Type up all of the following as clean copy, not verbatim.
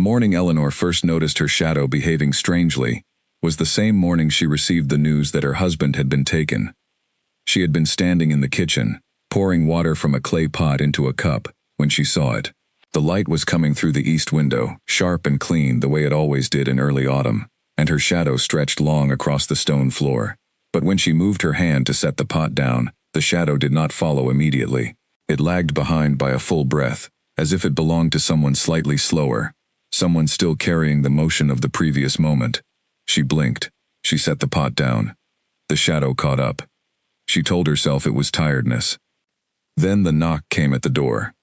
morning Eleanor first noticed her shadow behaving strangely was the same morning she received the news that her husband had been taken. She had been standing in the kitchen, pouring water from a clay pot into a cup, when she saw it. The light was coming through the east window, sharp and clean the way it always did in early autumn, and her shadow stretched long across the stone floor. But when she moved her hand to set the pot down, the shadow did not follow immediately. It lagged behind by a full breath, as if it belonged to someone slightly slower, someone still carrying the motion of the previous moment. She blinked. She set the pot down. The shadow caught up. She told herself it was tiredness. Then the knock came at the door.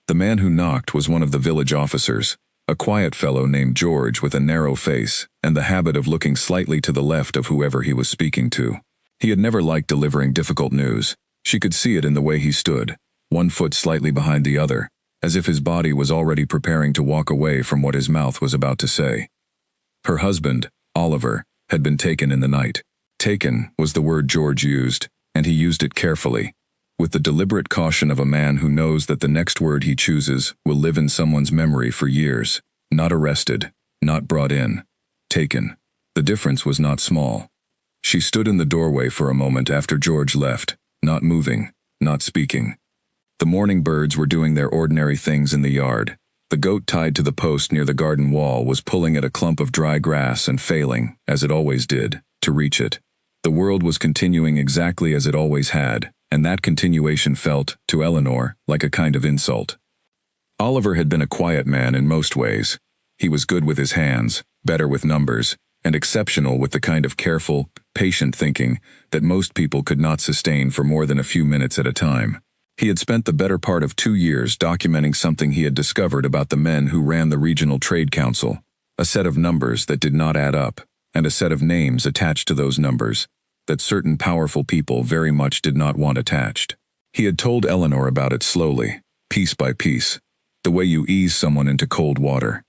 The man who knocked was one of the village officers, a quiet fellow named George with a narrow face and the habit of looking slightly to the left of whoever he was speaking to. He had never liked delivering difficult news. She could see it in the way he stood, one foot slightly behind the other, as if his body was already preparing to walk away from what his mouth was about to say. Her husband, Oliver, had been taken in the night. Taken was the word George used, and he used it carefully, with the deliberate caution of a man who knows that the next word he chooses will live in someone's memory for years. Not arrested, not brought in. Taken. The difference was not small. She stood in the doorway for a moment after George left, not moving, not speaking. The morning birds were doing their ordinary things in the yard. The goat tied to the post near the garden wall was pulling at a clump of dry grass and failing, as it always did, to reach it. The world was continuing exactly as it always had, and that continuation felt, to Eleanor, like a kind of insult. Oliver had been a quiet man in most ways. He was good with his hands, better with numbers, and exceptional with the kind of careful, patient thinking that most people could not sustain for more than a few minutes at a time. He had spent the better part of 2 years documenting something he had discovered about the men who ran the Regional Trade Council, a set of numbers that did not add up, and a set of names attached to those numbers that certain powerful people very much did not want attached. He had told Eleanor about it slowly, piece by piece, the way you ease someone into cold water.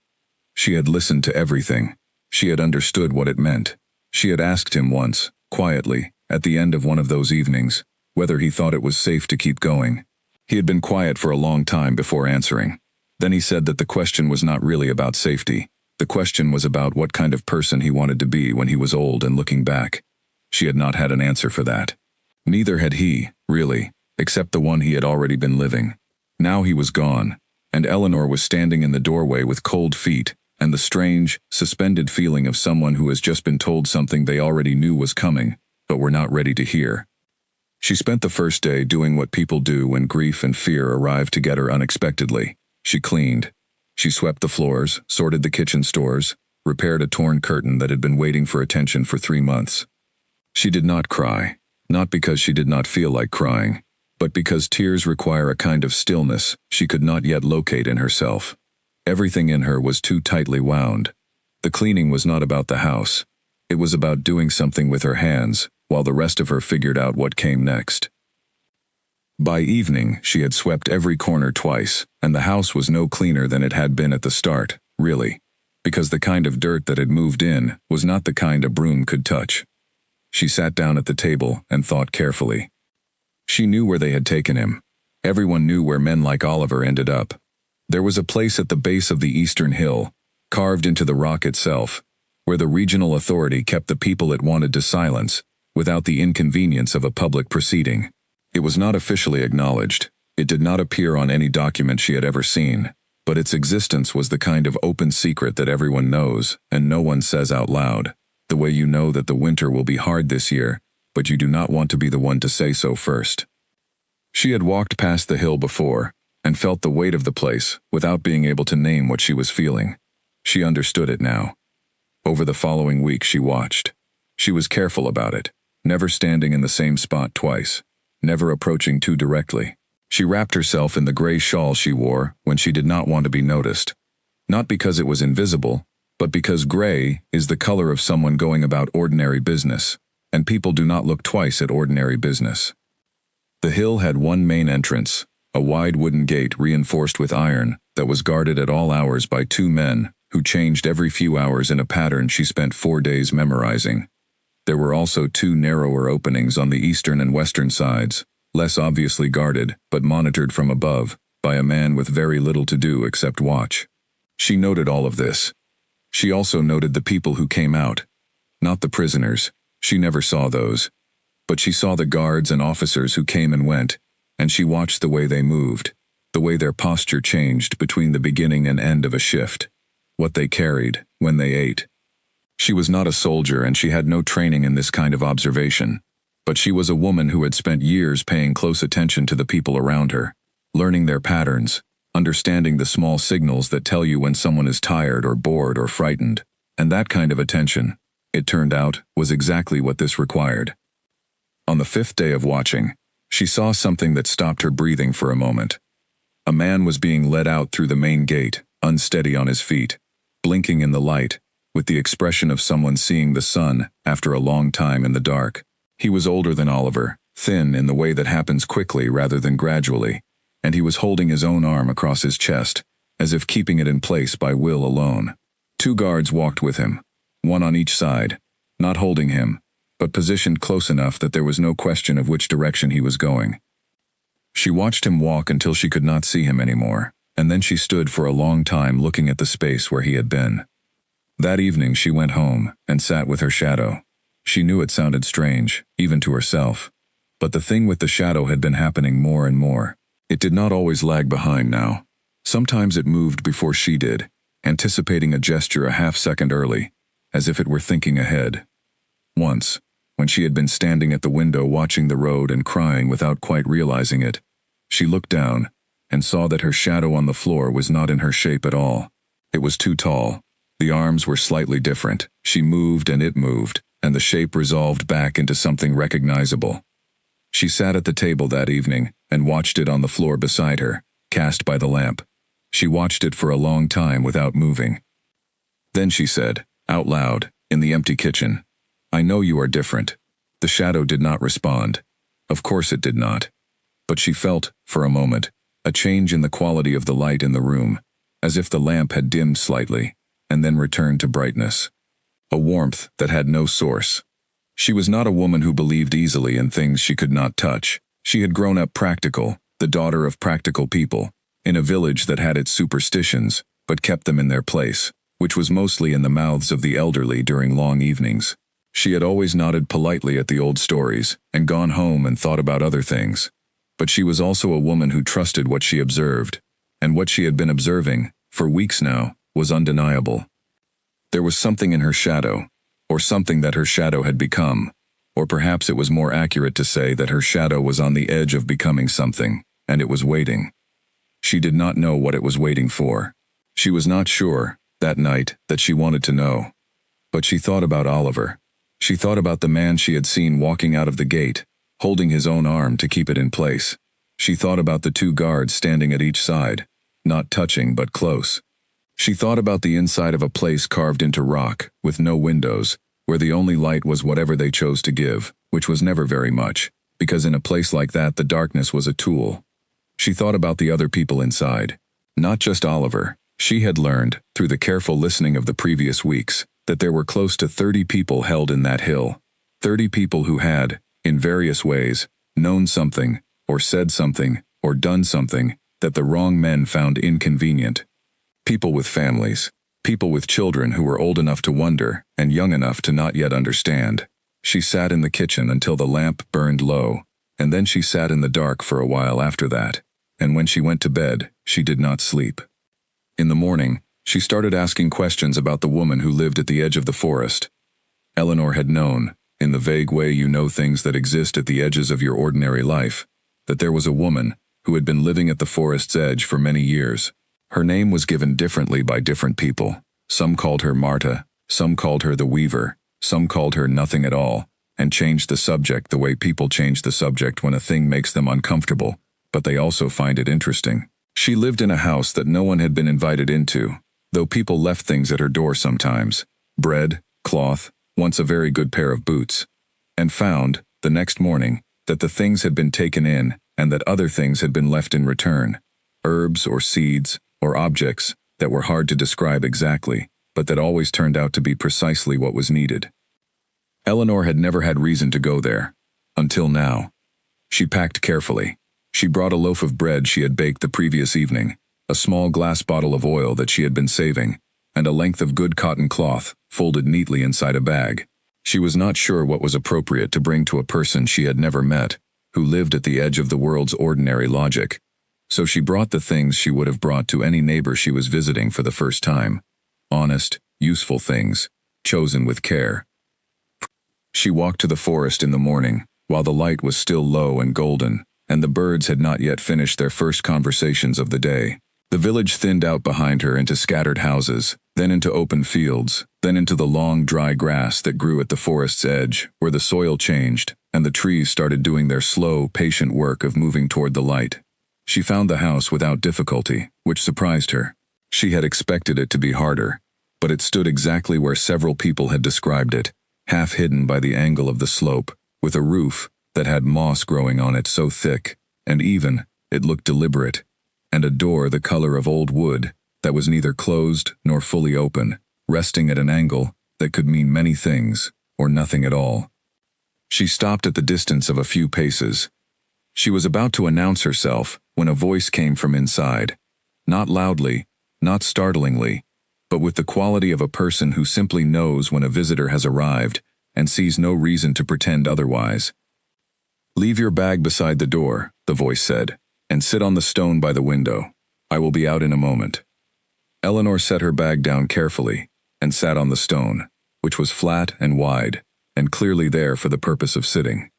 She had listened to everything. She had understood what it meant. She had asked him once, quietly, at the end of one of those evenings, whether he thought it was safe to keep going. He had been quiet for a long time before answering. Then he said that the question was not really about safety. The question was about what kind of person he wanted to be when he was old and looking back. She had not had an answer for that. Neither had he, really, except the one he had already been living. Now he was gone, and Eleanor was standing in the doorway with cold feet and the strange, suspended feeling of someone who has just been told something they already knew was coming, but were not ready to hear. She spent the first day doing what people do when grief and fear arrive to get her unexpectedly. She cleaned. She swept the floors, sorted the kitchen stores, repaired a torn curtain that had been waiting for attention for 3 months. She did not cry, not because she did not feel like crying, but because tears require a kind of stillness she could not yet locate in herself. Everything in her was too tightly wound. The cleaning was not about the house. It was about doing something with her hands, while the rest of her figured out what came next. By evening, she had swept every corner twice, and the house was no cleaner than it had been at the start, really, because the kind of dirt that had moved in was not the kind a broom could touch. She sat down at the table and thought carefully. She knew where they had taken him. Everyone knew where men like Oliver ended up. There was a place at the base of the eastern hill, carved into the rock itself, where the regional authority kept the people it wanted to silence, without the inconvenience of a public proceeding. It was not officially acknowledged. It did not appear on any document she had ever seen, but its existence was the kind of open secret that everyone knows and no one says out loud, the way you know that the winter will be hard this year, but you do not want to be the one to say so first. She had walked past the hill before, and felt the weight of the place without being able to name what she was feeling. She understood it now. Over the following week she watched. She was careful about it, never standing in the same spot twice, never approaching too directly. She wrapped herself in the gray shawl she wore when she did not want to be noticed. Not because it was invisible, but because gray is the color of someone going about ordinary business, and people do not look twice at ordinary business. The hill had one main entrance, a wide wooden gate reinforced with iron that was guarded at all hours by 2 men who changed every few hours in a pattern she spent 4 days memorizing. There were also 2 narrower openings on the eastern and western sides, less obviously guarded but monitored from above by a man with very little to do except watch. She noted all of this. She also noted the people who came out. Not the prisoners. She never saw those. But she saw the guards and officers who came and went, and she watched the way they moved, the way their posture changed between the beginning and end of a shift, what they carried, when they ate. She was not a soldier and she had no training in this kind of observation, but she was a woman who had spent years paying close attention to the people around her, learning their patterns, understanding the small signals that tell you when someone is tired or bored or frightened, and that kind of attention, it turned out, was exactly what this required. On the 5th day of watching, she saw something that stopped her breathing for a moment. A man was being led out through the main gate, unsteady on his feet, blinking in the light, with the expression of someone seeing the sun after a long time in the dark. He was older than Oliver, thin in the way that happens quickly rather than gradually, and he was holding his own arm across his chest, as if keeping it in place by will alone. 2 guards walked with him, one on each side, not holding him, but positioned close enough that there was no question of which direction he was going. She watched him walk until she could not see him anymore, and then she stood for a long time looking at the space where he had been. That evening she went home and sat with her shadow. She knew it sounded strange, even to herself, but the thing with the shadow had been happening more and more. It did not always lag behind now. Sometimes it moved before she did, anticipating a gesture a half-second early, as if it were thinking ahead. Once, when she had been standing at the window watching the road and crying without quite realizing it, she looked down and saw that her shadow on the floor was not in her shape at all. It was too tall. The arms were slightly different. She moved and it moved, and the shape resolved back into something recognizable. She sat at the table that evening and watched it on the floor beside her, cast by the lamp. She watched it for a long time without moving. Then she said, out loud, in the empty kitchen, "I know you are different." The shadow did not respond. Of course it did not. But she felt, for a moment, a change in the quality of the light in the room, as if the lamp had dimmed slightly, and then returned to brightness. A warmth that had no source. She was not a woman who believed easily in things she could not touch. She had grown up practical, the daughter of practical people, in a village that had its superstitions, but kept them in their place, which was mostly in the mouths of the elderly during long evenings. She had always nodded politely at the old stories, and gone home and thought about other things. But she was also a woman who trusted what she observed, and what she had been observing, for weeks now, was undeniable. There was something in her shadow, or something that her shadow had become, or perhaps it was more accurate to say that her shadow was on the edge of becoming something, and it was waiting. She did not know what it was waiting for. She was not sure, that night, that she wanted to know. But she thought about Oliver. She thought about the man she had seen walking out of the gate, holding his own arm to keep it in place. She thought about the 2 guards standing at each side, not touching but close. She thought about the inside of a place carved into rock, with no windows, where the only light was whatever they chose to give, which was never very much, because in a place like that the darkness was a tool. She thought about the other people inside. Not just Oliver. She had learned, through the careful listening of the previous weeks, that there were close to 30 people held in that hill. 30 people who had, in various ways, known something, or said something, or done something, that the wrong men found inconvenient. People with families. People with children who were old enough to wonder, and young enough to not yet understand. She sat in the kitchen until the lamp burned low, and then she sat in the dark for a while after that, and when she went to bed, she did not sleep. In the morning, she started asking questions about the woman who lived at the edge of the forest. Eleanor had known, in the vague way you know things that exist at the edges of your ordinary life, that there was a woman who had been living at the forest's edge for many years. Her name was given differently by different people. Some called her Marta, some called her the Weaver, some called her nothing at all, and changed the subject the way people change the subject when a thing makes them uncomfortable, but they also find it interesting. She lived in a house that no one had been invited into, though people left things at her door sometimes, bread, cloth, once a very good pair of boots, and found, the next morning, that the things had been taken in and that other things had been left in return, herbs or seeds or objects that were hard to describe exactly, but that always turned out to be precisely what was needed. Eleanor had never had reason to go there, until now. She packed carefully. She brought a loaf of bread she had baked the previous evening, a small glass bottle of oil that she had been saving, and a length of good cotton cloth, folded neatly inside a bag. She was not sure what was appropriate to bring to a person she had never met, who lived at the edge of the world's ordinary logic. So she brought the things she would have brought to any neighbor she was visiting for the first time. Honest, useful things, chosen with care. She walked to the forest in the morning, while the light was still low and golden, and the birds had not yet finished their first conversations of the day. The village thinned out behind her into scattered houses, then into open fields, then into the long, dry grass that grew at the forest's edge, where the soil changed, and the trees started doing their slow, patient work of moving toward the light. She found the house without difficulty, which surprised her. She had expected it to be harder, but it stood exactly where several people had described it, half hidden by the angle of the slope, with a roof that had moss growing on it so thick, and even, it looked deliberate, and a door the color of old wood, that was neither closed nor fully open, resting at an angle that could mean many things, or nothing at all. She stopped at the distance of a few paces. She was about to announce herself when a voice came from inside, not loudly, not startlingly, but with the quality of a person who simply knows when a visitor has arrived and sees no reason to pretend otherwise. "Leave your bag beside the door," the voice said, "and sit on the stone by the window. I will be out in a moment." Eleanor set her bag down carefully and sat on the stone, which was flat and wide, and clearly there for the purpose of sitting.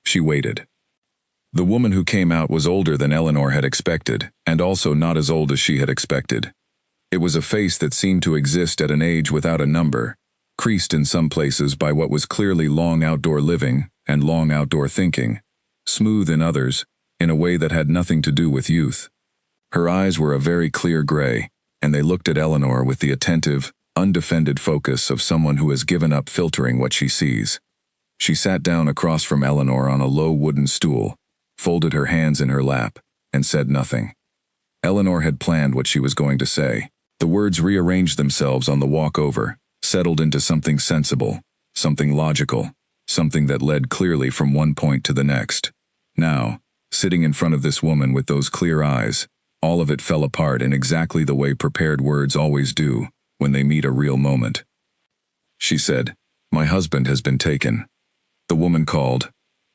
She waited. The woman who came out was older than Eleanor had expected, and also not as old as she had expected. It was a face that seemed to exist at an age without a number, creased in some places by what was clearly long outdoor living and long outdoor thinking, smooth in others, in a way that had nothing to do with youth. Her eyes were a very clear gray, and they looked at Eleanor with the attentive, undefended focus of someone who has given up filtering what she sees. She sat down across from Eleanor on a low wooden stool, folded her hands in her lap, and said nothing. Eleanor had planned what she was going to say. The words rearranged themselves on the walk over, settled into something sensible, something logical, something that led clearly from one point to the next. Now, sitting in front of this woman with those clear eyes, all of it fell apart in exactly the way prepared words always do when they meet a real moment. She said, "My husband has been taken." The woman called.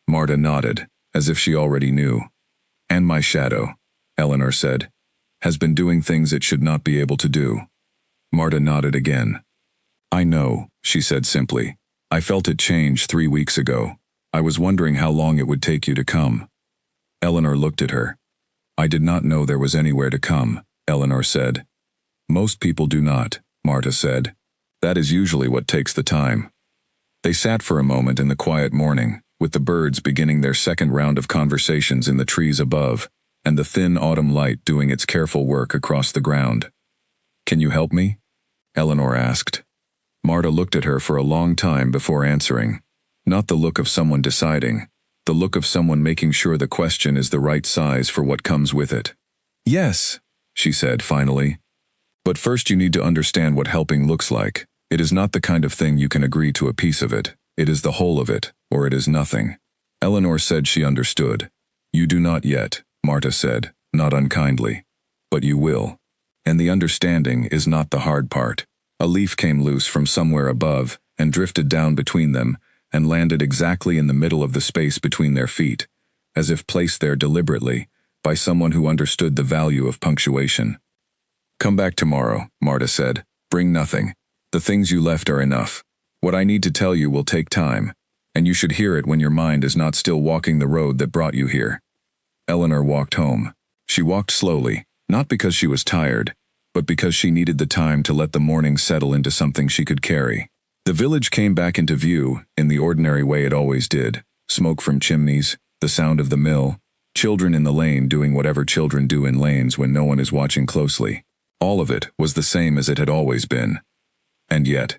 Marta nodded, as if she already knew. "And my shadow," Eleanor said, "has been doing things it should not be able to do." Marta nodded again. "I know," she said simply. "I felt it change 3 weeks ago. I was wondering how long it would take you to come." Eleanor looked at her. "I did not know there was anywhere to come," Eleanor said. "Most people do not," Marta said. "That is usually what takes the time." They sat for a moment in the quiet morning, with the birds beginning their second round of conversations in the trees above, and the thin autumn light doing its careful work across the ground. "Can you help me?" Eleanor asked. Marta looked at her for a long time before answering. Not the look of someone deciding, the look of someone making sure the question is the right size for what comes with it. "Yes," she said finally. "But first you need to understand what helping looks like. It is not the kind of thing you can agree to a piece of it. It is the whole of it, or it is nothing." Eleanor said she understood. "You do not yet," Marta said, not unkindly. "But you will. And the understanding is not the hard part." A leaf came loose from somewhere above and drifted down between them and landed exactly in the middle of the space between their feet, as if placed there deliberately by someone who understood the value of punctuation. "Come back tomorrow," Marta said. "Bring nothing. The things you left are enough. What I need to tell you will take time, and you should hear it when your mind is not still walking the road that brought you here." Eleanor walked home. She walked slowly, not because she was tired, but because she needed the time to let the morning settle into something she could carry. The village came back into view in the ordinary way it always did. Smoke from chimneys, the sound of the mill, children in the lane doing whatever children do in lanes when no one is watching closely. All of it was the same as it had always been. And yet,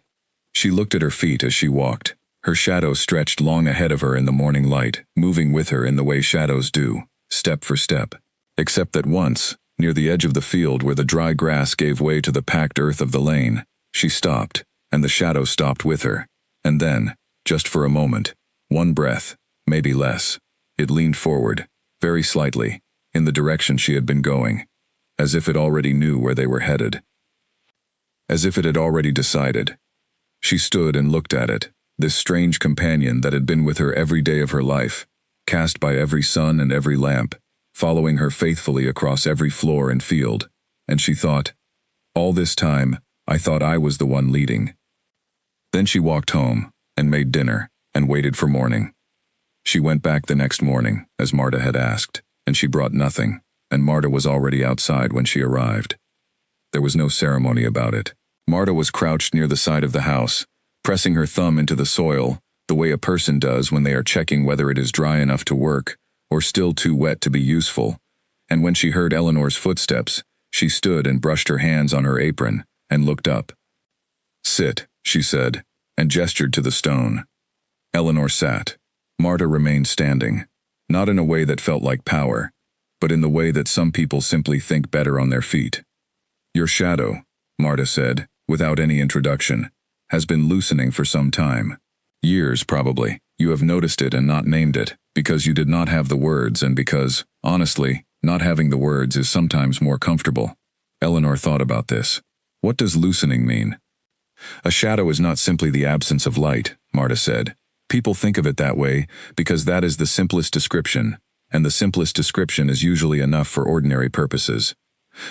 she looked at her feet as she walked. Her shadow stretched long ahead of her in the morning light, moving with her in the way shadows do, step for step. Except that once, near the edge of the field where the dry grass gave way to the packed earth of the lane, she stopped, and the shadow stopped with her. And then, just for a moment, one breath, maybe less, it leaned forward, very slightly, in the direction she had been going. as if it already knew where they were headed. As if it had already decided. She stood and looked at it, this strange companion that had been with her every day of her life, cast by every sun and every lamp, following her faithfully across every floor and field, and she thought, all this time, I thought I was the one leading. Then she walked home, and made dinner, and waited for morning. She went back the next morning, as Marta had asked, and she brought nothing, and Marta was already outside when she arrived. There was no ceremony about it. Marta was crouched near the side of the house, pressing her thumb into the soil, the way a person does when they are checking whether it is dry enough to work, or still too wet to be useful, and when she heard Eleanor's footsteps, she stood and brushed her hands on her apron, and looked up. Sit, she said, and gestured to the stone. Eleanor sat. Marta remained standing, not in a way that felt like power, but in the way that some people simply think better on their feet. Your shadow, Marta said, without any introduction, has been loosening for some time. Years, probably. You have noticed it and not named it, because you did not have the words and because, honestly, not having the words is sometimes more comfortable. Eleanor thought about this. What does loosening mean? A shadow is not simply the absence of light, Marta said. People think of it that way because that is the simplest description, and the simplest description is usually enough for ordinary purposes.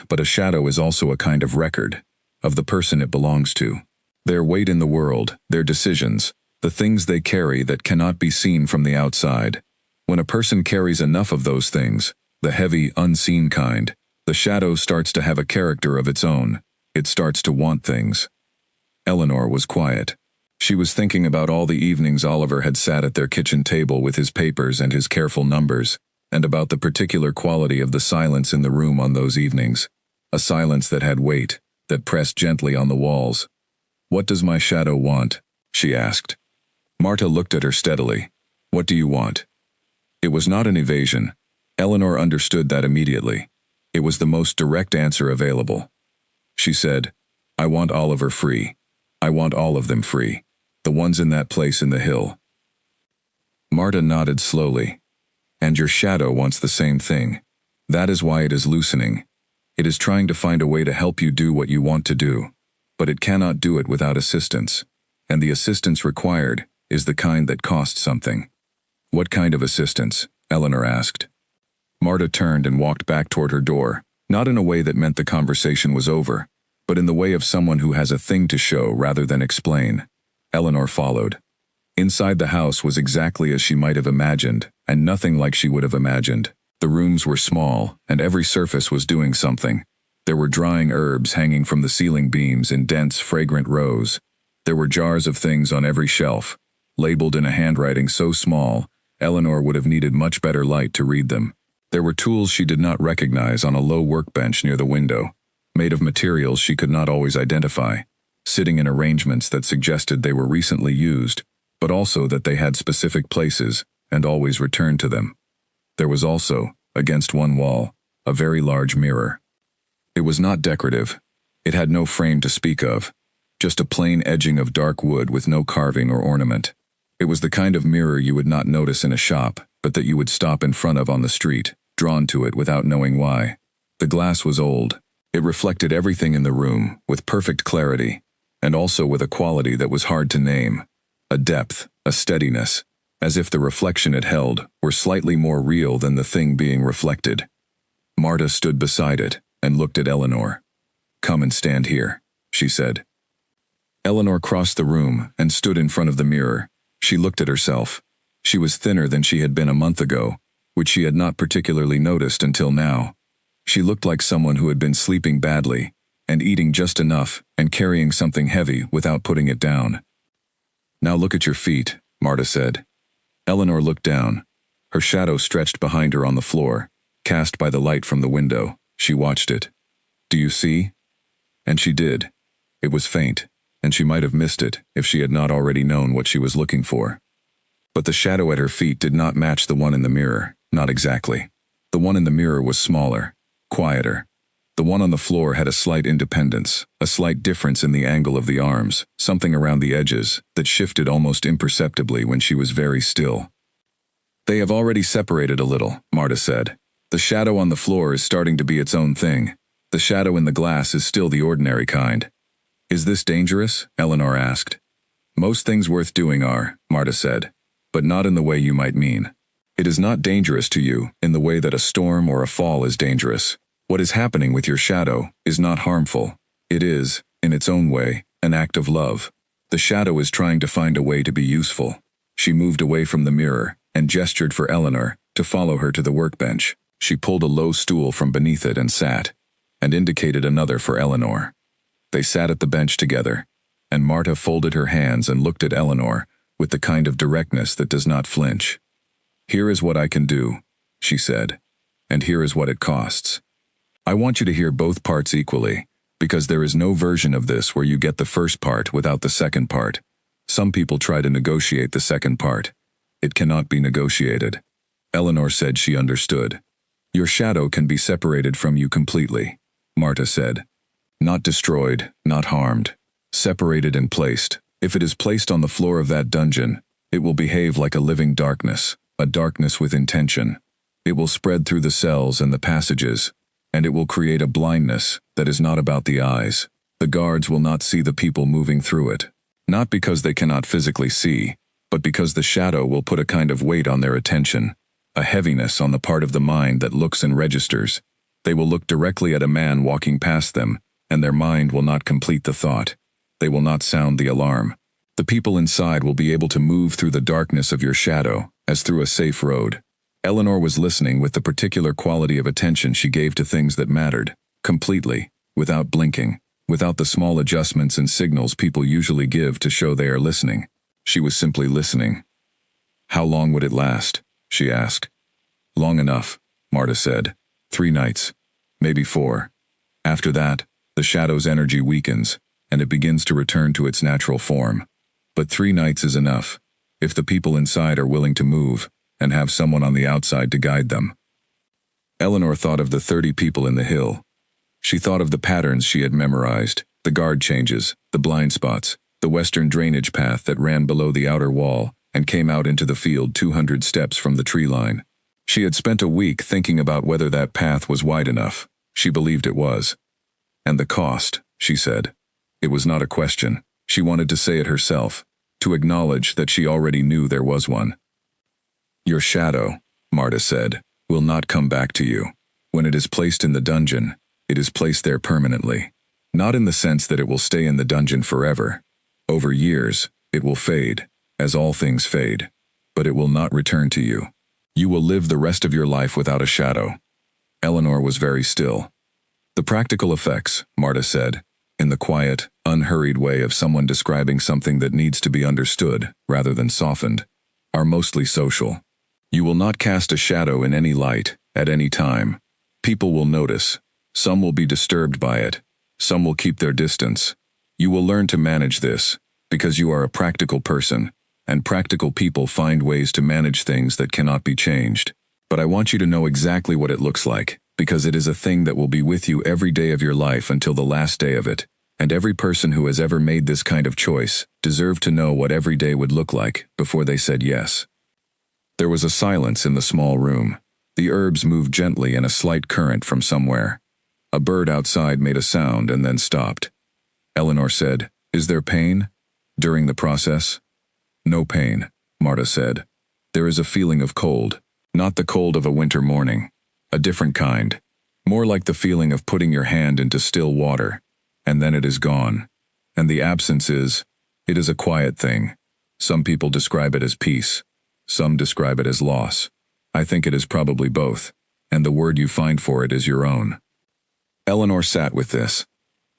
But a shadow is also a kind of record of the person it belongs to. Their weight in the world, their decisions, the things they carry that cannot be seen from the outside. When a person carries enough of those things, the heavy, unseen kind, the shadow starts to have a character of its own. It starts to want things. Eleanor was quiet. She was thinking about all the evenings Oliver had sat at their kitchen table with his papers and his careful numbers, and about the particular quality of the silence in the room on those evenings. A silence that had weight, that pressed gently on the walls. What does my shadow want? She asked. Marta looked at her steadily. What do you want? It was not an evasion. Eleanor understood that immediately. It was the most direct answer available. She said, I want Oliver free. I want all of them free. The ones in that place in the hill. Marta nodded slowly. And your shadow wants the same thing. That is why it is loosening. It is trying to find a way to help you do what you want to do. But it cannot do it without assistance. And the assistance required is the kind that costs something. What kind of assistance? Eleanor asked. Marta turned and walked back toward her door, not in a way that meant the conversation was over, but in the way of someone who has a thing to show rather than explain. Eleanor followed. Inside the house was exactly as she might have imagined, and nothing like she would have imagined. The rooms were small, and every surface was doing something. There were drying herbs hanging from the ceiling beams in dense, fragrant rows. There were jars of things on every shelf, labeled in a handwriting so small, Eleanor would have needed much better light to read them. There were tools she did not recognize on a low workbench near the window, made of materials she could not always identify, sitting in arrangements that suggested they were recently used, but also that they had specific places and always returned to them. There was also, against one wall, a very large mirror. It was not decorative. It had no frame to speak of, just a plain edging of dark wood with no carving or ornament. It was the kind of mirror you would not notice in a shop, but that you would stop in front of on the street, drawn to it without knowing why. The glass was old. It reflected everything in the room, with perfect clarity, and also with a quality that was hard to name. A depth, a steadiness, as if the reflection it held were slightly more real than the thing being reflected. Marta stood beside it and looked at Eleanor. Come and stand here, she said. Eleanor crossed the room and stood in front of the mirror. She looked at herself. She was thinner than she had been a month ago, which she had not particularly noticed until now. She looked like someone who had been sleeping badly, and eating just enough and carrying something heavy without putting it down. Now look at your feet, Marta said. Eleanor looked down. Her shadow stretched behind her on the floor, cast by the light from the window. She watched it. Do you see? And she did. It was faint, and she might have missed it if she had not already known what she was looking for. But the shadow at her feet did not match the one in the mirror, not exactly. The one in the mirror was smaller, quieter. The one on the floor had a slight independence, a slight difference in the angle of the arms, something around the edges that shifted almost imperceptibly when she was very still. They have already separated a little, Marta said. The shadow on the floor is starting to be its own thing. The shadow in the glass is still the ordinary kind. Is this dangerous? Eleanor asked. Most things worth doing are, Marta said, but not in the way you might mean. It is not dangerous to you in the way that a storm or a fall is dangerous. What is happening with your shadow is not harmful. It is, in its own way, an act of love. The shadow is trying to find a way to be useful. She moved away from the mirror and gestured for Eleanor to follow her to the workbench. She pulled a low stool from beneath it and sat, and indicated another for Eleanor. They sat at the bench together, and Marta folded her hands and looked at Eleanor with the kind of directness that does not flinch. Here is what I can do, she said, and here is what it costs. I want you to hear both parts equally, because there is no version of this where you get the first part without the second part. Some people try to negotiate the second part. It cannot be negotiated. Eleanor said she understood. Your shadow can be separated from you completely, Marta said. Not destroyed, not harmed. Separated and placed. If it is placed on the floor of that dungeon, it will behave like a living darkness, a darkness with intention. It will spread through the cells and the passages, and it will create a blindness that is not about the eyes. The guards will not see the people moving through it. Not because they cannot physically see, but because the shadow will put a kind of weight on their attention, a heaviness on the part of the mind that looks and registers. They will look directly at a man walking past them, and their mind will not complete the thought. They will not sound the alarm. The people inside will be able to move through the darkness of your shadow, as through a safe road. Eleanor was listening with the particular quality of attention she gave to things that mattered, completely, without blinking, without the small adjustments and signals people usually give to show they are listening. She was simply listening. How long would it last? She asked. Long enough, Marta said. 3 nights. Maybe 4. After that, the shadow's energy weakens, and it begins to return to its natural form. But 3 nights is enough, if the people inside are willing to move, and have someone on the outside to guide them. Eleanor thought of the 30 people in the hill. She thought of the patterns she had memorized, the guard changes, the blind spots, the western drainage path that ran below the outer wall and came out into the field 200 steps from the tree line. She had spent a week thinking about whether that path was wide enough. She believed it was. And the cost, she said. It was not a question. She wanted to say it herself, to acknowledge that she already knew there was one. Your shadow, Marta said, will not come back to you. When it is placed in the dungeon, it is placed there permanently. Not in the sense that it will stay in the dungeon forever. Over years, it will fade, as all things fade. But it will not return to you. You will live the rest of your life without a shadow. Eleanor was very still. The practical effects, Marta said, in the quiet, unhurried way of someone describing something that needs to be understood rather than softened, are mostly social. You will not cast a shadow in any light, at any time. People will notice. Some will be disturbed by it. Some will keep their distance. You will learn to manage this, because you are a practical person, and practical people find ways to manage things that cannot be changed. But I want you to know exactly what it looks like, because it is a thing that will be with you every day of your life until the last day of it, and every person who has ever made this kind of choice deserved to know what every day would look like before they said yes. There was a silence in the small room. The herbs moved gently in a slight current from somewhere. A bird outside made a sound and then stopped. Eleanor said, "Is there pain?" During the process? No pain, Marta said. There is a feeling of cold, not the cold of a winter morning. A different kind. More like the feeling of putting your hand into still water, and then it is gone. And the absence it is a quiet thing. Some people describe it as peace. Some describe it as loss. I think it is probably both, and the word you find for it is your own. Eleanor sat with this.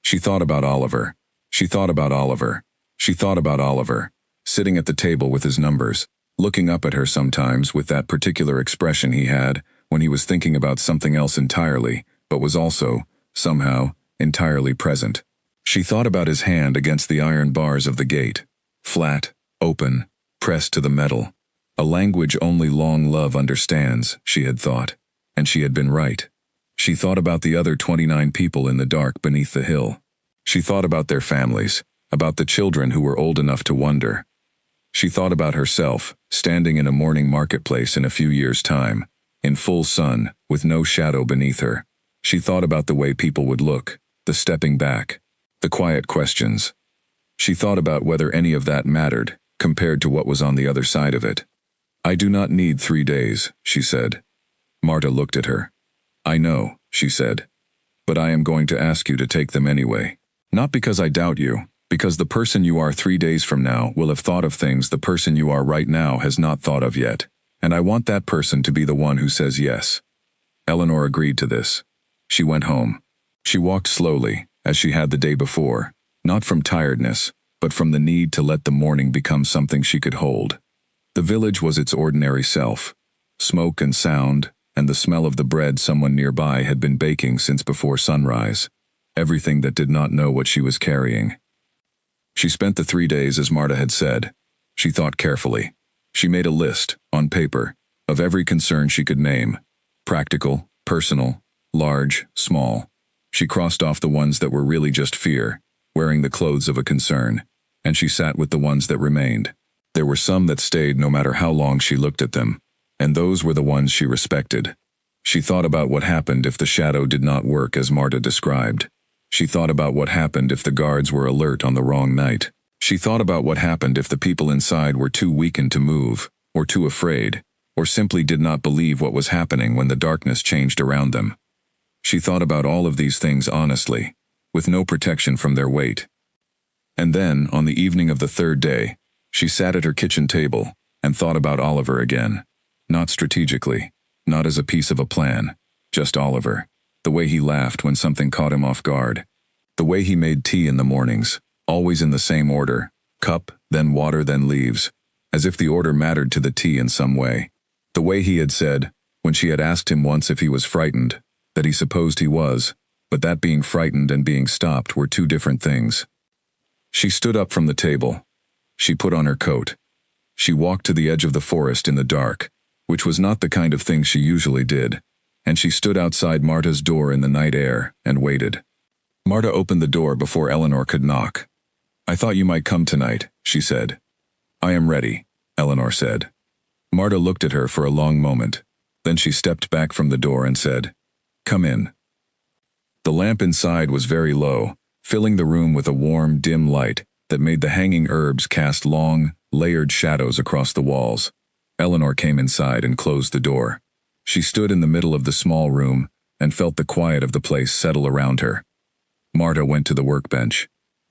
She thought about Oliver. She thought about Oliver. She thought about Oliver, sitting at the table with his numbers, looking up at her sometimes with that particular expression he had when he was thinking about something else entirely, but was also, somehow, entirely present. She thought about his hand against the iron bars of the gate, flat, open, pressed to the metal. A language only long love understands, she had thought, and she had been right. She thought about the other 29 people in the dark beneath the hill. She thought about their families, about the children who were old enough to wonder. She thought about herself, standing in a morning marketplace in a few years' time, in full sun, with no shadow beneath her. She thought about the way people would look, the stepping back, the quiet questions. She thought about whether any of that mattered, compared to what was on the other side of it. "I do not need 3 days," she said. Marta looked at her. "I know," she said. "But I am going to ask you to take them anyway. Not because I doubt you, because the person you are 3 days from now will have thought of things the person you are right now has not thought of yet, and I want that person to be the one who says yes." Eleanor agreed to this. She went home. She walked slowly, as she had the day before, not from tiredness, but from the need to let the morning become something she could hold. The village was its ordinary self. Smoke and sound, and the smell of the bread someone nearby had been baking since before sunrise. Everything that did not know what she was carrying. She spent the 3 days as Marta had said. She thought carefully. She made a list, on paper, of every concern she could name. Practical, personal, large, small. She crossed off the ones that were really just fear, wearing the clothes of a concern, and she sat with the ones that remained. There were some that stayed no matter how long she looked at them, and those were the ones she respected. She thought about what happened if the shadow did not work as Marta described. She thought about what happened if the guards were alert on the wrong night. She thought about what happened if the people inside were too weakened to move, or too afraid, or simply did not believe what was happening when the darkness changed around them. She thought about all of these things honestly, with no protection from their weight. And then, on the evening of the 3rd day, she sat at her kitchen table and thought about Oliver again. Not strategically, not as a piece of a plan, just Oliver. The way he laughed when something caught him off guard. The way he made tea in the mornings, always in the same order, cup, then water, then leaves, as if the order mattered to the tea in some way. The way he had said, when she had asked him once if he was frightened, that he supposed he was, but that being frightened and being stopped were two different things. She stood up from the table. She put on her coat. She walked to the edge of the forest in the dark, which was not the kind of thing she usually did, and she stood outside Marta's door in the night air and waited. Marta opened the door before Eleanor could knock. "I thought you might come tonight," she said. "I am ready," Eleanor said. Marta looked at her for a long moment. Then she stepped back from the door and said, "Come in." The lamp inside was very low, filling the room with a warm, dim light that made the hanging herbs cast long, layered shadows across the walls. Eleanor came inside and closed the door. She stood in the middle of the small room and felt the quiet of the place settle around her. Marta went to the workbench.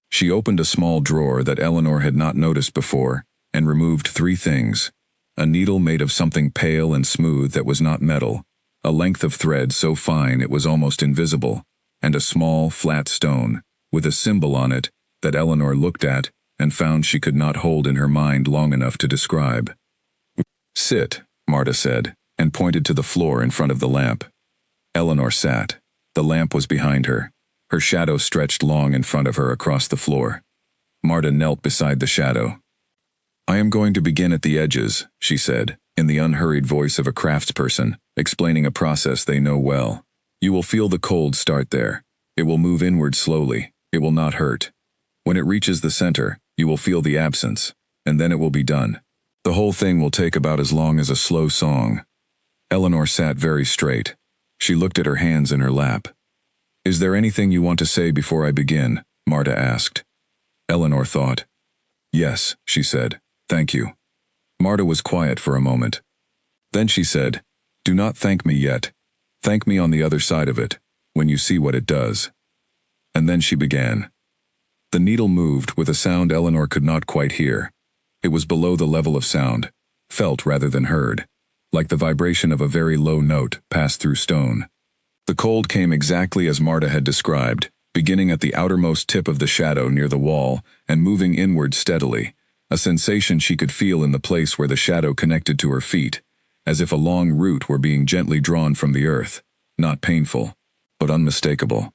She opened a small drawer that Eleanor had not noticed before and removed 3 things. A needle made of something pale and smooth that was not metal, a length of thread so fine it was almost invisible, and a small, flat stone, with a symbol on it that Eleanor looked at and found she could not hold in her mind long enough to describe. "Sit," Marta said, and pointed to the floor in front of the lamp. Eleanor sat. The lamp was behind her. Her shadow stretched long in front of her across the floor. Marta knelt beside the shadow. "I am going to begin at the edges," she said, in the unhurried voice of a craftsperson, explaining a process they know well. "You will feel the cold start there. It will move inward slowly. It will not hurt. When it reaches the center, you will feel the absence, and then it will be done. The whole thing will take about as long as a slow song." Eleanor sat very straight. She looked at her hands in her lap. "Is there anything you want to say before I begin?" Marta asked. Eleanor thought. "Yes," she said. "Thank you." Marta was quiet for a moment. Then she said, "Do not thank me yet. Thank me on the other side of it, when you see what it does." And then she began. The needle moved with a sound Eleanor could not quite hear. It was below the level of sound, felt rather than heard, like the vibration of a very low note passed through stone. The cold came exactly as Marta had described, beginning at the outermost tip of the shadow near the wall and moving inward steadily, a sensation she could feel in the place where the shadow connected to her feet, as if a long root were being gently drawn from the earth, not painful, but unmistakable.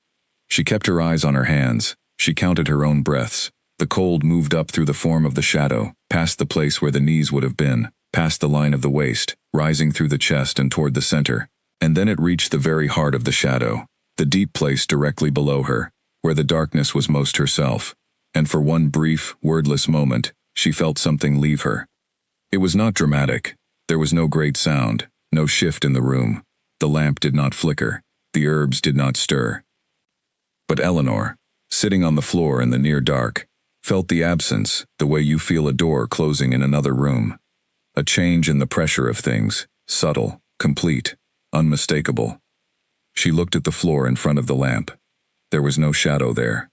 She kept her eyes on her hands. She counted her own breaths. The cold moved up through the form of the shadow, past the place where the knees would have been, past the line of the waist, rising through the chest and toward the center, and then it reached the very heart of the shadow, the deep place directly below her, where the darkness was most herself, and for one brief, wordless moment, she felt something leave her. It was not dramatic. There was no great sound, no shift in the room. The lamp did not flicker. The herbs did not stir. But Eleanor, sitting on the floor in the near dark, felt the absence the way you feel a door closing in another room. A change in the pressure of things, subtle, complete, unmistakable. She looked at the floor in front of the lamp. There was no shadow there.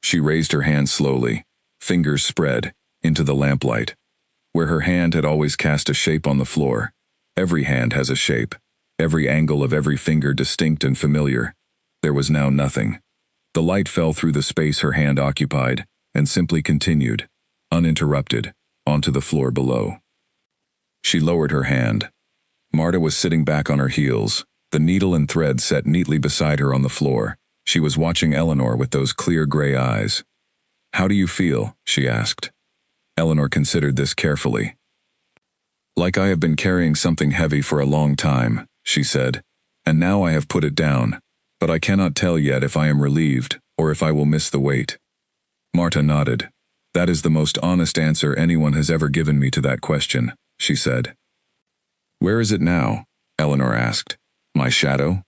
She raised her hand slowly, fingers spread, into the lamplight. Where her hand had always cast a shape on the floor, every hand has a shape, every angle of every finger distinct and familiar. There was now nothing. The light fell through the space her hand occupied, and simply continued, uninterrupted, onto the floor below. She lowered her hand. Marta was sitting back on her heels, the needle and thread set neatly beside her on the floor. She was watching Eleanor with those clear gray eyes. "How do you feel?" she asked. Eleanor considered this carefully. "Like I have been carrying something heavy for a long time," she said, "and now I have put it down, but I cannot tell yet if I am relieved or if I will miss the weight." Marta nodded. "That is the most honest answer anyone has ever given me to that question," she said. "Where is it now?" Eleanor asked. "My shadow?"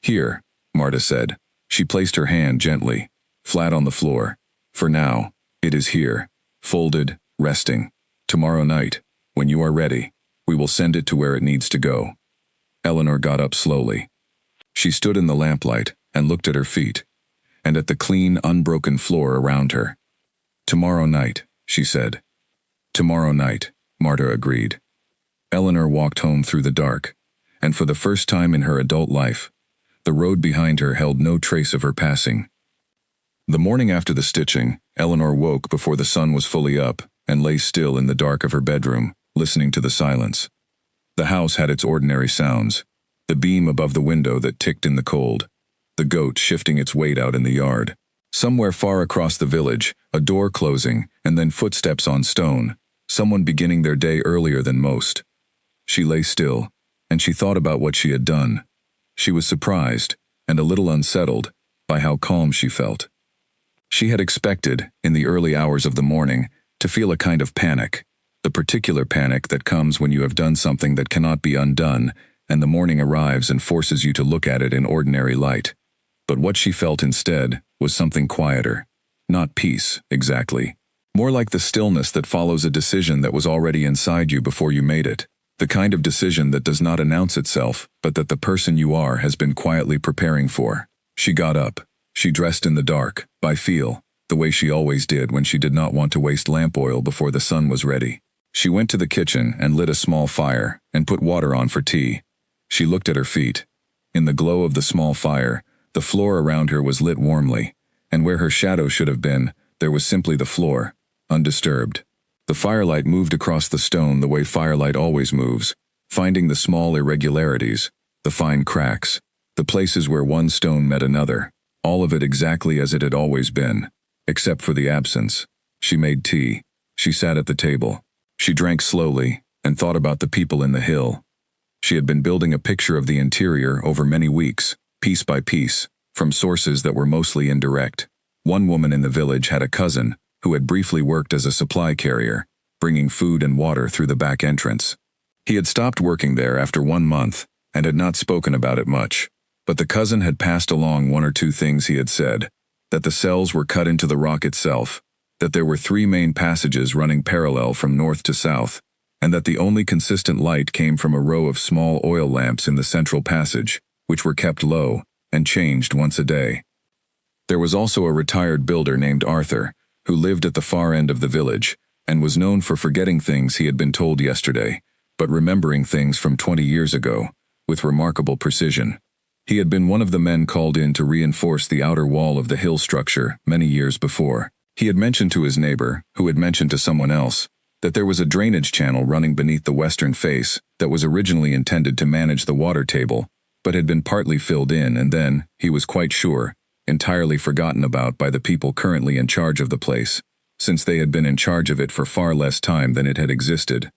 "Here," Marta said. She placed her hand gently, flat on the floor. "For now, it is here, folded, resting. Tomorrow night, when you are ready, we will send it to where it needs to go." Eleanor got up slowly. She stood in the lamplight and looked at her feet, and at the clean, unbroken floor around her. "Tomorrow night," she said. "Tomorrow night," Marta agreed. Eleanor walked home through the dark, and for the first time in her adult life, the road behind her held no trace of her passing. The morning after the stitching, Eleanor woke before the sun was fully up and lay still in the dark of her bedroom, listening to the silence. The house had its ordinary sounds, the beam above the window that ticked in the cold, the goat shifting its weight out in the yard. Somewhere far across the village, a door closing, and then footsteps on stone, someone beginning their day earlier than most. She lay still, and she thought about what she had done. She was surprised, and a little unsettled, by how calm she felt. She had expected, in the early hours of the morning, to feel a kind of panic, the particular panic that comes when you have done something that cannot be undone, and the morning arrives and forces you to look at it in ordinary light. But what she felt instead was something quieter. Not peace, exactly. More like the stillness that follows a decision that was already inside you before you made it. The kind of decision that does not announce itself, but that the person you are has been quietly preparing for. She got up. She dressed in the dark, by feel, the way she always did when she did not want to waste lamp oil before the sun was ready. She went to the kitchen and lit a small fire, and put water on for tea. She looked at her feet. In the glow of the small fire, the floor around her was lit warmly, and where her shadow should have been, there was simply the floor, undisturbed. The firelight moved across the stone the way firelight always moves, finding the small irregularities, the fine cracks, the places where one stone met another, all of it exactly as it had always been, except for the absence. She made tea. She sat at the table. She drank slowly, and thought about the people in the hill. She had been building a picture of the interior over many weeks, piece by piece, from sources that were mostly indirect. One woman in the village had a cousin who had briefly worked as a supply carrier, bringing food and water through the back entrance. He had stopped working there after 1 month, and had not spoken about it much, but the cousin had passed along 1 or 2 things he had said, that the cells were cut into the rock itself, that there were 3 main passages running parallel from north to south, and that the only consistent light came from a row of small oil lamps in the central passage, which were kept low, and changed once a day. There was also a retired builder named Arthur, who lived at the far end of the village, and was known for forgetting things he had been told yesterday, but remembering things from 20 years ago, with remarkable precision. He had been one of the men called in to reinforce the outer wall of the hill structure many years before. He had mentioned to his neighbor, who had mentioned to someone else, that there was a drainage channel running beneath the western face that was originally intended to manage the water table, but had been partly filled in and then, he was quite sure, entirely forgotten about by the people currently in charge of the place, since they had been in charge of it for far less time than it had existed.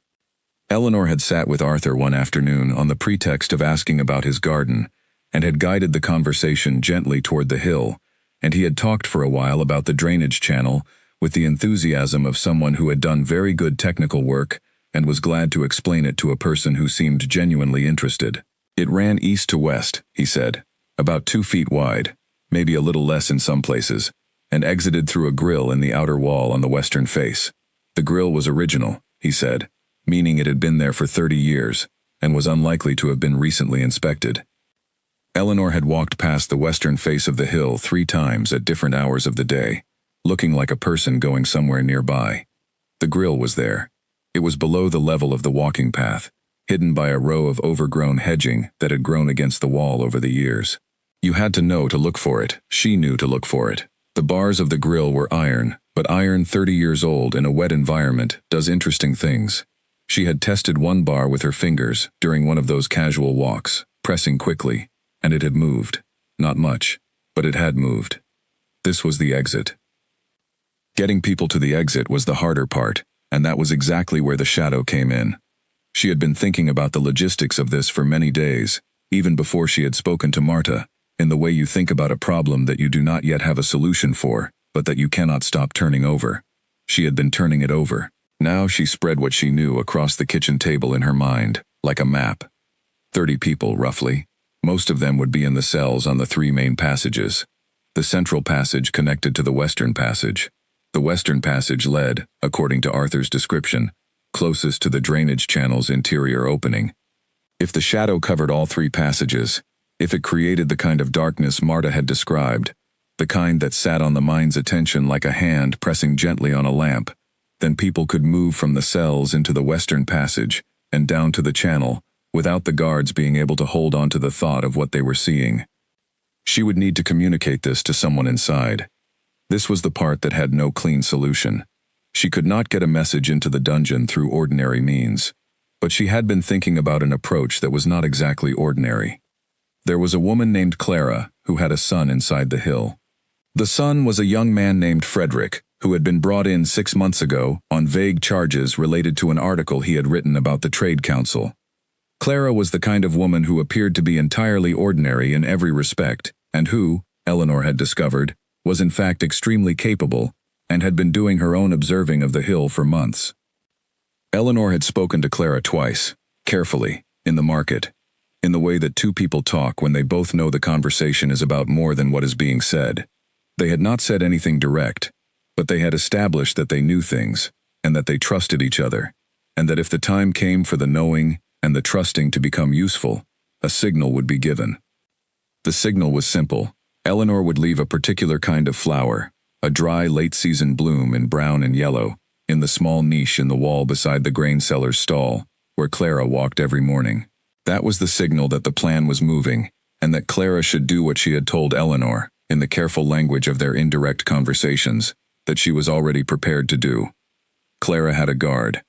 Eleanor had sat with Arthur one afternoon on the pretext of asking about his garden, and had guided the conversation gently toward the hill, and he had talked for a while about the drainage channel with the enthusiasm of someone who had done very good technical work and was glad to explain it to a person who seemed genuinely interested. It ran east to west, he said, about 2 feet wide, maybe a little less in some places, and exited through a grill in the outer wall on the western face. The grill was original, he said, meaning it had been there for 30 years, and was unlikely to have been recently inspected. Eleanor had walked past the western face of the hill 3 times at different hours of the day, looking like a person going somewhere nearby. The grill was there. It was below the level of the walking path, hidden by a row of overgrown hedging that had grown against the wall over the years. You had to know to look for it. She knew to look for it. The bars of the grill were iron, but iron 30 years old in a wet environment does interesting things. She had tested one bar with her fingers during one of those casual walks, pressing quickly, and it had moved. Not much, but it had moved. This was the exit. Getting people to the exit was the harder part, and that was exactly where the shadow came in. She had been thinking about the logistics of this for many days, even before she had spoken to Marta, in the way you think about a problem that you do not yet have a solution for, but that you cannot stop turning over. She had been turning it over. Now she spread what she knew across the kitchen table in her mind, like a map. 30 people, roughly. Most of them would be in the cells on the 3 main passages. The central passage connected to the western passage. The western passage led, according to Arthur's description, closest to the drainage channel's interior opening. If the shadow covered all 3 passages, if it created the kind of darkness Marta had described, the kind that sat on the mind's attention like a hand pressing gently on a lamp, then people could move from the cells into the western passage and down to the channel without the guards being able to hold on to the thought of what they were seeing. She would need to communicate this to someone inside. This was the part that had no clean solution. She could not get a message into the dungeon through ordinary means, but she had been thinking about an approach that was not exactly ordinary. There was a woman named Clara who had a son inside the hill. The son was a young man named Frederick, who had been brought in 6 months ago on vague charges related to an article he had written about the Trade Council. Clara was the kind of woman who appeared to be entirely ordinary in every respect, and who, Eleanor had discovered, was in fact extremely capable, and had been doing her own observing of the hill for months. Eleanor had spoken to Clara twice, carefully, in the market, in the way that 2 people talk when they both know the conversation is about more than what is being said. They had not said anything direct, but they had established that they knew things, and that they trusted each other, and that if the time came for the knowing and the trusting to become useful, a signal would be given. The signal was simple. Eleanor would leave a particular kind of flower, a dry late-season bloom in brown and yellow, in the small niche in the wall beside the grain seller's stall, where Clara walked every morning. That was the signal that the plan was moving, and that Clara should do what she had told Eleanor, in the careful language of their indirect conversations, that she was already prepared to do. Clara had a guard.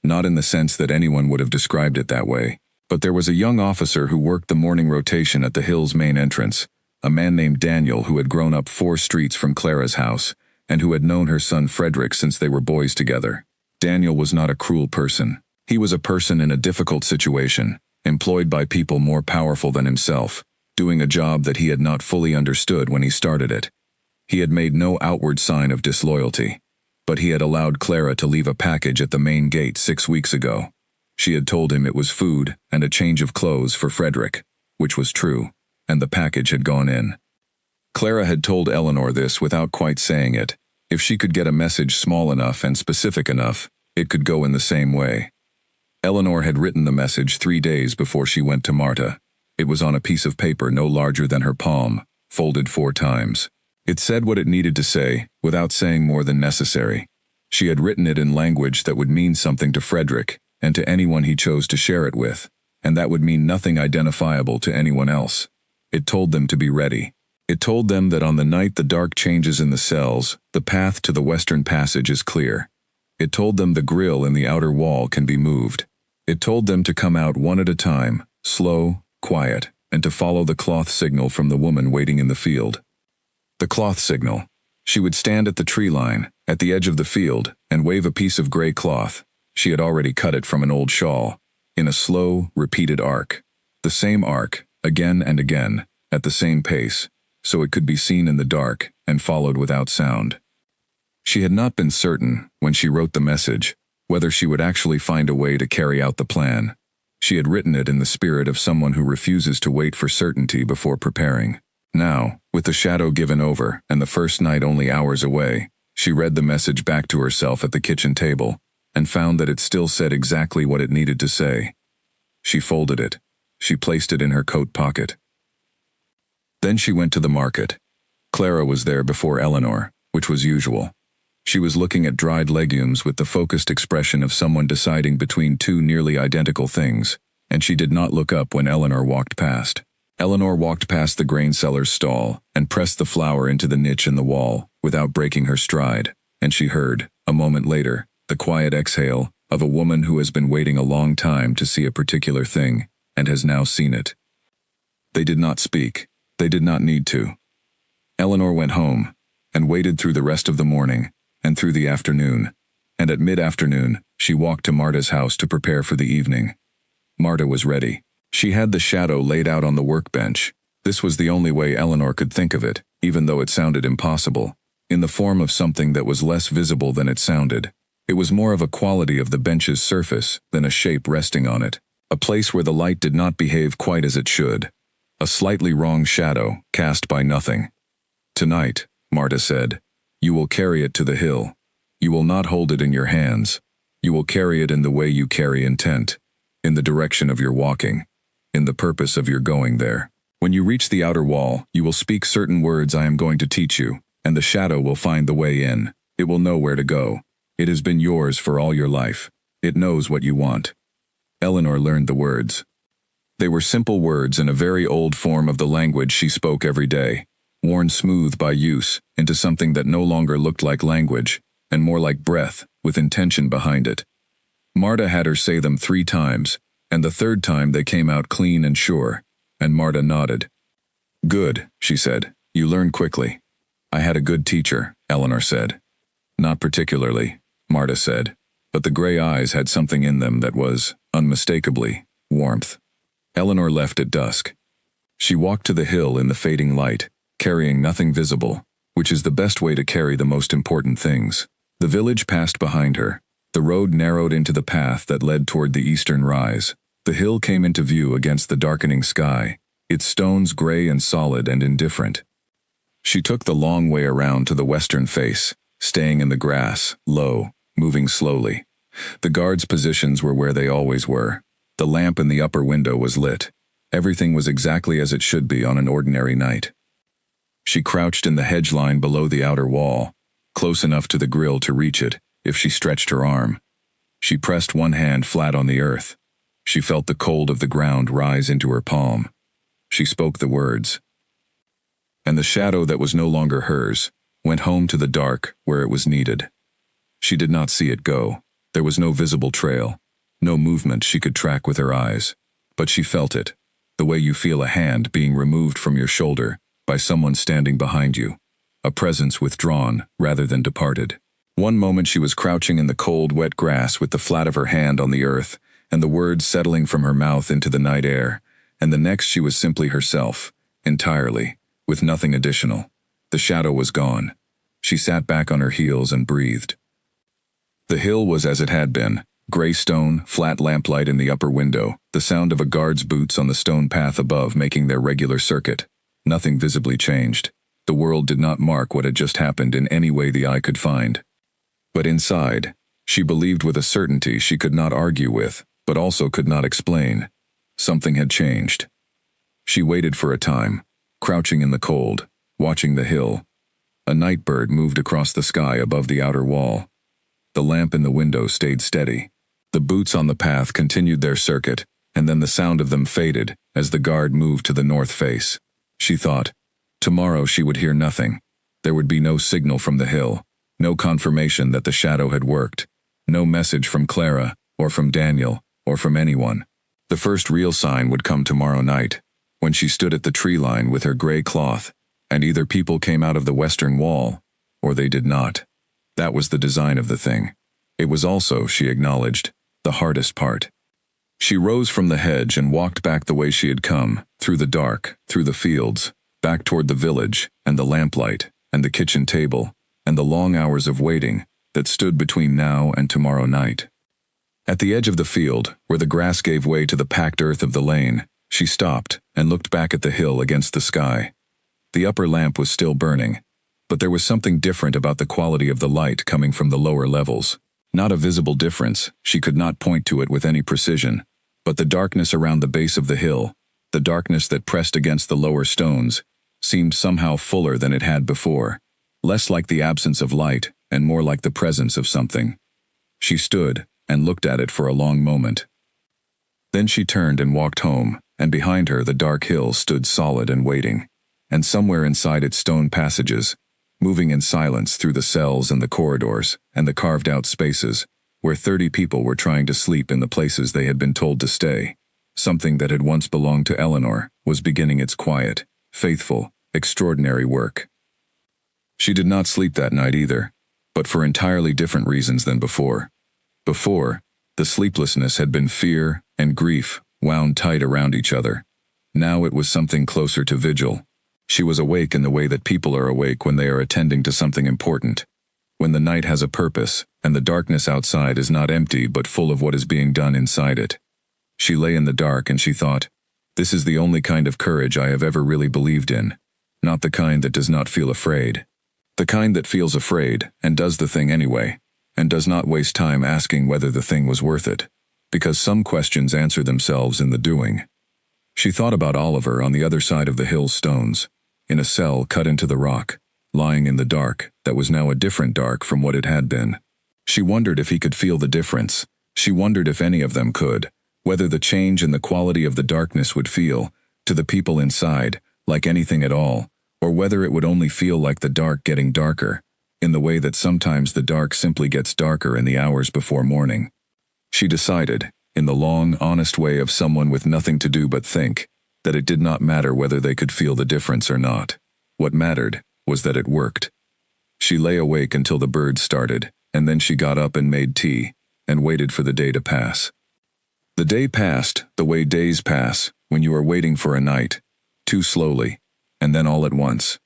Not in the sense that anyone would have described it that way, but there was a young officer who worked the morning rotation at the hill's main entrance, a man named Daniel who had grown up 4 streets from Clara's house, and who had known her son Frederick since they were boys together. Daniel was not a cruel person. He was a person in a difficult situation, employed by people more powerful than himself, doing a job that he had not fully understood when he started it. He had made no outward sign of disloyalty, but he had allowed Clara to leave a package at the main gate 6 weeks ago. She had told him it was food and a change of clothes for Frederick, which was true, and the package had gone in. Clara had told Eleanor this without quite saying it. If she could get a message small enough and specific enough, it could go in the same way. Eleanor had written the message 3 days before she went to Marta. It was on a piece of paper no larger than her palm, folded 4 times. It said what it needed to say, without saying more than necessary. She had written it in language that would mean something to Frederick, and to anyone he chose to share it with, and that would mean nothing identifiable to anyone else. It told them to be ready. It told them that on the night the dark changes in the cells, the path to the western passage is clear. It told them the grill in the outer wall can be moved. It told them to come out one at a time, slow, quiet, and to follow the cloth signal from the woman waiting in the field. The cloth signal. She would stand at the tree line, at the edge of the field, and wave a piece of gray cloth. She had already cut it from an old shawl, in a slow, repeated arc. The same arc, again and again, at the same pace, so it could be seen in the dark and followed without sound. She had not been certain, when she wrote the message, whether she would actually find a way to carry out the plan. She had written it in the spirit of someone who refuses to wait for certainty before preparing. Now, with the shadow given over and the first night only hours away, she read the message back to herself at the kitchen table and found that it still said exactly what it needed to say. She folded it. She placed it in her coat pocket. Then she went to the market. Clara was there before Eleanor, which was usual. She was looking at dried legumes with the focused expression of someone deciding between two nearly identical things, and she did not look up when Eleanor walked past. Eleanor walked past the grain seller's stall and pressed the flour into the niche in the wall without breaking her stride, and she heard, a moment later, the quiet exhale of a woman who has been waiting a long time to see a particular thing and has now seen it. They did not speak. They did not need to. Eleanor went home and waited through the rest of the morning and through the afternoon, and at mid-afternoon she walked to Marta's house to prepare for the evening. Marta was ready. She had the shadow laid out on the workbench. This was the only way Eleanor could think of it, even though it sounded impossible, in the form of something that was less visible than it sounded. It was more of a quality of the bench's surface than a shape resting on it, a place where the light did not behave quite as it should. A slightly wrong shadow, cast by nothing. "Tonight," Marta said, "you will carry it to the hill. You will not hold it in your hands. You will carry it in the way you carry intent, in the direction of your walking, in the purpose of your going there. When you reach the outer wall, you will speak certain words I am going to teach you, and the shadow will find the way in. It will know where to go. It has been yours for all your life. It knows what you want." Eleanor learned the words. They were simple words in a very old form of the language she spoke every day, worn smooth by use into something that no longer looked like language, and more like breath, with intention behind it. Marta had her say them 3 times, and the third time they came out clean and sure, and Marta nodded. "Good," she said. "You learn quickly." "I had a good teacher," Eleanor said. "Not particularly," Marta said, but the gray eyes had something in them that was, unmistakably, warmth. Eleanor left at dusk. She walked to the hill in the fading light, carrying nothing visible, which is the best way to carry the most important things. The village passed behind her. The road narrowed into the path that led toward the eastern rise. The hill came into view against the darkening sky, its stones gray and solid and indifferent. She took the long way around to the western face, staying in the grass, low, moving slowly. The guards' positions were where they always were. The lamp in the upper window was lit. Everything was exactly as it should be on an ordinary night. She crouched in the hedge line below the outer wall, close enough to the grill to reach it, if she stretched her arm. She pressed one hand flat on the earth. She felt the cold of the ground rise into her palm. She spoke the words. And the shadow that was no longer hers went home to the dark where it was needed. She did not see it go. There was no visible trail, no movement she could track with her eyes. But she felt it, the way you feel a hand being removed from your shoulder by someone standing behind you, a presence withdrawn rather than departed. One moment she was crouching in the cold, wet grass with the flat of her hand on the earth and the words settling from her mouth into the night air, and the next she was simply herself, entirely, with nothing additional. The shadow was gone. She sat back on her heels and breathed. The hill was as it had been, gray stone, flat lamplight in the upper window, the sound of a guard's boots on the stone path above making their regular circuit. Nothing visibly changed. The world did not mark what had just happened in any way the eye could find. But inside, she believed with a certainty she could not argue with, but also could not explain. Something had changed. She waited for a time, crouching in the cold, watching the hill. A night bird moved across the sky above the outer wall. The lamp in the window stayed steady. The boots on the path continued their circuit, and then the sound of them faded as the guard moved to the north face. She thought, tomorrow she would hear nothing. There would be no signal from the hill, no confirmation that the shadow had worked, no message from Clara, or from Daniel, or from anyone. The first real sign would come tomorrow night, when she stood at the tree line with her gray cloth, and either people came out of the western wall, or they did not. That was the design of the thing. It was also, she acknowledged, the hardest part. She rose from the hedge and walked back the way she had come, through the dark, through the fields, back toward the village, and the lamplight, and the kitchen table, and the long hours of waiting that stood between now and tomorrow night. At the edge of the field, where the grass gave way to the packed earth of the lane, she stopped and looked back at the hill against the sky. The upper lamp was still burning, but there was something different about the quality of the light coming from the lower levels. Not a visible difference, she could not point to it with any precision, but the darkness around the base of the hill, the darkness that pressed against the lower stones, seemed somehow fuller than it had before, less like the absence of light and more like the presence of something. She stood and looked at it for a long moment. Then she turned and walked home, and behind her the dark hill stood solid and waiting, and somewhere inside its stone passages, moving in silence through the cells and the corridors and the carved-out spaces, where 30 people were trying to sleep in the places they had been told to stay, something that had once belonged to Eleanor was beginning its quiet, faithful, extraordinary work. She did not sleep that night either, but for entirely different reasons than before. Before, the sleeplessness had been fear and grief wound tight around each other. Now it was something closer to vigil. She was awake in the way that people are awake when they are attending to something important, when the night has a purpose and the darkness outside is not empty but full of what is being done inside it. She lay in the dark and she thought, this is the only kind of courage I have ever really believed in, not the kind that does not feel afraid. The kind that feels afraid and does the thing anyway, and does not waste time asking whether the thing was worth it, because some questions answer themselves in the doing. She thought about Oliver on the other side of the hill's stones, in a cell cut into the rock, lying in the dark that was now a different dark from what it had been. She wondered if he could feel the difference. She wondered if any of them could, whether the change in the quality of the darkness would feel, to the people inside, like anything at all, or whether it would only feel like the dark getting darker, in the way that sometimes the dark simply gets darker in the hours before morning. She decided, in the long, honest way of someone with nothing to do but think, that it did not matter whether they could feel the difference or not. What mattered was that it worked. She lay awake until the birds started, and then she got up and made tea, and waited for the day to pass. The day passed the way days pass when you are waiting for a night, too slowly, and then all at once.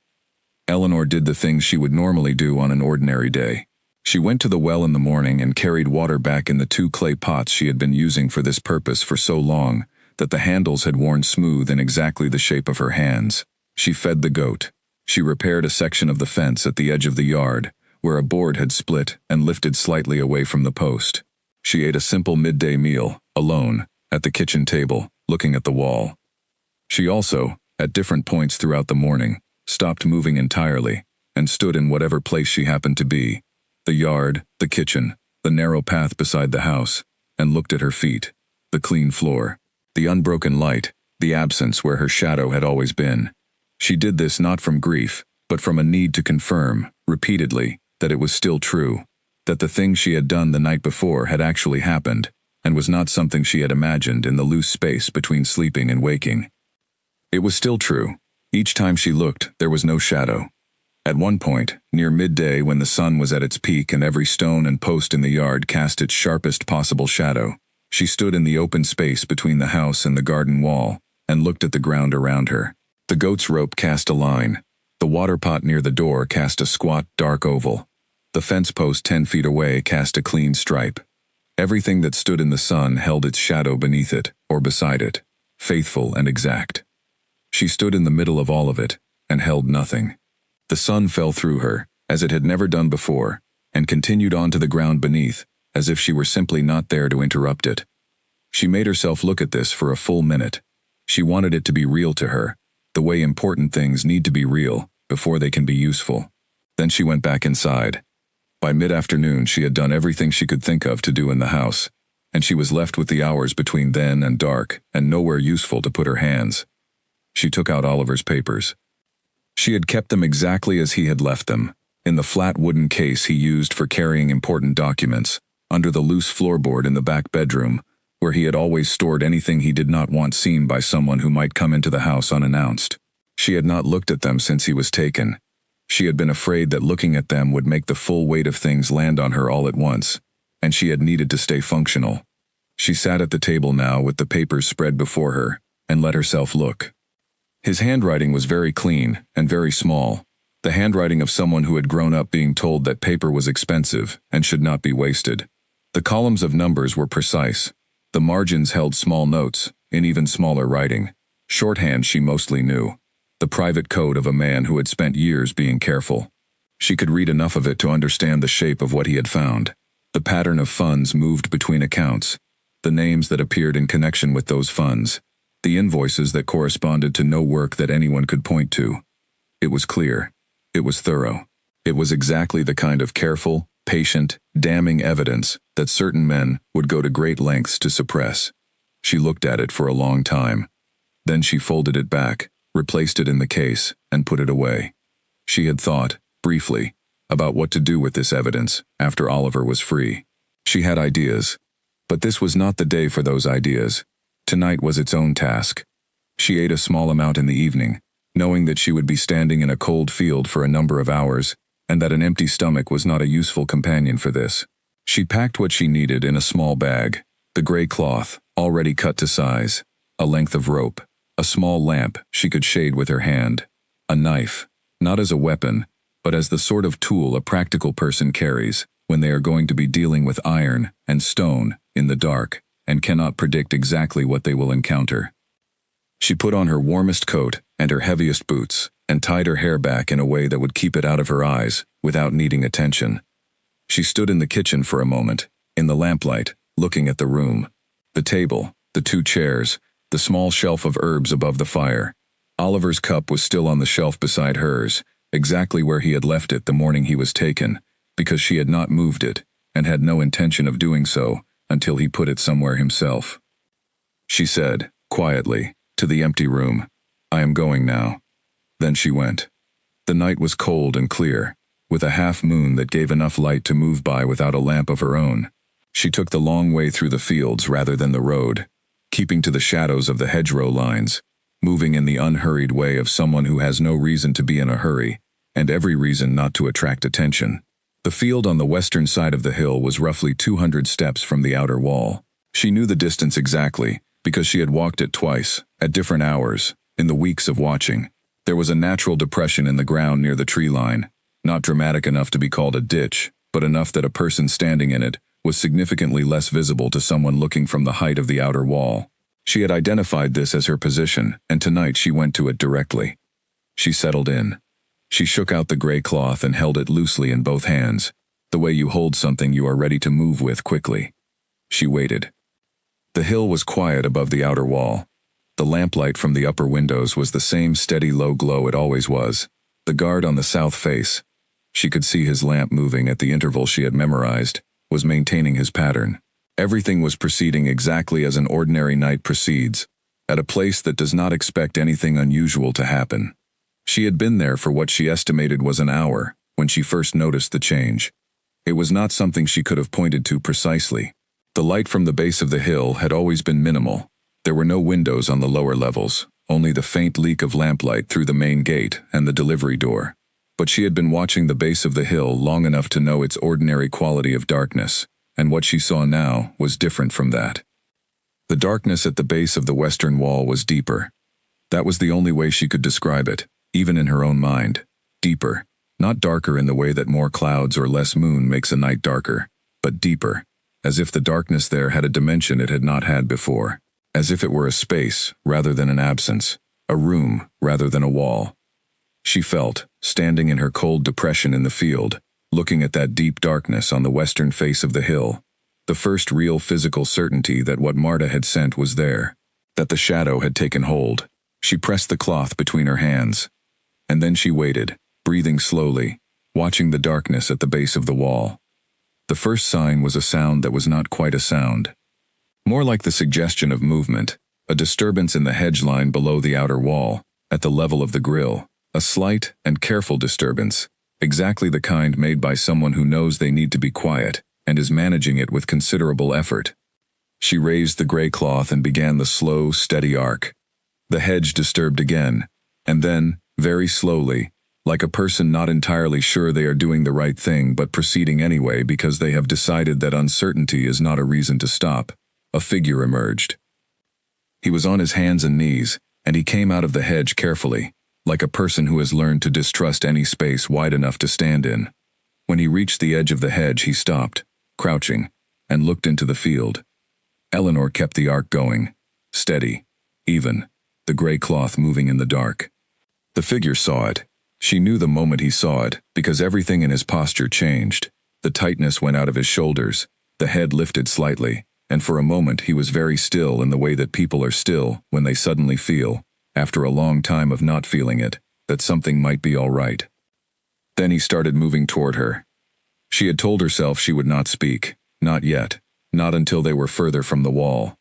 Eleanor did the things she would normally do on an ordinary day. She went to the well in the morning and carried water back in the 2 clay pots she had been using for this purpose for so long that the handles had worn smooth in exactly the shape of her hands. She fed the goat. She repaired a section of the fence at the edge of the yard, where a board had split and lifted slightly away from the post. She ate a simple midday meal, alone, at the kitchen table, looking at the wall. She also, at different points throughout the morning, stopped moving entirely, and stood in whatever place she happened to be, the yard, the kitchen, the narrow path beside the house, and looked at her feet, the clean floor, the unbroken light, the absence where her shadow had always been. She did this not from grief, but from a need to confirm, repeatedly, that it was still true, that the thing she had done the night before had actually happened, and was not something she had imagined in the loose space between sleeping and waking. It was still true. Each time she looked, there was no shadow. At one point, near midday when the sun was at its peak and every stone and post in the yard cast its sharpest possible shadow, she stood in the open space between the house and the garden wall, and looked at the ground around her. The goat's rope cast a line. The water pot near the door cast a squat, dark oval. The fence post 10 feet away cast a clean stripe. Everything that stood in the sun held its shadow beneath it, or beside it, faithful and exact. She stood in the middle of all of it, and held nothing. The sun fell through her, as it had never done before, and continued on to the ground beneath, as if she were simply not there to interrupt it. She made herself look at this for a full minute. She wanted it to be real to her, the way important things need to be real, before they can be useful. Then she went back inside. By mid-afternoon she had done everything she could think of to do in the house, and she was left with the hours between then and dark, and nowhere useful to put her hands. She took out Oliver's papers. She had kept them exactly as he had left them, in the flat wooden case he used for carrying important documents, under the loose floorboard in the back bedroom, where he had always stored anything he did not want seen by someone who might come into the house unannounced. She had not looked at them since he was taken. She had been afraid that looking at them would make the full weight of things land on her all at once, and she had needed to stay functional. She sat at the table now with the papers spread before her, and let herself look. His handwriting was very clean and very small, the handwriting of someone who had grown up being told that paper was expensive and should not be wasted. The columns of numbers were precise. The margins held small notes, in even smaller writing. Shorthand she mostly knew. The private code of a man who had spent years being careful. She could read enough of it to understand the shape of what he had found. The pattern of funds moved between accounts. The names that appeared in connection with those funds. The invoices that corresponded to no work that anyone could point to. It was clear. It was thorough. It was exactly the kind of careful, patient, damning evidence that certain men would go to great lengths to suppress. She looked at it for a long time. Then she folded it back, replaced it in the case, and put it away. She had thought, briefly, about what to do with this evidence after Oliver was free. She had ideas. But this was not the day for those ideas. Tonight was its own task. She ate a small amount in the evening, knowing that she would be standing in a cold field for a number of hours, and that an empty stomach was not a useful companion for this. She packed what she needed in a small bag, the gray cloth, already cut to size, a length of rope, a small lamp she could shade with her hand, a knife, not as a weapon, but as the sort of tool a practical person carries when they are going to be dealing with iron and stone in the dark and cannot predict exactly what they will encounter. She put on her warmest coat and her heaviest boots, and tied her hair back in a way that would keep it out of her eyes without needing attention. She stood in the kitchen for a moment, in the lamplight, looking at the room. The table, the 2 chairs, the small shelf of herbs above the fire. Oliver's cup was still on the shelf beside hers, exactly where he had left it the morning he was taken, because she had not moved it, and had no intention of doing so until he put it somewhere himself. She said, quietly, to the empty room, "I am going now." Then she went. The night was cold and clear, with a half-moon that gave enough light to move by without a lamp of her own. She took the long way through the fields rather than the road, keeping to the shadows of the hedgerow lines, moving in the unhurried way of someone who has no reason to be in a hurry, and every reason not to attract attention. The field on the western side of the hill was roughly 200 steps from the outer wall. She knew the distance exactly, because she had walked it twice, at different hours, in the weeks of watching. There was a natural depression in the ground near the tree line, not dramatic enough to be called a ditch, but enough that a person standing in it was significantly less visible to someone looking from the height of the outer wall. She had identified this as her position, and tonight she went to it directly. She settled in. She shook out the gray cloth and held it loosely in both hands, the way you hold something you are ready to move with quickly. She waited. The hill was quiet above the outer wall. The lamplight from the upper windows was the same steady low glow it always was. The guard on the south face, she could see his lamp moving at the interval she had memorized, was maintaining his pattern. Everything was proceeding exactly as an ordinary night proceeds, at a place that does not expect anything unusual to happen. She had been there for what she estimated was an hour, when she first noticed the change. It was not something she could have pointed to precisely. The light from the base of the hill had always been minimal. There were no windows on the lower levels, only the faint leak of lamplight through the main gate and the delivery door. But she had been watching the base of the hill long enough to know its ordinary quality of darkness, and what she saw now was different from that. The darkness at the base of the western wall was deeper. That was the only way she could describe it, even in her own mind. Deeper, not darker in the way that more clouds or less moon makes a night darker, but deeper, as if the darkness there had a dimension it had not had before. As if it were a space rather than an absence, a room rather than a wall. She felt, standing in her cold depression in the field, looking at that deep darkness on the western face of the hill, the first real physical certainty that what Marta had sent was there, that the shadow had taken hold. She pressed the cloth between her hands. And then she waited, breathing slowly, watching the darkness at the base of the wall. The first sign was a sound that was not quite a sound. More like the suggestion of movement, a disturbance in the hedge line below the outer wall, at the level of the grill, a slight and careful disturbance, exactly the kind made by someone who knows they need to be quiet, and is managing it with considerable effort. She raised the gray cloth and began the slow, steady arc. The hedge disturbed again, and then, very slowly, like a person not entirely sure they are doing the right thing but proceeding anyway because they have decided that uncertainty is not a reason to stop, a figure emerged. He was on his hands and knees, and he came out of the hedge carefully, like a person who has learned to distrust any space wide enough to stand in. When he reached the edge of the hedge, he stopped, crouching, and looked into the field. Eleanor kept the arc going, steady, even, the gray cloth moving in the dark. The figure saw it. She knew the moment he saw it, because everything in his posture changed. The tightness went out of his shoulders, the head lifted slightly, and for a moment he was very still in the way that people are still when they suddenly feel, after a long time of not feeling it, that something might be all right. Then he started moving toward her. She had told herself she would not speak, not yet, not until they were further from the wall.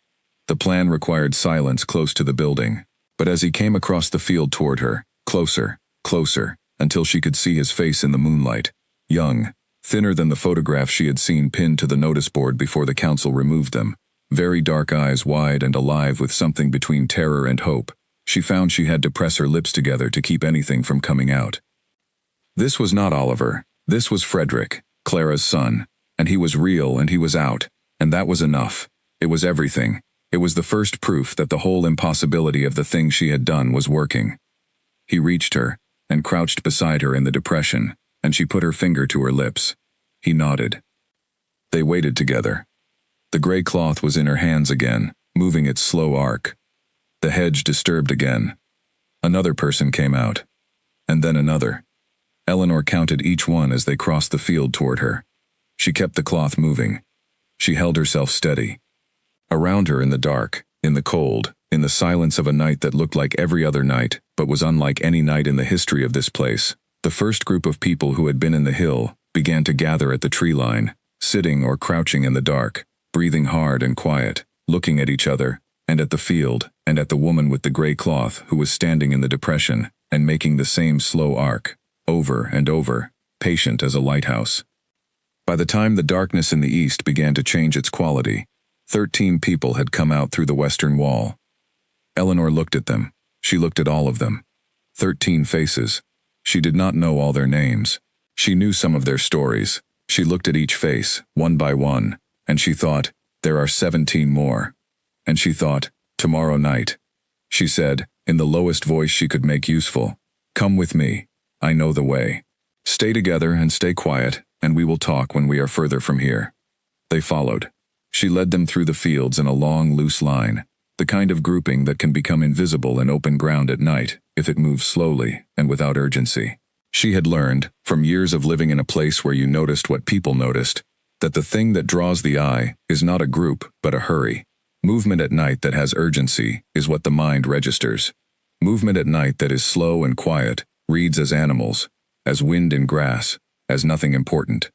The plan required silence close to the building, but as he came across the field toward her, closer, closer, until she could see his face in the moonlight, young, thinner than the photographs she had seen pinned to the notice board before the council removed them, very dark eyes wide and alive with something between terror and hope, she found she had to press her lips together to keep anything from coming out. This was not Oliver, this was Frederick, Clara's son, and he was real and he was out, and that was enough. It was everything. It was the first proof that the whole impossibility of the thing she had done was working. He reached her, and crouched beside her in the depression, and she put her finger to her lips. He nodded. They waited together. The gray cloth was in her hands again, moving its slow arc. The hedge disturbed again. Another person came out. And then another. Eleanor counted each one as they crossed the field toward her. She kept the cloth moving. She held herself steady. Around her in the dark, in the cold, in the silence of a night that looked like every other night, but was unlike any night in the history of this place, the first group of people who had been in the hill began to gather at the tree line, sitting or crouching in the dark, breathing hard and quiet, looking at each other, and at the field, and at the woman with the gray cloth who was standing in the depression and making the same slow arc, over and over, patient as a lighthouse. By the time the darkness in the east began to change its quality, 13 people had come out through the western wall. Eleanor looked at them. She looked at all of them. 13 faces. She did not know all their names. She knew some of their stories. She looked at each face, one by one, and she thought, there are 17 more. And she thought, tomorrow night. She said, in the lowest voice she could make useful, come with me. I know the way. Stay together and stay quiet, and we will talk when we are further from here. They followed. She led them through the fields in a long, loose line, the kind of grouping that can become invisible in open ground at night if it moves slowly and without urgency. She had learned, from years of living in a place where you noticed what people noticed, that the thing that draws the eye is not a group but a hurry. Movement at night that has urgency is what the mind registers. Movement at night that is slow and quiet reads as animals, as wind in grass, as nothing important.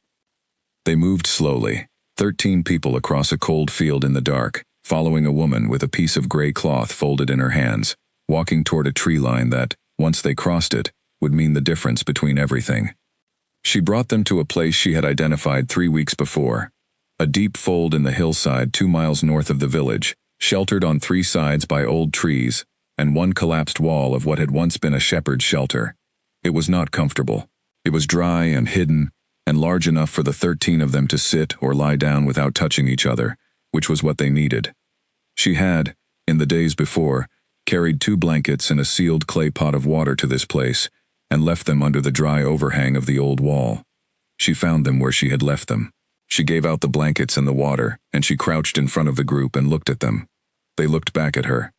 They moved slowly, 13 people across a cold field in the dark, following a woman with a piece of gray cloth folded in her hands, walking toward a tree line that, once they crossed it, would mean the difference between everything. She brought them to a place she had identified 3 weeks before, a deep fold in the hillside 2 miles north of the village, sheltered on 3 sides by old trees, and one collapsed wall of what had once been a shepherd's shelter. It was not comfortable. It was dry and hidden, and large enough for the 13 of them to sit or lie down without touching each other, which was what they needed. She had, in the days before, carried 2 blankets and a sealed clay pot of water to this place, and left them under the dry overhang of the old wall. She found them where she had left them. She gave out the blankets and the water, and she crouched in front of the group and looked at them. They looked back at her.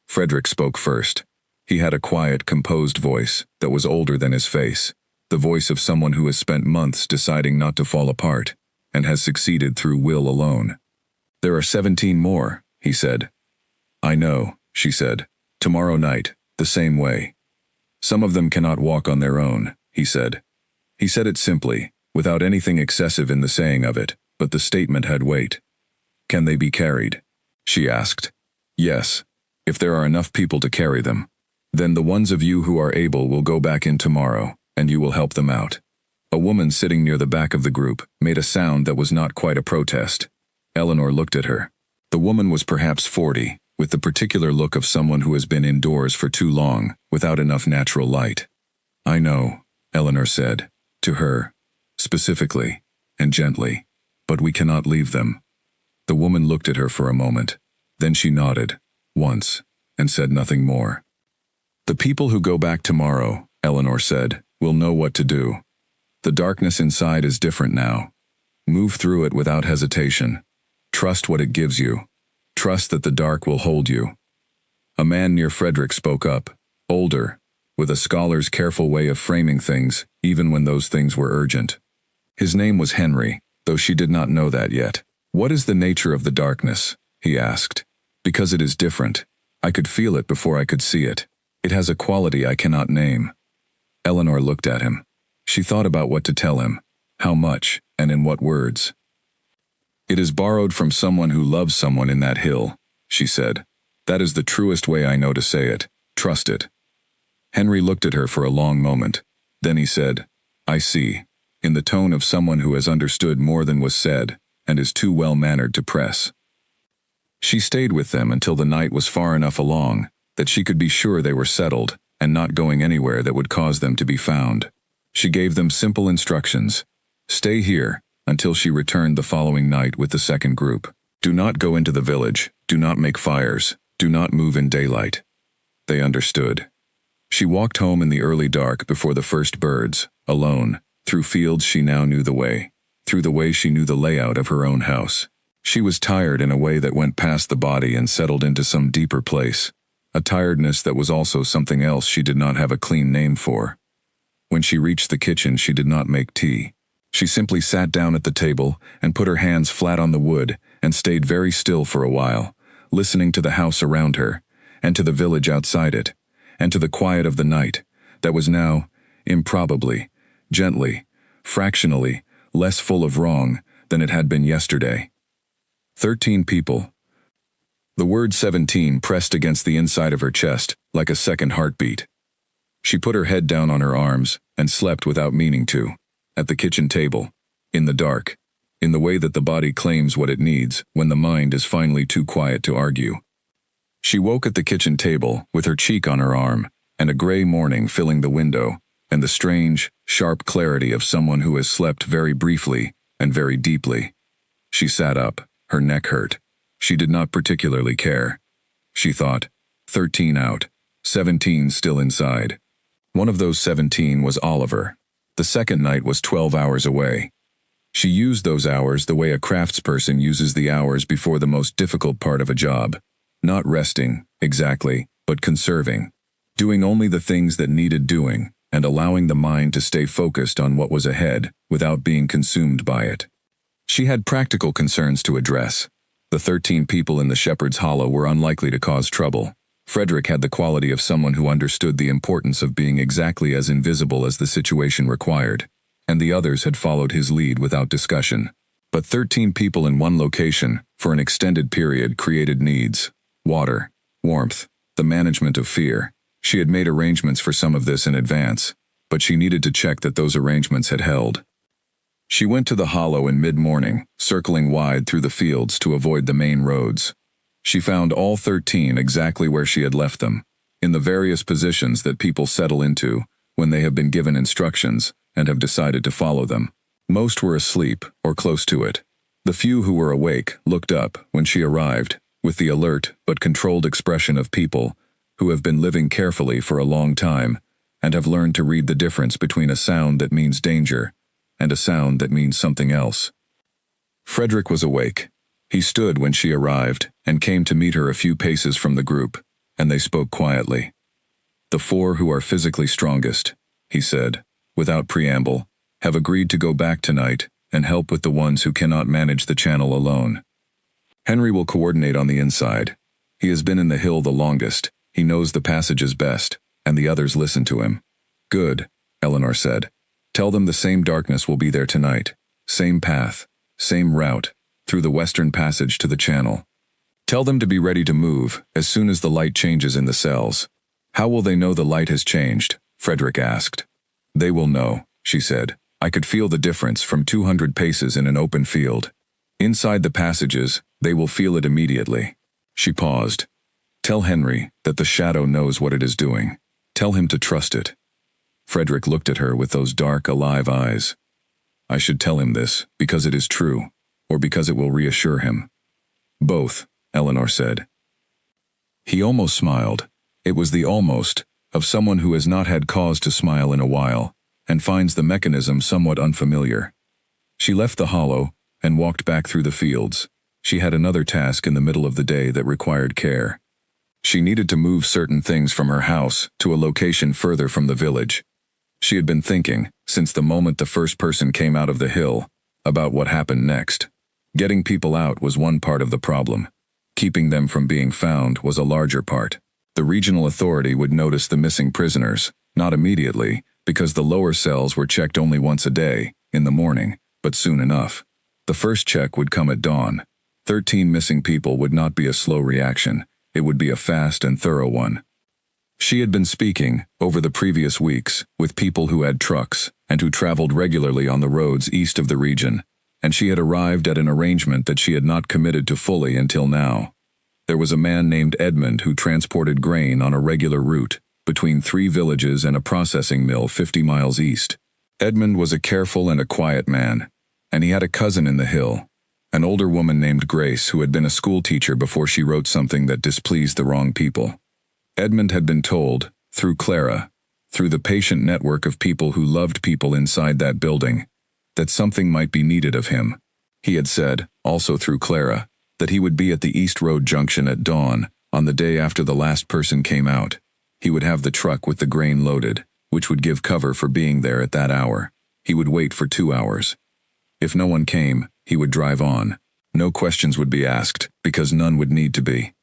Frederick spoke first. He had a quiet, composed voice that was older than his face, the voice of someone who has spent months deciding not to fall apart, and has succeeded through will alone. There are 17 more, he said. I know, she said. Tomorrow night, the same way. Some of them cannot walk on their own, he said. He said it simply, without anything excessive in the saying of it, but the statement had weight. Can they be carried? She asked. Yes, if there are enough people to carry them. Then the ones of you who are able will go back in tomorrow, and you will help them out. A woman sitting near the back of the group made a sound that was not quite a protest. Eleanor looked at her. The woman was perhaps 40, with the particular look of someone who has been indoors for too long, without enough natural light. I know, Eleanor said, to her, specifically, and gently, but we cannot leave them. The woman looked at her for a moment. Then she nodded, once, and said nothing more. The people who go back tomorrow, Eleanor said, will know what to do. The darkness inside is different now. Move through it without hesitation, Trust what it gives you. Trust that the dark will hold you. A man near Frederick spoke up, older, with a scholar's careful way of framing things, even when those things were urgent. His name was Henry, though she did not know that yet. "What is the nature of the darkness?" he asked. "Because it is different. I could feel it before I could see it. It has a quality I cannot name." Eleanor looked at him. She thought about what to tell him, how much, and in what words. "It is borrowed from someone who loves someone in that hill," she said. "That is the truest way I know to say it. Trust it." Henry looked at her for a long moment. Then he said, "I see," in the tone of someone who has understood more than was said, and is too well-mannered to press. She stayed with them until the night was far enough along that she could be sure they were settled and not going anywhere that would cause them to be found. She gave them simple instructions. Stay here until she returned the following night with the second group. Do not go into the village, do not make fires, do not move in daylight. They understood. She walked home in the early dark before the first birds, alone, through fields she now knew the way, through the way she knew the layout of her own house. She was tired in a way that went past the body and settled into some deeper place, a tiredness that was also something else she did not have a clean name for. When she reached the kitchen, she did not make tea. She simply sat down at the table and put her hands flat on the wood and stayed very still for a while, listening to the house around her, and to the village outside it, and to the quiet of the night, that was now, improbably, gently, fractionally, less full of wrong than it had been yesterday. 13 people. The word 17 pressed against the inside of her chest like a second heartbeat. She put her head down on her arms and slept without meaning to, at the kitchen table, in the dark, in the way that the body claims what it needs when the mind is finally too quiet to argue. She woke at the kitchen table with her cheek on her arm and a gray morning filling the window and the strange, sharp clarity of someone who has slept very briefly and very deeply. She sat up, her neck hurt. She did not particularly care. She thought, 13 out, 17 still inside. One of those 17 was Oliver. The second night was 12 hours away. She used those hours the way a craftsperson uses the hours before the most difficult part of a job. Not resting, exactly, but conserving. Doing only the things that needed doing, and allowing the mind to stay focused on what was ahead without being consumed by it. She had practical concerns to address. The 13 people in the Shepherd's Hollow were unlikely to cause trouble. Frederick had the quality of someone who understood the importance of being exactly as invisible as the situation required, and the others had followed his lead without discussion. But 13 people in one location, for an extended period, created needs. Water, warmth, the management of fear. She had made arrangements for some of this in advance, but she needed to check that those arrangements had held. She went to the hollow in mid-morning, circling wide through the fields to avoid the main roads. She found all 13 exactly where she had left them, in the various positions that people settle into when they have been given instructions and have decided to follow them. Most were asleep or close to it. The few who were awake looked up when she arrived, with the alert but controlled expression of people who have been living carefully for a long time and have learned to read the difference between a sound that means danger and a sound that means something else. Frederick was awake. He stood when she arrived and came to meet her a few paces from the group, and they spoke quietly. "The 4 who are physically strongest," he said, without preamble, "have agreed to go back tonight and help with the ones who cannot manage the channel alone. Henry will coordinate on the inside. He has been in the hill the longest, he knows the passages best, and the others listen to him." "Good," Eleanor said. "Tell them the same darkness will be there tonight, same path, same route, through the western passage to the channel. Tell them to be ready to move as soon as the light changes in the cells." "How will they know the light has changed?" Frederick asked. "They will know," she said. "I could feel the difference from 200 paces in an open field. Inside the passages, they will feel it immediately." She paused. "Tell Henry that the shadow knows what it is doing. Tell him to trust it." Frederick looked at her with those dark, alive eyes. "I should tell him this because it is true, or because it will reassure him." "Both," Eleanor said. He almost smiled. It was the almost of someone who has not had cause to smile in a while, and finds the mechanism somewhat unfamiliar. She left the hollow and walked back through the fields. she had another task in the middle of the day that required care. She needed to move certain things from her house to a location further from the village. She had been thinking, since the moment the first person came out of the hill, about what happened next. Getting people out was one part of the problem. Keeping them from being found was a larger part. The regional authority would notice the missing prisoners, not immediately, because the lower cells were checked only once a day, in the morning, but soon enough. The first check would come at dawn. 13 missing people would not be a slow reaction. It would be a fast and thorough one. She had been speaking, over the previous weeks, with people who had trucks, and who traveled regularly on the roads east of the region, and she had arrived at an arrangement that she had not committed to fully until now. There was a man named Edmund who transported grain on a regular route, between 3 villages and a processing mill 50 miles east. Edmund was a careful and a quiet man, and he had a cousin in the hill, an older woman named Grace who had been a school teacher before she wrote something that displeased the wrong people. Edmund had been told, through Clara, through the patient network of people who loved people inside that building, that something might be needed of him. He had said, also through Clara, that he would be at the East Road Junction at dawn, on the day after the last person came out. He would have the truck with the grain loaded, which would give cover for being there at that hour. He would wait for 2 hours. If no one came, he would drive on. No questions would be asked, because none would need to be.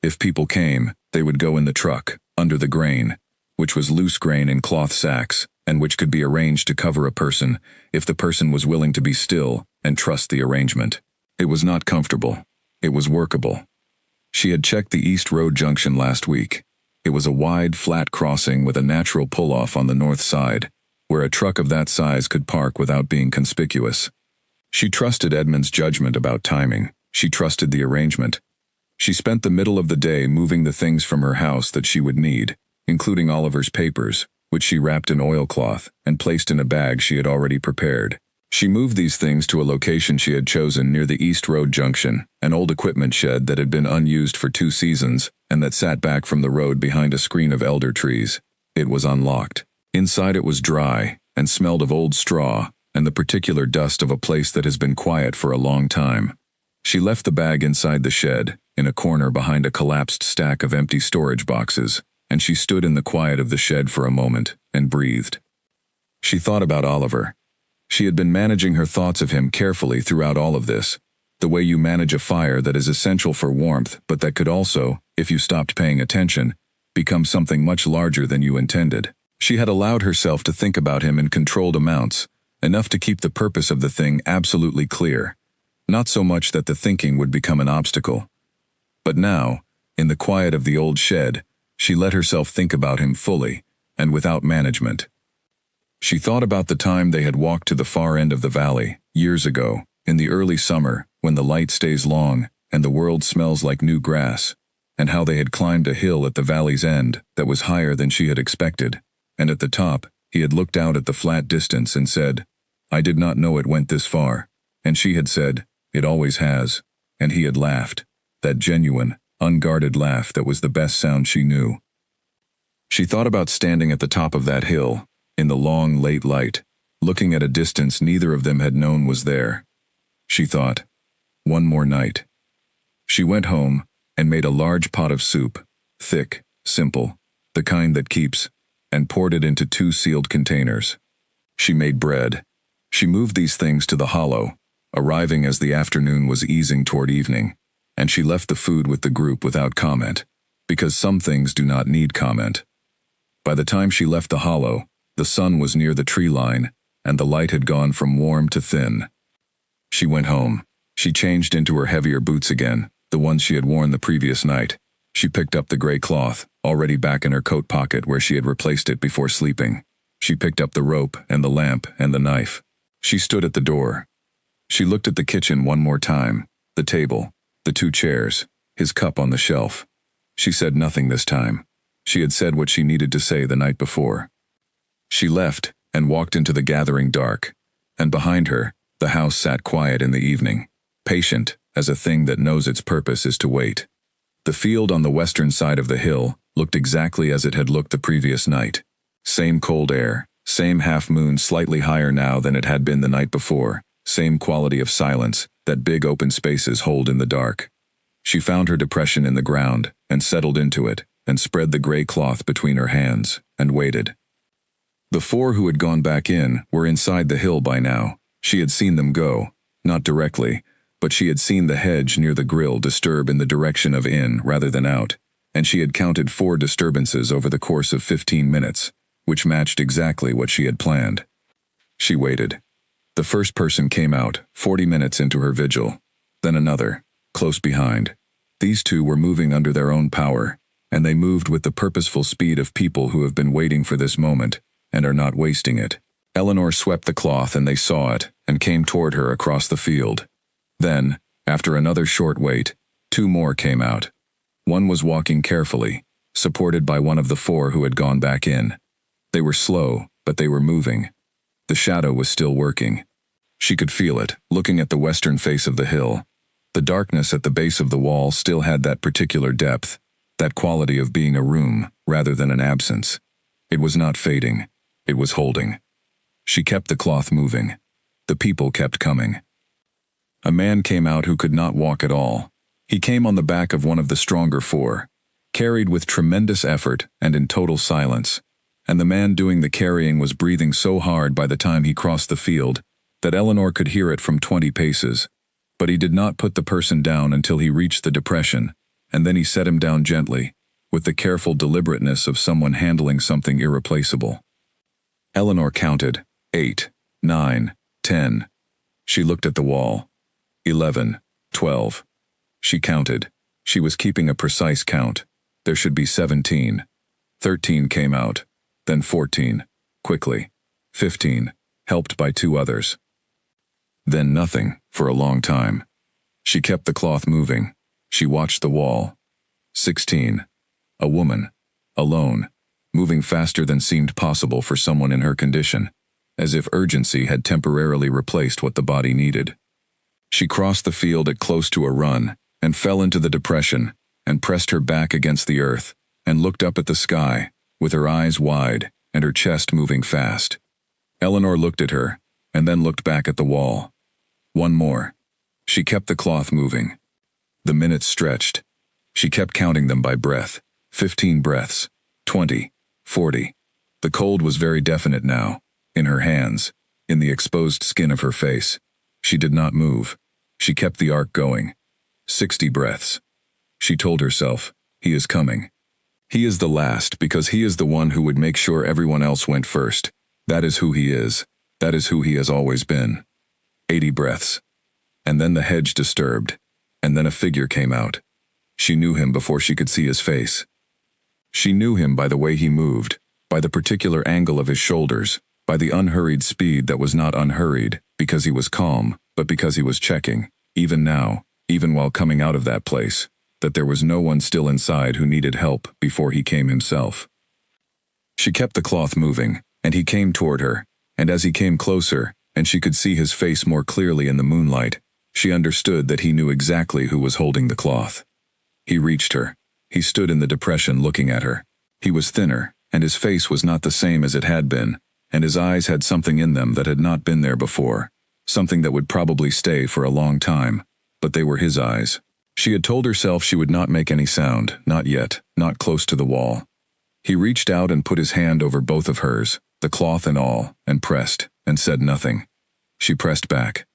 If people came, they would go in the truck, under the grain, which was loose grain in cloth sacks, and which could be arranged to cover a person, if the person was willing to be still and trust the arrangement. It was not comfortable. It was workable. She had checked the East Road Junction last week. It was a wide, flat crossing with a natural pull-off on the north side, where a truck of that size could park without being conspicuous. She trusted Edmund's judgment about timing. She trusted the arrangement. She spent the middle of the day moving the things from her house that she would need, including Oliver's papers, which she wrapped in oilcloth and placed in a bag she had already prepared. She moved these things to a location she had chosen near the East Road Junction, an old equipment shed that had been unused for 2 seasons and that sat back from the road behind a screen of elder trees. It was unlocked. Inside it was dry and smelled of old straw and the particular dust of a place that has been quiet for a long time. She left the bag inside the shed, in a corner behind a collapsed stack of empty storage boxes, and she stood in the quiet of the shed for a moment and breathed. She thought about Oliver. She had been managing her thoughts of him carefully throughout all of this, the way you manage a fire that is essential for warmth but that could also, if you stopped paying attention, become something much larger than you intended. She had allowed herself to think about him in controlled amounts, enough to keep the purpose of the thing absolutely clear, not so much that the thinking would become an obstacle. But now, in the quiet of the old shed, she let herself think about him fully, and without management. She thought about the time they had walked to the far end of the valley, years ago, in the early summer, when the light stays long and the world smells like new grass, and how they had climbed a hill at the valley's end that was higher than she had expected, and at the top, he had looked out at the flat distance and said, "I did not know it went this far," and she had said, "It always has," and he had laughed, that genuine, unguarded laugh that was the best sound she knew. She thought about standing at the top of that hill, in the long, late light, looking at a distance neither of them had known was there. She thought, one more night. She went home and made a large pot of soup, thick, simple, the kind that keeps, and poured it into 2 sealed containers. She made bread. She moved these things to the hollow, arriving as the afternoon was easing toward evening, and she left the food with the group without comment, because some things do not need comment. By the time she left the hollow, the sun was near the tree line, and the light had gone from warm to thin. She went home. She changed into her heavier boots again, the ones she had worn the previous night. She picked up the gray cloth, already back in her coat pocket where she had replaced it before sleeping. She picked up the rope and the lamp and the knife. She stood at the door. She looked at the kitchen one more time, the table, the 2 chairs, his cup on the shelf. She said nothing this time. She had said what she needed to say the night before. She left and walked into the gathering dark, and behind her, the house sat quiet in the evening, patient as a thing that knows its purpose is to wait. The field on the western side of the hill looked exactly as it had looked the previous night. Same cold air, same half-moon slightly higher now than it had been the night before, same quality of silence, that big open spaces hold in the dark. She found her depression in the ground, and settled into it, and spread the gray cloth between her hands, and waited. The 4 who had gone back in were inside the hill by now. She had seen them go, not directly, but she had seen the hedge near the grill disturb in the direction of in rather than out, and she had counted 4 disturbances over the course of 15 minutes, which matched exactly what she had planned. She waited. The first person came out, 40 minutes into her vigil. Then another, close behind. These 2 were moving under their own power, and they moved with the purposeful speed of people who have been waiting for this moment, and are not wasting it. Eleanor swept the cloth and they saw it, and came toward her across the field. Then, after another short wait, 2 more came out. One was walking carefully, supported by one of the 4 who had gone back in. They were slow, but they were moving. The shadow was still working. She could feel it, looking at the western face of the hill. The darkness at the base of the wall still had that particular depth, that quality of being a room rather than an absence. It was not fading. It was holding. She kept the cloth moving. The people kept coming. A man came out who could not walk at all. He came on the back of one of the stronger 4, carried with tremendous effort and in total silence, and the man doing the carrying was breathing so hard by the time he crossed the field that Eleanor could hear it from 20 paces. But he did not put the person down until he reached the depression, and then he set him down gently, with the careful deliberateness of someone handling something irreplaceable. Eleanor counted 8, 9, 10. She looked at the wall. 11, 12. She counted. She was keeping a precise count. There should be 17. 13 came out. Then 14. Quickly. 15. Helped by 2 others. Then nothing, for a long time. She kept the cloth moving. She watched the wall. 16. A woman. Alone. Moving faster than seemed possible for someone in her condition, as if urgency had temporarily replaced what the body needed. She crossed the field at close to a run, and fell into the depression, and pressed her back against the earth, and looked up at the sky, with her eyes wide, and her chest moving fast. Eleanor looked at her, and then looked back at the wall. 1 more. She kept the cloth moving. The minutes stretched. She kept counting them by breath. 15 breaths. 20. 40. The cold was very definite now, in her hands, in the exposed skin of her face. She did not move. She kept the arc going. 60 breaths. She told herself, he is coming. He is the last because he is the one who would make sure everyone else went first. That is who he is. That is who he has always been. 80 breaths. And then the hedge disturbed, and then a figure came out. She knew him before she could see his face. She knew him by the way he moved, by the particular angle of his shoulders, by the unhurried speed that was not unhurried, because he was calm, but because he was checking, even now, even while coming out of that place, that there was no one still inside who needed help before he came himself. She kept the cloth moving, and he came toward her, and as he came closer, and she could see his face more clearly in the moonlight, she understood that he knew exactly who was holding the cloth. He reached her. He stood in the depression looking at her. He was thinner, and his face was not the same as it had been, and his eyes had something in them that had not been there before, something that would probably stay for a long time, but they were his eyes. She had told herself she would not make any sound, not yet, not close to the wall. He reached out and put his hand over both of hers, the cloth and all, and pressed, and said nothing. She pressed back.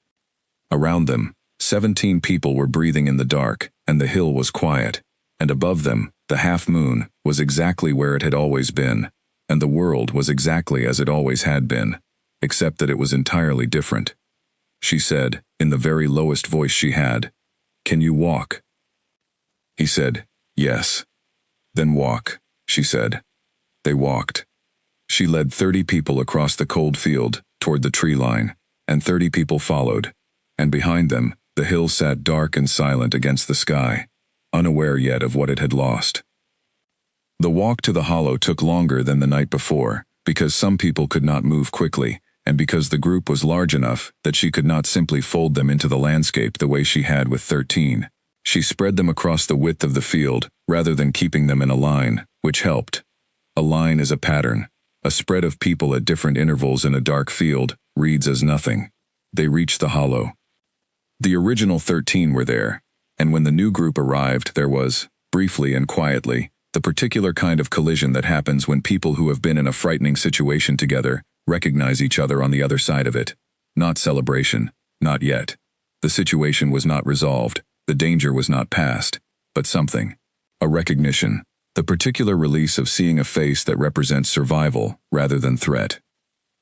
Around them, 17 people were breathing in the dark, and the hill was quiet, and above them, the half-moon was exactly where it had always been, and the world was exactly as it always had been, except that it was entirely different. She said, in the very lowest voice she had, "Can you walk?" He said, "Yes." "Then walk," she said. They walked. She led 30 people across the cold field, toward the tree line, and 30 people followed, and behind them, the hill sat dark and silent against the sky, unaware yet of what it had lost. The walk to the hollow took longer than the night before, because some people could not move quickly, and because the group was large enough that she could not simply fold them into the landscape the way she had with 13. She spread them across the width of the field, rather than keeping them in a line, which helped. A line is a pattern. A spread of people at different intervals in a dark field reads as nothing. They reached the hollow. The original 13 were there, and when the new group arrived, there was, briefly and quietly, the particular kind of collision that happens when people who have been in a frightening situation together recognize each other on the other side of it. Not celebration, not yet. The situation was not resolved, the danger was not past, but something. A recognition, the particular release of seeing a face that represents survival rather than threat.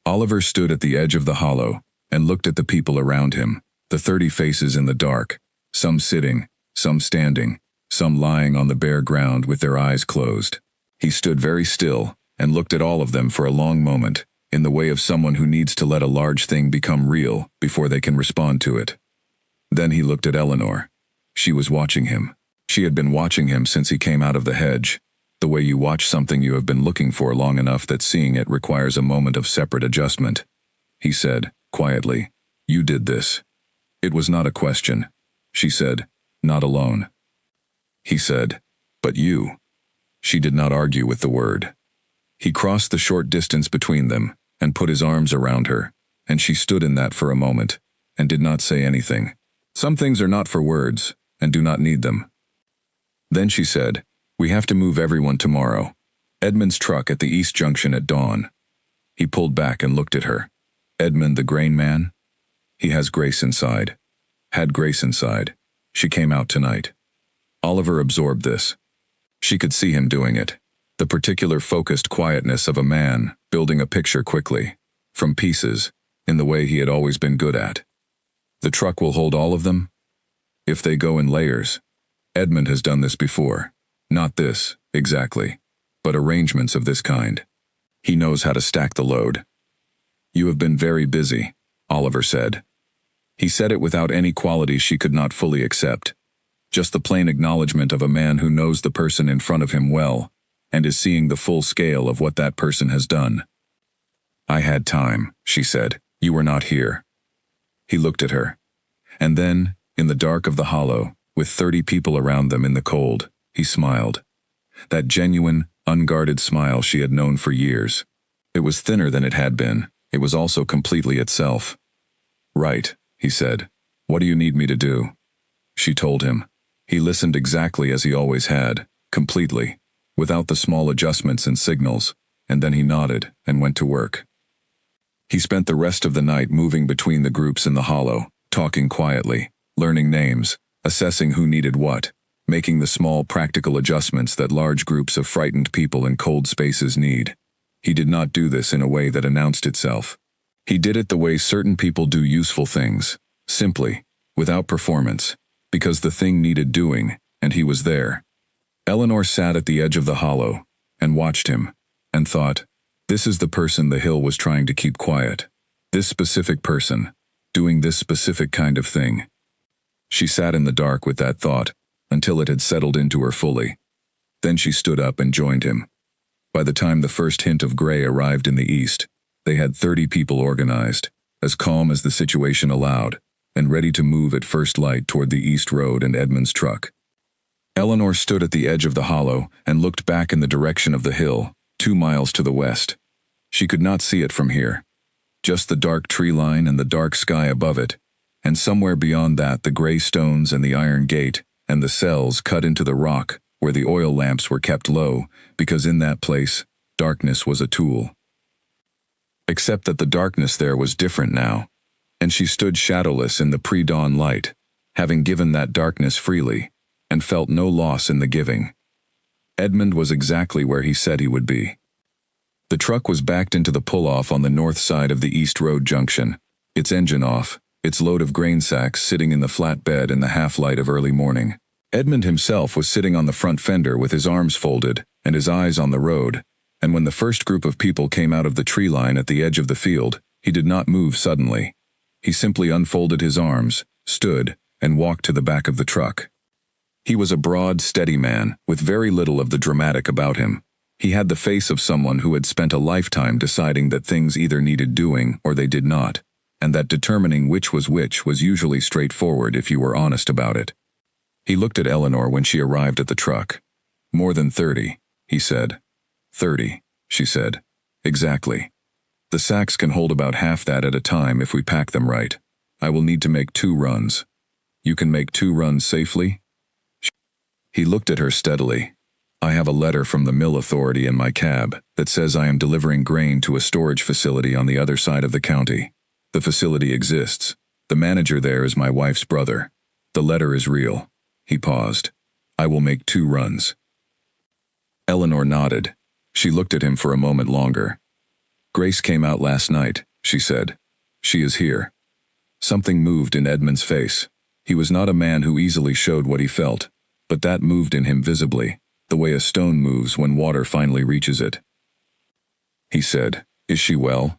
Oliver stood at the edge of the hollow and looked at the people around him, the 30 faces in the dark, some sitting, some standing, some lying on the bare ground with their eyes closed. He stood very still and looked at all of them for a long moment, in the way of someone who needs to let a large thing become real before they can respond to it. Then he looked at Eleanor. She was watching him. She had been watching him since he came out of the hedge, the way you watch something you have been looking for long enough that seeing it requires a moment of separate adjustment. He said, quietly, "You did this." It was not a question. She said, "Not alone." He said, "But you." She did not argue with the word. He crossed the short distance between them and put his arms around her, and she stood in that for a moment and did not say anything. Some things are not for words and do not need them. Then she said, "We have to move everyone tomorrow. Edmund's truck at the East Junction at dawn." He pulled back and looked at her. "Edmund the grain man? He has Grace inside. Had Grace inside. She came out tonight." Oliver absorbed this. She could see him doing it. The particular focused quietness of a man building a picture quickly, from pieces, in the way he had always been good at. The truck will hold all of them? If they go in layers. Edmund has done this before. Not this, exactly, but arrangements of this kind. He knows how to stack the load. "You have been very busy," Oliver said. He said it without any qualities she could not fully accept. Just the plain acknowledgement of a man who knows the person in front of him well, and is seeing the full scale of what that person has done. "I had time," she said. "You were not here." He looked at her. And then, in the dark of the hollow, with 30 people around them in the cold, he smiled. That genuine, unguarded smile she had known for years. It was thinner than it had been. It was also completely itself. "Right," he said. "What do you need me to do?" She told him. He listened exactly as he always had, completely, without the small adjustments and signals, and then he nodded and went to work. He spent the rest of the night moving between the groups in the hollow, talking quietly, learning names, assessing who needed what, making the small practical adjustments that large groups of frightened people in cold spaces need. He did not do this in a way that announced itself. He did it the way certain people do useful things, simply, without performance, because the thing needed doing, and he was there. Eleanor sat at the edge of the hollow, and watched him, and thought, this is the person the hill was trying to keep quiet. This specific person, doing this specific kind of thing. She sat in the dark with that thought, until it had settled into her fully. Then she stood up and joined him. By the time the first hint of gray arrived in the east, they had 30 people organized, as calm as the situation allowed, and ready to move at first light toward the east road and Edmund's truck. Eleanor stood at the edge of the hollow and looked back in the direction of the hill, 2 miles to the west. She could not see it from here. Just the dark tree line and the dark sky above it, and somewhere beyond that the gray stones and the iron gate, and the cells cut into the rock where the oil lamps were kept low, because in that place, darkness was a tool. Except that the darkness there was different now, and she stood shadowless in the pre-dawn light, having given that darkness freely, and felt no loss in the giving. Edmund was exactly where he said he would be. The truck was backed into the pull-off on the north side of the East Road junction, its engine off, its load of grain sacks sitting in the flatbed in the half-light of early morning. Edmund himself was sitting on the front fender with his arms folded and his eyes on the road, and when the first group of people came out of the tree line at the edge of the field, he did not move suddenly. He simply unfolded his arms, stood, and walked to the back of the truck. He was a broad, steady man, with very little of the dramatic about him. He had the face of someone who had spent a lifetime deciding that things either needed doing or they did not, and that determining which was usually straightforward if you were honest about it. He looked at Eleanor when she arrived at the truck. "More than 30, he said. 30, she said. "Exactly. The sacks can hold about half that at a time if we pack them right. I will need to make 2 runs. You can make 2 runs safely? He looked at her steadily. I have a letter from the mill authority in my cab that says I am delivering grain to a storage facility on the other side of the county. The facility exists. The manager there is my wife's brother. The letter is real. He paused. I will make 2 runs. Eleanor nodded. She looked at him for a moment longer. Grace came out last night, she said. She is here. Something moved in Edmund's face. He was not a man who easily showed what he felt, but that moved in him visibly, the way a stone moves when water finally reaches it. He said, Is she well?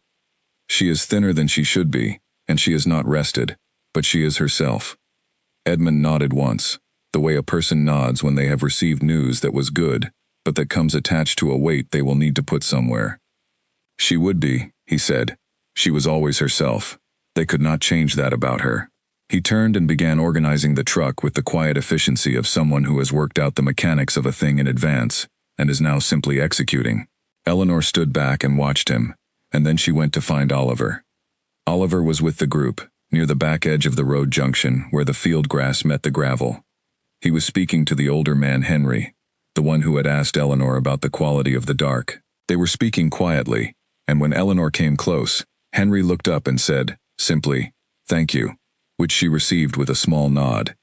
She is thinner than she should be, and she is not rested, but she is herself. Edmund nodded once, the way a person nods when they have received news that was good, but that comes attached to a weight they will need to put somewhere. She would be, he said. She was always herself. They could not change that about her. He turned and began organizing the truck with the quiet efficiency of someone who has worked out the mechanics of a thing in advance and is now simply executing. Eleanor stood back and watched him, and then she went to find Oliver. Oliver was with the group, near the back edge of the road junction where the field grass met the gravel. He was speaking to the older man Henry, the one who had asked Eleanor about the quality of the dark. They were speaking quietly, and when Eleanor came close, Henry looked up and said, simply, "Thank you," which she received with a small nod.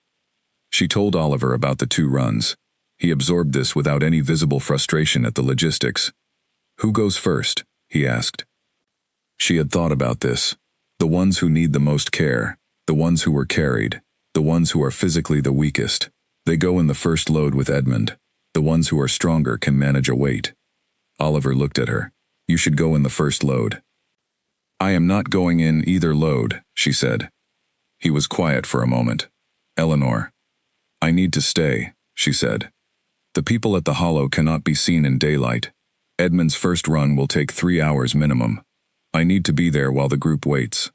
She told Oliver about the 2 runs. He absorbed this without any visible frustration at the logistics. "Who goes first?" he asked. She had thought about this. The ones who need the most care, the ones who were carried, the ones who are physically the weakest. They go in the first load with Edmund. The ones who are stronger can manage a weight. Oliver looked at her. "You should go in the first load." "I am not going in either load," she said. He was quiet for a moment. "Eleanor." "I need to stay," she said. "The people at the hollow cannot be seen in daylight. Edmund's first run will take 3 hours minimum. I need to be there while the group waits.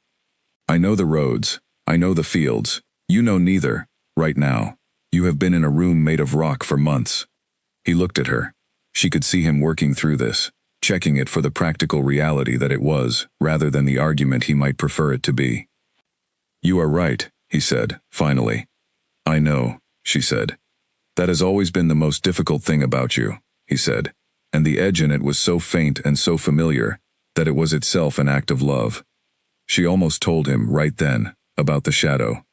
I know the roads. I know the fields. You know neither, right now. You have been in a room made of rock for months." He looked at her. She could see him working through this, checking it for the practical reality that it was, rather than the argument he might prefer it to be. "You are right," he said, finally. "I know," she said. "That has always been the most difficult thing about you," he said, and the edge in it was so faint and so familiar that it was itself an act of love. She almost told him, right then, about the shadow.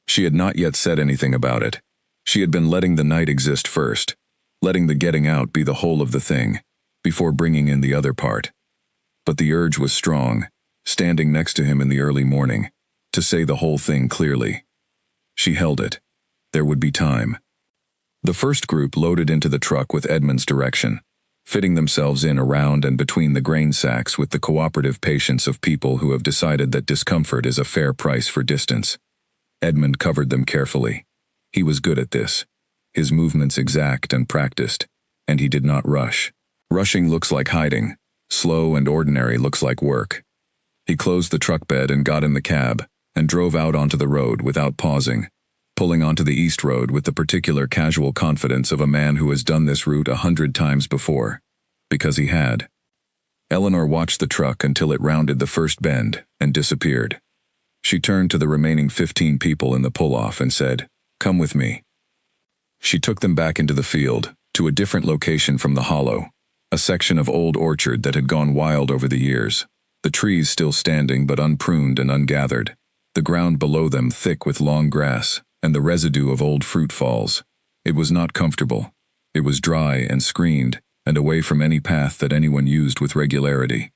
She had not yet said anything about it. She had been letting the night exist first, letting the getting out be the whole of the thing, before bringing in the other part. But the urge was strong, standing next to him in the early morning, to say the whole thing clearly. She held it. There would be time. The first group loaded into the truck with Edmund's direction, fitting themselves in around and between the grain sacks with the cooperative patience of people who have decided that discomfort is a fair price for distance. Edmund covered them carefully. He was good at this. His movements exact and practiced, and he did not rush. Rushing looks like hiding. Slow and ordinary looks like work. He closed the truck bed and got in the cab, and drove out onto the road without pausing, pulling onto the east road with the particular casual confidence of a man who has done this route 100 times before, because he had. Eleanor watched the truck until it rounded the first bend and disappeared. She turned to the remaining 15 people in the pull-off and said, "Come with me." She took them back into the field, to a different location from the hollow, a section of old orchard that had gone wild over the years, the trees still standing but unpruned and ungathered, the ground below them thick with long grass, and the residue of old fruit falls. It was not comfortable. It was dry and screened, and away from any path that anyone used with regularity.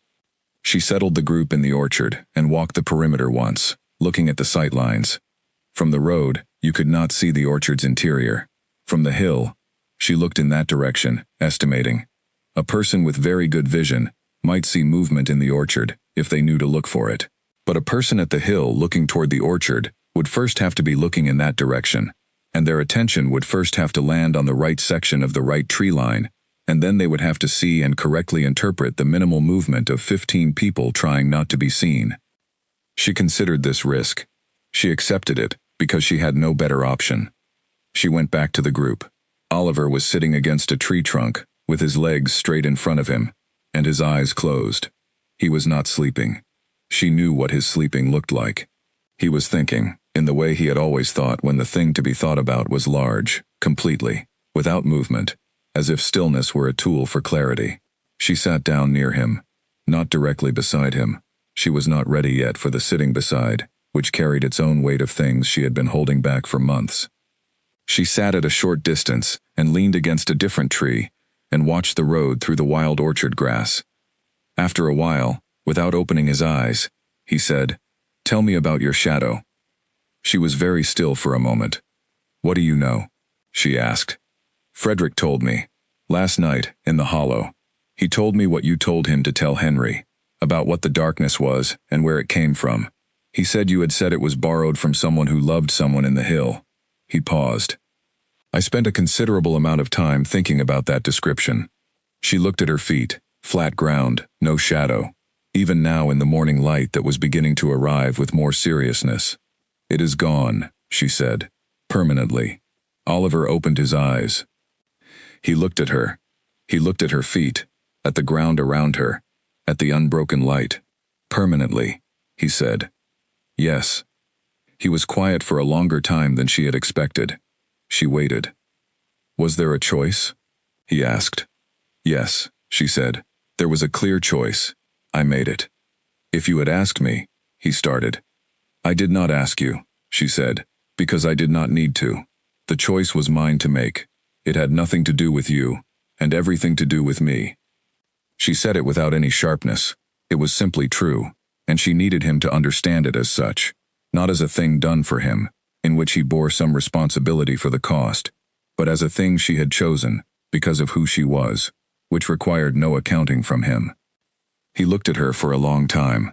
She settled the group in the orchard and walked the perimeter once, looking at the sight lines. From the road, you could not see the orchard's interior. From the hill, she looked in that direction, estimating. A person with very good vision might see movement in the orchard if they knew to look for it. But a person at the hill looking toward the orchard would first have to be looking in that direction, and their attention would first have to land on the right section of the right tree line, and then they would have to see and correctly interpret the minimal movement of 15 people trying not to be seen. She considered this risk. She accepted it because she had no better option. She went back to the group. Oliver was sitting against a tree trunk, with his legs straight in front of him, and his eyes closed. He was not sleeping. She knew what his sleeping looked like. He was thinking, in the way he had always thought when the thing to be thought about was large, completely, without movement, as if stillness were a tool for clarity. She sat down near him, not directly beside him. She was not ready yet for the sitting beside, which carried its own weight of things she had been holding back for months. She sat at a short distance and leaned against a different tree and watched the road through the wild orchard grass. After a while, without opening his eyes, he said, "Tell me about your shadow." She was very still for a moment. "What do you know?" she asked. "Frederick told me. Last night, in the hollow. He told me what you told him to tell Henry, about what the darkness was and where it came from. He said you had said it was borrowed from someone who loved someone in the hill." He paused. I spent a considerable amount of time thinking about that description. She looked at her feet, flat ground, no shadow, even now in the morning light that was beginning to arrive with more seriousness. "It is gone," she said, "permanently." Oliver opened his eyes. He looked at her. He looked at her feet, at the ground around her, at the unbroken light. "Permanently," he said. "Yes." He was quiet for a longer time than she had expected. She waited. "Was there a choice?" he asked. "Yes," she said. "There was a clear choice. I made it." "If you had asked me," he started. "I did not ask you," she said, "because I did not need to. The choice was mine to make. It had nothing to do with you, and everything to do with me." She said it without any sharpness. It was simply true, and she needed him to understand it as such, not as a thing done for him, in which he bore some responsibility for the cost, but as a thing she had chosen, because of who she was, which required no accounting from him. He looked at her for a long time.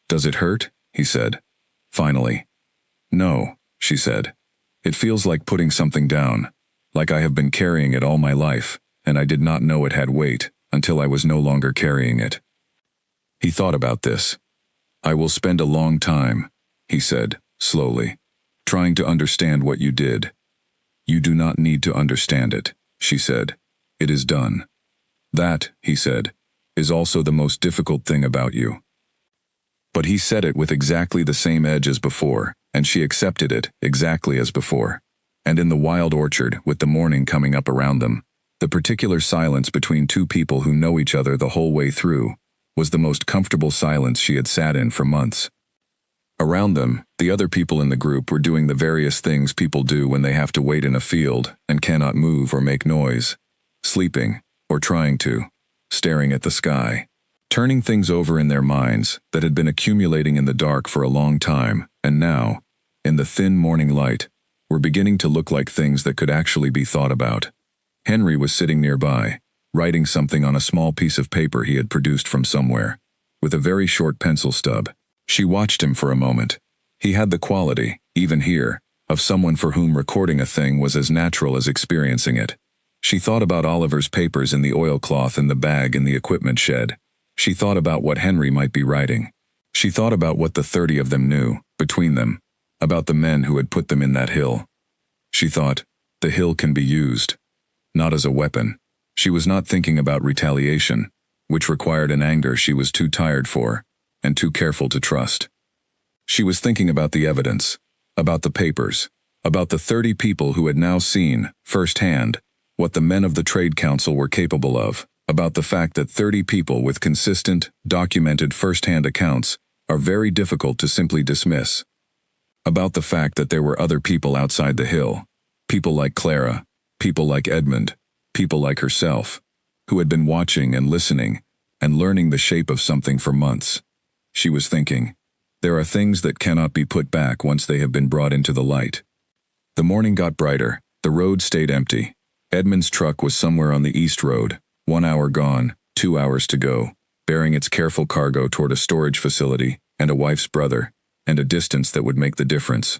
"Does it hurt?" he said. Finally. "No," she said. "It feels like putting something down, like I have been carrying it all my life, and I did not know it had weight until I was no longer carrying it." He thought about this. "I will spend a long time," he said, slowly, "trying to understand what you did." "You do not need to understand it," she said. "It is done." "That," he said, "is also the most difficult thing about you." But he said it with exactly the same edge as before, and she accepted it exactly as before. And in the wild orchard, with the morning coming up around them, the particular silence between two people who know each other the whole way through was the most comfortable silence she had sat in for months. Around them, the other people in the group were doing the various things people do when they have to wait in a field and cannot move or make noise. Sleeping, or trying to, staring at the sky, turning things over in their minds that had been accumulating in the dark for a long time, and now, in the thin morning light, were beginning to look like things that could actually be thought about. Henry was sitting nearby, writing something on a small piece of paper he had produced from somewhere, with a very short pencil stub. She watched him for a moment. He had the quality, even here, of someone for whom recording a thing was as natural as experiencing it. She thought about Oliver's papers in the oilcloth in the bag in the equipment shed. She thought about what Henry might be writing. She thought about what the 30 of them knew, between them, about the men who had put them in that hill. She thought, the hill can be used. Not as a weapon. She was not thinking about retaliation, which required an anger she was too tired for, and too careful to trust. She was thinking about the evidence, about the papers, about the 30 people who had now seen, firsthand, what the men of the Trade Council were capable of, about the fact that 30 people with consistent, documented first-hand accounts are very difficult to simply dismiss. About the fact that there were other people outside the hill, people like Clara, people like Edmund, people like herself, who had been watching and listening and learning the shape of something for months. She was thinking, there are things that cannot be put back once they have been brought into the light. The morning got brighter, the road stayed empty. Edmund's truck was somewhere on the east road, 1 hour gone, 2 hours to go, bearing its careful cargo toward a storage facility and a wife's brother, and a distance that would make the difference.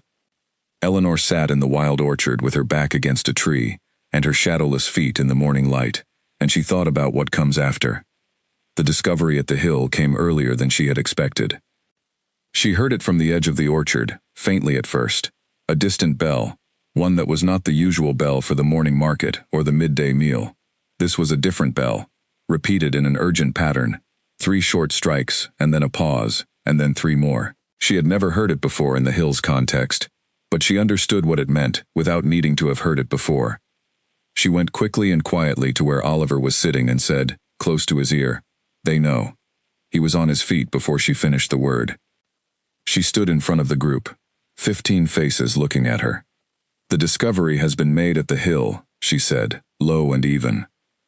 Eleanor sat in the wild orchard with her back against a tree, and her shadowless feet in the morning light, and she thought about what comes after. The discovery at the hill came earlier than she had expected. She heard it from the edge of the orchard, faintly at first, a distant bell, one that was not the usual bell for the morning market or the midday meal. This was a different bell, repeated in an urgent pattern, 3 short strikes, and then a pause, and then 3 more. She had never heard it before in the hill's context, but she understood what it meant without needing to have heard it before. She went quickly and quietly to where Oliver was sitting and said, close to his ear, "They know." He was on his feet before she finished the word. She stood in front of the group, 15 faces looking at her. "The discovery has been made at the hill," she said, low and even,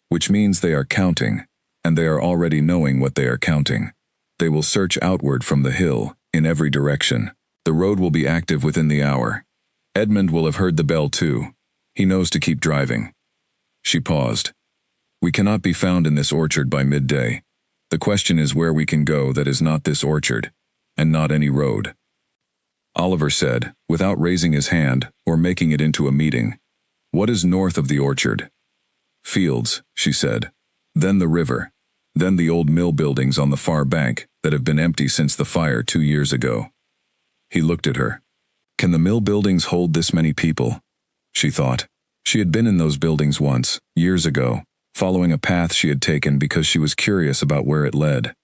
"which means they are counting, and they are already knowing what they are counting. They will search outward from the hill, in every direction. The road will be active within the hour. Edmund will have heard the bell too. He knows to keep driving." She paused. "We cannot be found in this orchard by midday. The question is where we can go that is not this orchard, and not any road." Oliver said, without raising his hand or making it into a meeting, "What is north of the orchard?" "Fields," she said. "Then the river. Then the old mill buildings on the far bank that have been empty since the fire 2 years ago." He looked at her. Can the mill buildings hold this many people? She thought. She had been in those buildings once, years ago, following a path she had taken because she was curious about where it led.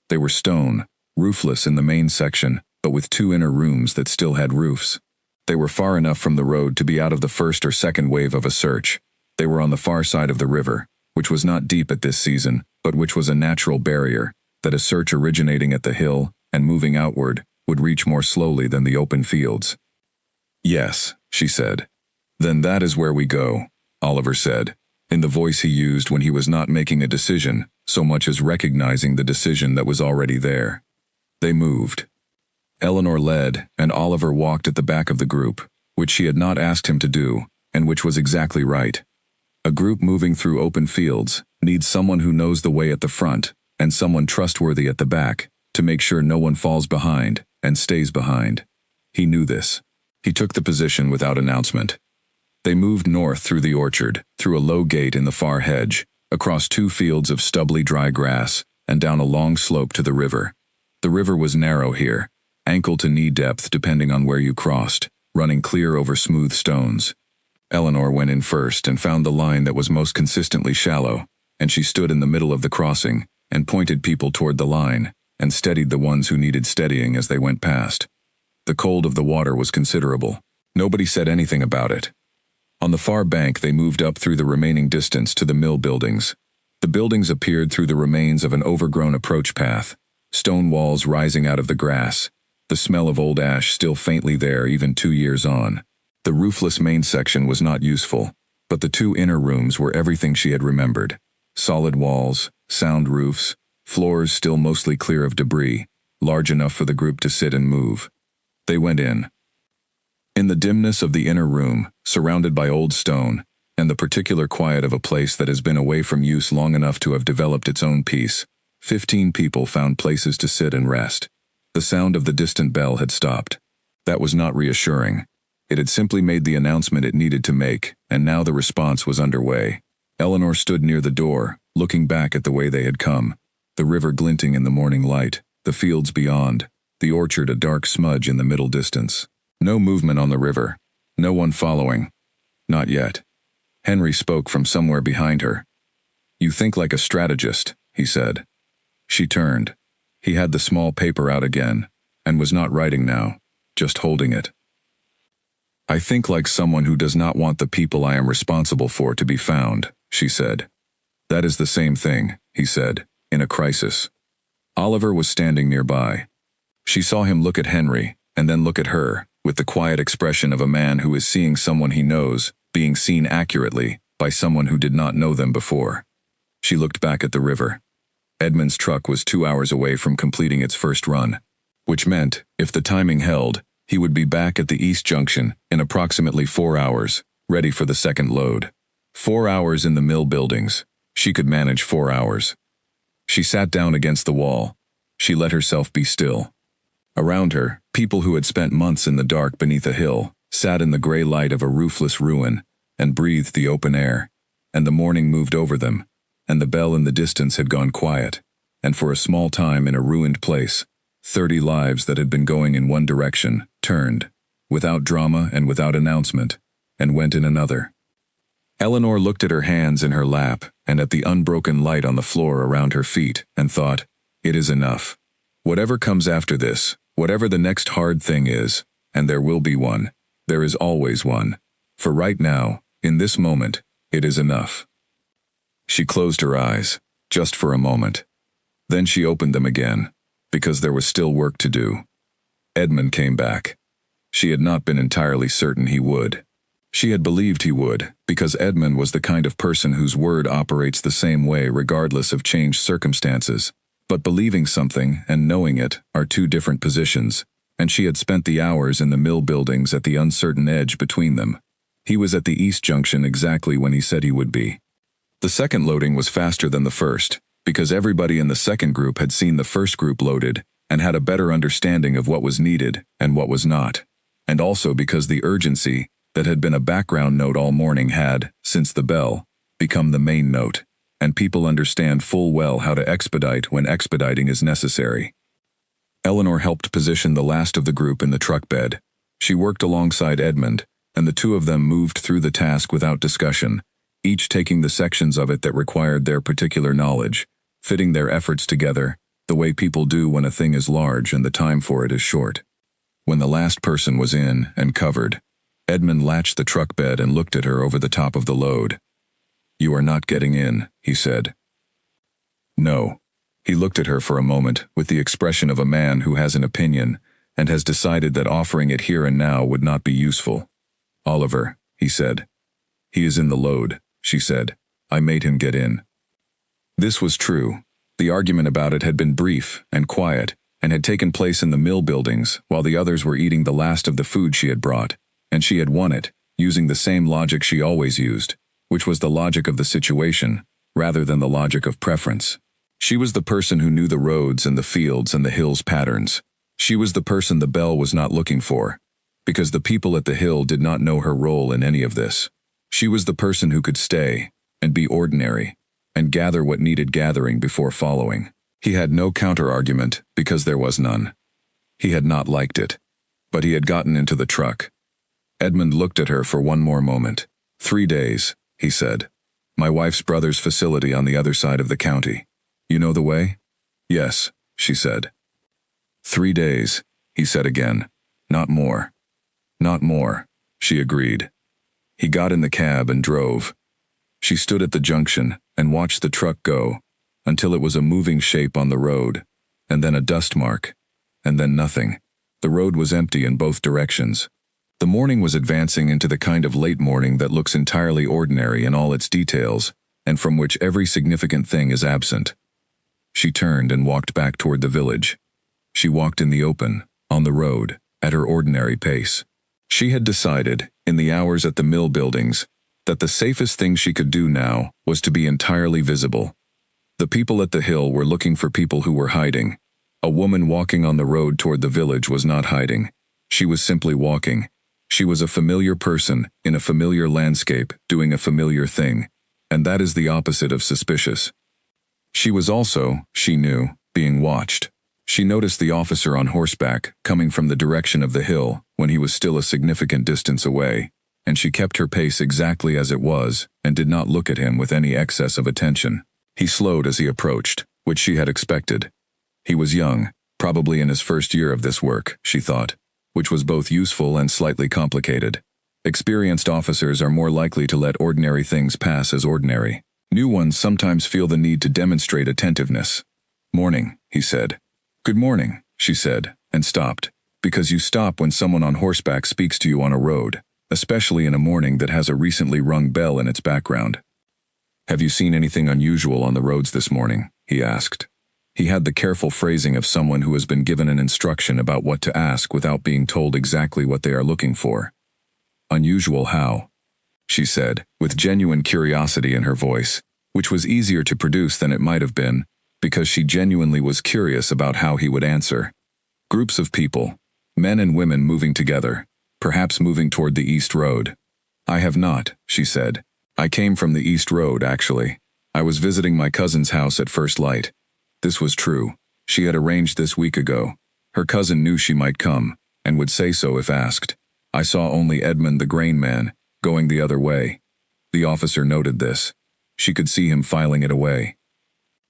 They were stone, roofless in the main section, but with 2 inner rooms that still had roofs. They were far enough from the road to be out of the first or second wave of a search. They were on the far side of the river, which was not deep at this season, but which was a natural barrier, that a search originating at the hill and moving outward would reach more slowly than the open fields. "Yes," she said. "Then that is where we go," Oliver said, in the voice he used when he was not making a decision, so much as recognizing the decision that was already there. They moved. Eleanor led, and Oliver walked at the back of the group, which she had not asked him to do, and which was exactly right. A group moving through open fields needs someone who knows the way at the front, and someone trustworthy at the back, to make sure no one falls behind and stays behind. He knew this. He took the position without announcement. They moved north through the orchard, through a low gate in the far hedge, across 2 fields of stubbly dry grass, and down a long slope to the river. The river was narrow here, ankle to knee depth depending on where you crossed, running clear over smooth stones. Eleanor went in first and found the line that was most consistently shallow, and she stood in the middle of the crossing, and pointed people toward the line, and steadied the ones who needed steadying as they went past. The cold of the water was considerable. Nobody said anything about it. On the far bank they moved up through the remaining distance to the mill buildings. The buildings appeared through the remains of an overgrown approach path, stone walls rising out of the grass, the smell of old ash still faintly there even 2 years on. The roofless main section was not useful, but the 2 inner rooms were everything she had remembered. Solid walls, sound roofs, floors still mostly clear of debris, large enough for the group to sit and move. They went in. In the dimness of the inner room, surrounded by old stone, and the particular quiet of a place that has been away from use long enough to have developed its own peace, 15 people found places to sit and rest. The sound of the distant bell had stopped. That was not reassuring. It had simply made the announcement it needed to make, and now the response was underway. Eleanor stood near the door, looking back at the way they had come, the river glinting in the morning light, the fields beyond, the orchard a dark smudge in the middle distance. No movement on the river. No one following. Not yet. Henry spoke from somewhere behind her. "You think like a strategist," he said. She turned. He had the small paper out again, and was not writing now, just holding it. "I think like someone who does not want the people I am responsible for to be found," she said. "That is the same thing," he said, "in a crisis." Oliver was standing nearby. She saw him look at Henry, and then look at her, with the quiet expression of a man who is seeing someone he knows, being seen accurately, by someone who did not know them before. She looked back at the river. Edmund's truck was 2 hours away from completing its first run, which meant, if the timing held, he would be back at the East Junction in approximately 4 hours, ready for the second load. 4 hours in the mill buildings. She could manage 4 hours. She sat down against the wall. She let herself be still. Around her, people who had spent months in the dark beneath a hill sat in the gray light of a roofless ruin and breathed the open air, and the morning moved over them, and the bell in the distance had gone quiet, and for a small time in a ruined place, 30 lives that had been going in one direction turned, without drama and without announcement, and went in another. Eleanor looked at her hands in her lap and at the unbroken light on the floor around her feet and thought, "It is enough. Whatever comes after this, whatever the next hard thing is, and there will be one, There is always one. For right now, in this moment, it is enough. She closed her eyes, just for a moment. Then she opened them again, because there was still work to do. Edmund came back. She had not been entirely certain he would. She had believed he would, because Edmund was the kind of person whose word operates the same way regardless of changed circumstances. But believing something and knowing it are two different positions, and she had spent the hours in the mill buildings at the uncertain edge between them. He was at the East Junction exactly when he said he would be. The second loading was faster than the first, because everybody in the second group had seen the first group loaded and had a better understanding of what was needed and what was not, and also because the urgency that had been a background note all morning had, since the bell, become the main note, and people understand full well how to expedite when expediting is necessary. Eleanor helped position the last of the group in the truck bed. She worked alongside Edmund, and the two of them moved through the task without discussion, each taking the sections of it that required their particular knowledge, fitting their efforts together, the way people do when a thing is large and the time for it is short. When the last person was in and covered, Edmund latched the truck bed and looked at her over the top of the load. "You are not getting in," he said. "No." He looked at her for a moment with the expression of a man who has an opinion and has decided that offering it here and now would not be useful. "Oliver," he said. "He is in the load," she said. "I made him get in." This was true. The argument about it had been brief and quiet and had taken place in the mill buildings while the others were eating the last of the food she had brought, and she had won it, using the same logic she always used, which was the logic of the situation, rather than the logic of preference. She was the person who knew the roads and the fields and the hills' patterns. She was the person the bell was not looking for, because the people at the hill did not know her role in any of this. She was the person who could stay and be ordinary and gather what needed gathering before following. He had no counter-argument because there was none. He had not liked it, but he had gotten into the truck. Edmund looked at her for one more moment. 3 days, he said. "My wife's brother's facility on the other side of the county. You know the way?" "Yes," she said. 3 days, he said again. "Not more." "Not more," she agreed. He got in the cab and drove. She stood at the junction and watched the truck go, until it was a moving shape on the road, and then a dust mark, and then nothing. The road was empty in both directions. The morning was advancing into the kind of late morning that looks entirely ordinary in all its details, and from which every significant thing is absent. She turned and walked back toward the village. She walked in the open, on the road, at her ordinary pace. She had decided, in the hours at the mill buildings, that the safest thing she could do now was to be entirely visible. The people at the hill were looking for people who were hiding. A woman walking on the road toward the village was not hiding. She was simply walking. She was a familiar person, in a familiar landscape, doing a familiar thing, and that is the opposite of suspicious. She was also, she knew, being watched. She noticed the officer on horseback, coming from the direction of the hill, when he was still a significant distance away, and she kept her pace exactly as it was, and did not look at him with any excess of attention. He slowed as he approached, which she had expected. He was young, probably in his first year of this work, she thought, which was both useful and slightly complicated. Experienced officers are more likely to let ordinary things pass as ordinary. New ones sometimes feel the need to demonstrate attentiveness. "Morning," he said. "Good morning," she said, and stopped, because you stop when someone on horseback speaks to you on a road, especially in a morning that has a recently rung bell in its background. "Have you seen anything unusual on the roads this morning?" he asked. He had the careful phrasing of someone who has been given an instruction about what to ask without being told exactly what they are looking for. "Unusual how?" she said, with genuine curiosity in her voice, which was easier to produce than it might have been, because she genuinely was curious about how he would answer. "Groups of people, men and women moving together, perhaps moving toward the East Road." "I have not," she said. "I came from the East Road, actually. I was visiting my cousin's house at first light." This was true. She had arranged this week ago. Her cousin knew she might come, and would say so if asked. "I saw only Edmund the grain man, going the other way." The officer noted this. She could see him filing it away.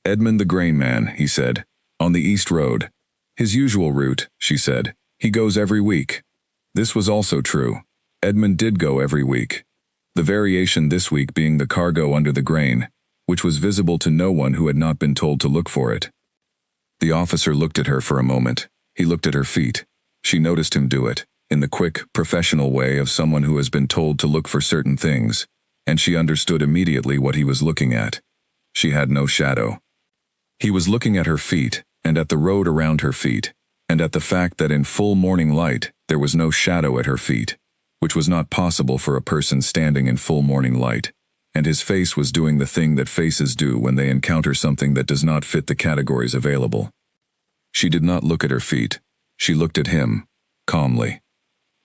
"Edmund the grain man," he said, "on the East Road. His usual route," she said. "He goes every week." This was also true. Edmund did go every week. The variation this week being the cargo under the grain, which was visible to no one who had not been told to look for it. The officer looked at her for a moment. He looked at her feet. She noticed him do it, in the quick, professional way of someone who has been told to look for certain things, and she understood immediately what he was looking at. She had no shadow. He was looking at her feet, and at the road around her feet, and at the fact that in full morning light there was no shadow at her feet, which was not possible for a person standing in full morning light, and his face was doing the thing that faces do when they encounter something that does not fit the categories available. She did not look at her feet. She looked at him, calmly.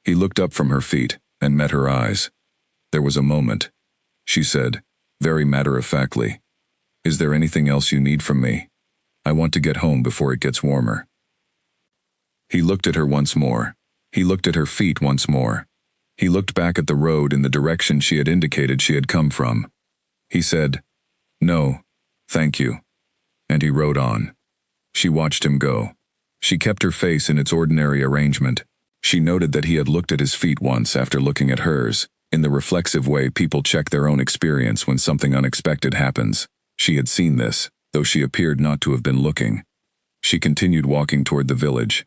He looked up from her feet and met her eyes. There was a moment. She said, very matter-of-factly, "Is there anything else you need from me? I want to get home before it gets warmer." He looked at her once more. He looked at her feet once more. He looked back at the road in the direction she had indicated she had come from. He said, "No, thank you," and he rode on. She watched him go. She kept her face in its ordinary arrangement. She noted that he had looked at his feet once after looking at hers, in the reflexive way people check their own experience when something unexpected happens. She had seen this, though she appeared not to have been looking. She continued walking toward the village.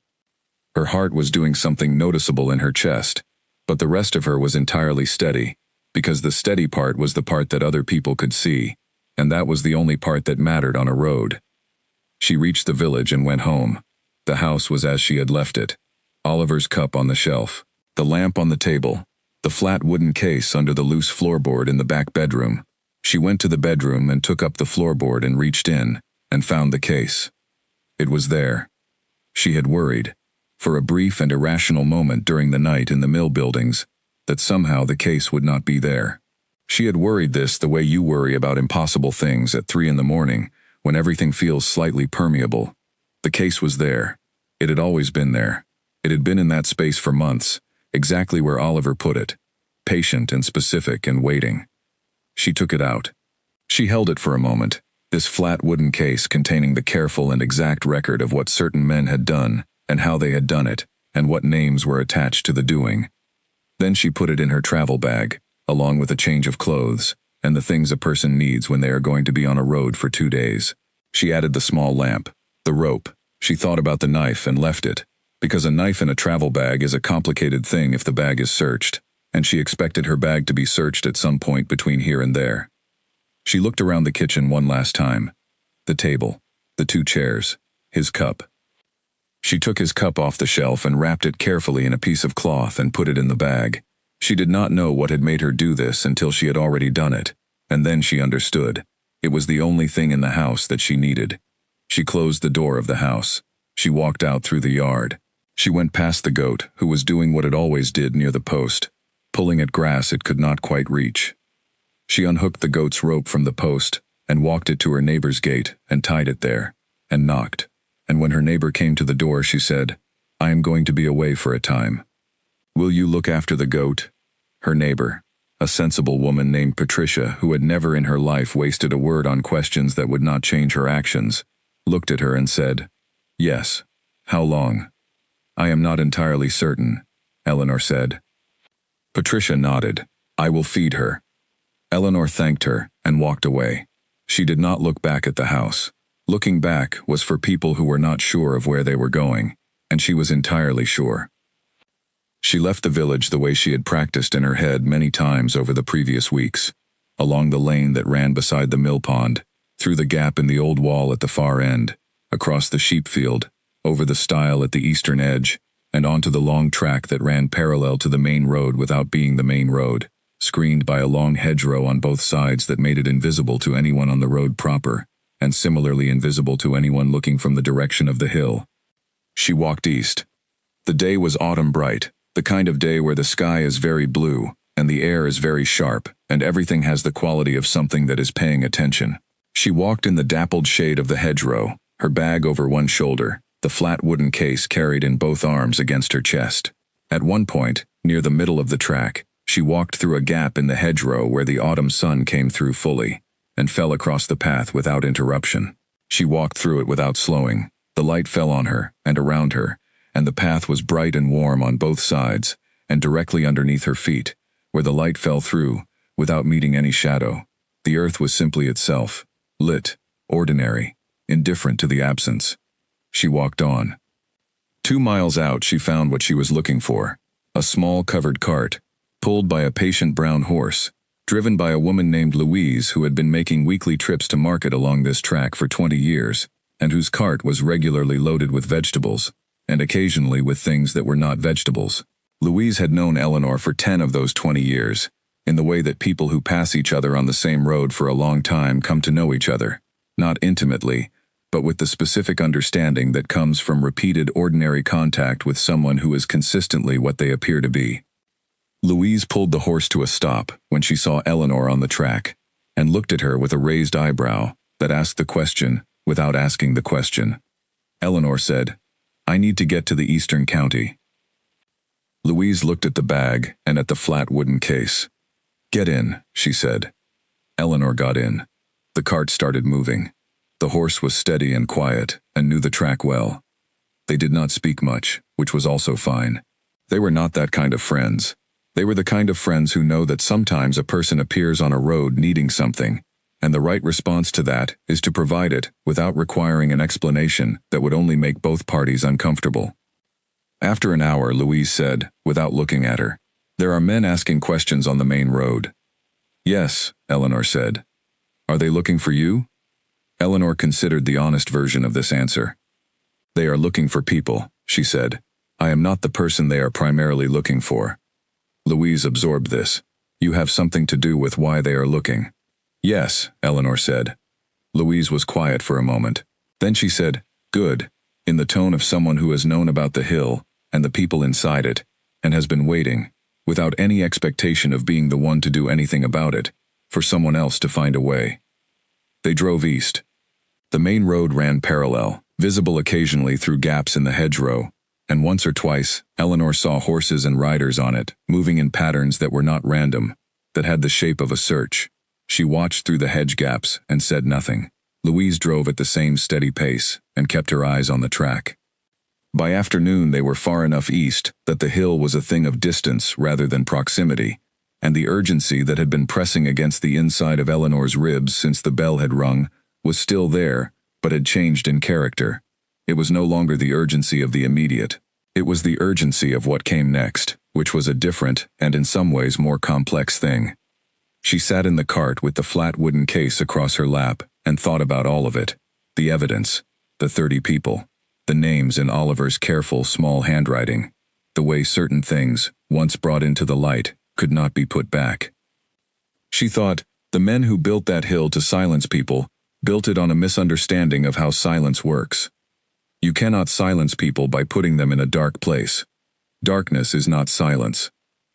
Her heart was doing something noticeable in her chest, but the rest of her was entirely steady, because the steady part was the part that other people could see, and that was the only part that mattered on a road. She reached the village and went home. The house was as she had left it. Oliver's cup on the shelf, the lamp on the table, the flat wooden case under the loose floorboard in the back bedroom. She went to the bedroom and took up the floorboard and reached in, and found the case. It was there. She had worried, for a brief and irrational moment during the night in the mill buildings, that somehow the case would not be there. She had worried this the way you worry about impossible things at 3 in the morning, when everything feels slightly permeable. The case was there. It had always been there. It had been in that space for months, exactly where Oliver put it, patient and specific and waiting. She took it out. She held it for a moment, this flat wooden case containing the careful and exact record of what certain men had done, and how they had done it, and what names were attached to the doing. Then she put it in her travel bag, along with a change of clothes, and the things a person needs when they are going to be on a road for 2 days. She added the small lamp, the rope. She thought about the knife and left it, because a knife in a travel bag is a complicated thing if the bag is searched, and she expected her bag to be searched at some point between here and there. She looked around the kitchen one last time. The table, the 2 chairs, his cup. She took his cup off the shelf and wrapped it carefully in a piece of cloth and put it in the bag. She did not know what had made her do this until she had already done it, and then she understood. It was the only thing in the house that she needed. She closed the door of the house. She walked out through the yard. She went past the goat, who was doing what it always did near the post, pulling at grass it could not quite reach. She unhooked the goat's rope from the post and walked it to her neighbor's gate and tied it there, and knocked. And when her neighbor came to the door, she said, "I am going to be away for a time. Will you look after the goat?" Her neighbor, a sensible woman named Patricia, who had never in her life wasted a word on questions that would not change her actions, looked at her and said, "Yes. How long?" "I am not entirely certain," Eleanor said. Patricia nodded. "I will feed her." Eleanor thanked her and walked away. She did not look back at the house. Looking back was for people who were not sure of where they were going, and she was entirely sure. She left the village the way she had practiced in her head many times over the previous weeks, along the lane that ran beside the mill pond, through the gap in the old wall at the far end, across the sheep field, over the stile at the eastern edge, and onto the long track that ran parallel to the main road without being the main road, screened by a long hedgerow on both sides that made it invisible to anyone on the road proper, and similarly invisible to anyone looking from the direction of the hill. She walked east. The day was autumn bright, the kind of day where the sky is very blue, and the air is very sharp, and everything has the quality of something that is paying attention. She walked in the dappled shade of the hedgerow, her bag over one shoulder, the flat wooden case carried in both arms against her chest. At one point, near the middle of the track, she walked through a gap in the hedgerow where the autumn sun came through fully, and fell across the path without interruption. She walked through it without slowing. The light fell on her and around her, and the path was bright and warm on both sides, and directly underneath her feet, where the light fell through, without meeting any shadow, the earth was simply itself, lit, ordinary, indifferent to the absence. She walked on. 2 miles out she found what she was looking for, a small covered cart, pulled by a patient brown horse, driven by a woman named Louise who had been making weekly trips to market along this track for 20 years, and whose cart was regularly loaded with vegetables, and occasionally with things that were not vegetables. Louise had known Eleanor for 10 of those 20 years, in the way that people who pass each other on the same road for a long time come to know each other, not intimately, but with the specific understanding that comes from repeated ordinary contact with someone who is consistently what they appear to be. Louise pulled the horse to a stop when she saw Eleanor on the track, and looked at her with a raised eyebrow that asked the question without asking the question. Eleanor said, "I need to get to the Eastern County." Louise looked at the bag and at the flat wooden case. "Get in," she said. Eleanor got in. The cart started moving. The horse was steady and quiet, and knew the track well. They did not speak much, which was also fine. They were not that kind of friends. They were the kind of friends who know that sometimes a person appears on a road needing something, and the right response to that is to provide it without requiring an explanation that would only make both parties uncomfortable. After an hour, Louise said, without looking at her, "There are men asking questions on the main road." "Yes," Eleanor said. "Are they looking for you?" Eleanor considered the honest version of this answer. "They are looking for people," she said. "I am not the person they are primarily looking for." Louise absorbed this. "You have something to do with why they are looking." "Yes," Eleanor said. Louise was quiet for a moment. Then she said, "Good," in the tone of someone who has known about the hill and the people inside it, and has been waiting, without any expectation of being the one to do anything about it, for someone else to find a way. They drove east. The main road ran parallel, visible occasionally through gaps in the hedgerow, and once or twice, Eleanor saw horses and riders on it, moving in patterns that were not random, that had the shape of a search. She watched through the hedge gaps and said nothing. Louise drove at the same steady pace and kept her eyes on the track. By afternoon they were far enough east that the hill was a thing of distance rather than proximity, and the urgency that had been pressing against the inside of Eleanor's ribs since the bell had rung was still there, but had changed in character. It was no longer the urgency of the immediate. It was the urgency of what came next, which was a different and in some ways more complex thing. She sat in the cart with the flat wooden case across her lap and thought about all of it. The evidence, the 30 people, the names in Oliver's careful small handwriting, the way certain things, once brought into the light, could not be put back. She thought, the men who built that hill to silence people built it on a misunderstanding of how silence works. You cannot silence people by putting them in a dark place. Darkness is not silence.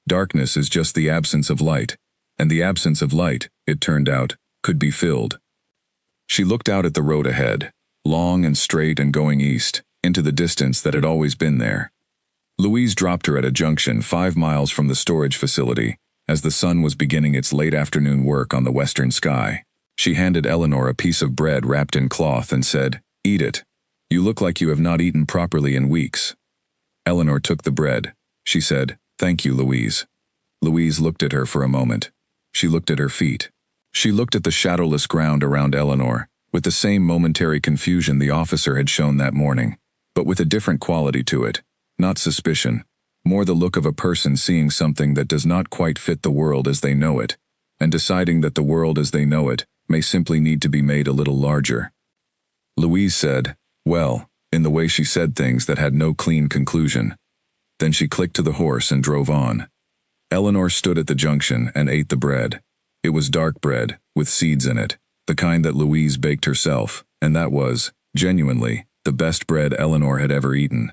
Darkness is just the absence of light, and the absence of light, it turned out, could be filled. She looked out at the road ahead, long and straight and going east, into the distance that had always been there. Louise dropped her at a junction 5 miles from the storage facility, as the sun was beginning its late afternoon work on the western sky. She handed Eleanor a piece of bread wrapped in cloth and said, "Eat it. You look like you have not eaten properly in weeks." Eleanor took the bread. She said, "Thank you, Louise." Louise looked at her for a moment. She looked at her feet. She looked at the shadowless ground around Eleanor, with the same momentary confusion the officer had shown that morning, but with a different quality to it, not suspicion, more the look of a person seeing something that does not quite fit the world as they know it, and deciding that the world as they know it may simply need to be made a little larger. Louise said, "Well," in the way she said things that had no clean conclusion. Then she clicked to the horse and drove on. Eleanor stood at the junction and ate the bread. It was dark bread, with seeds in it, the kind that Louise baked herself, and that was, genuinely, the best bread Eleanor had ever eaten.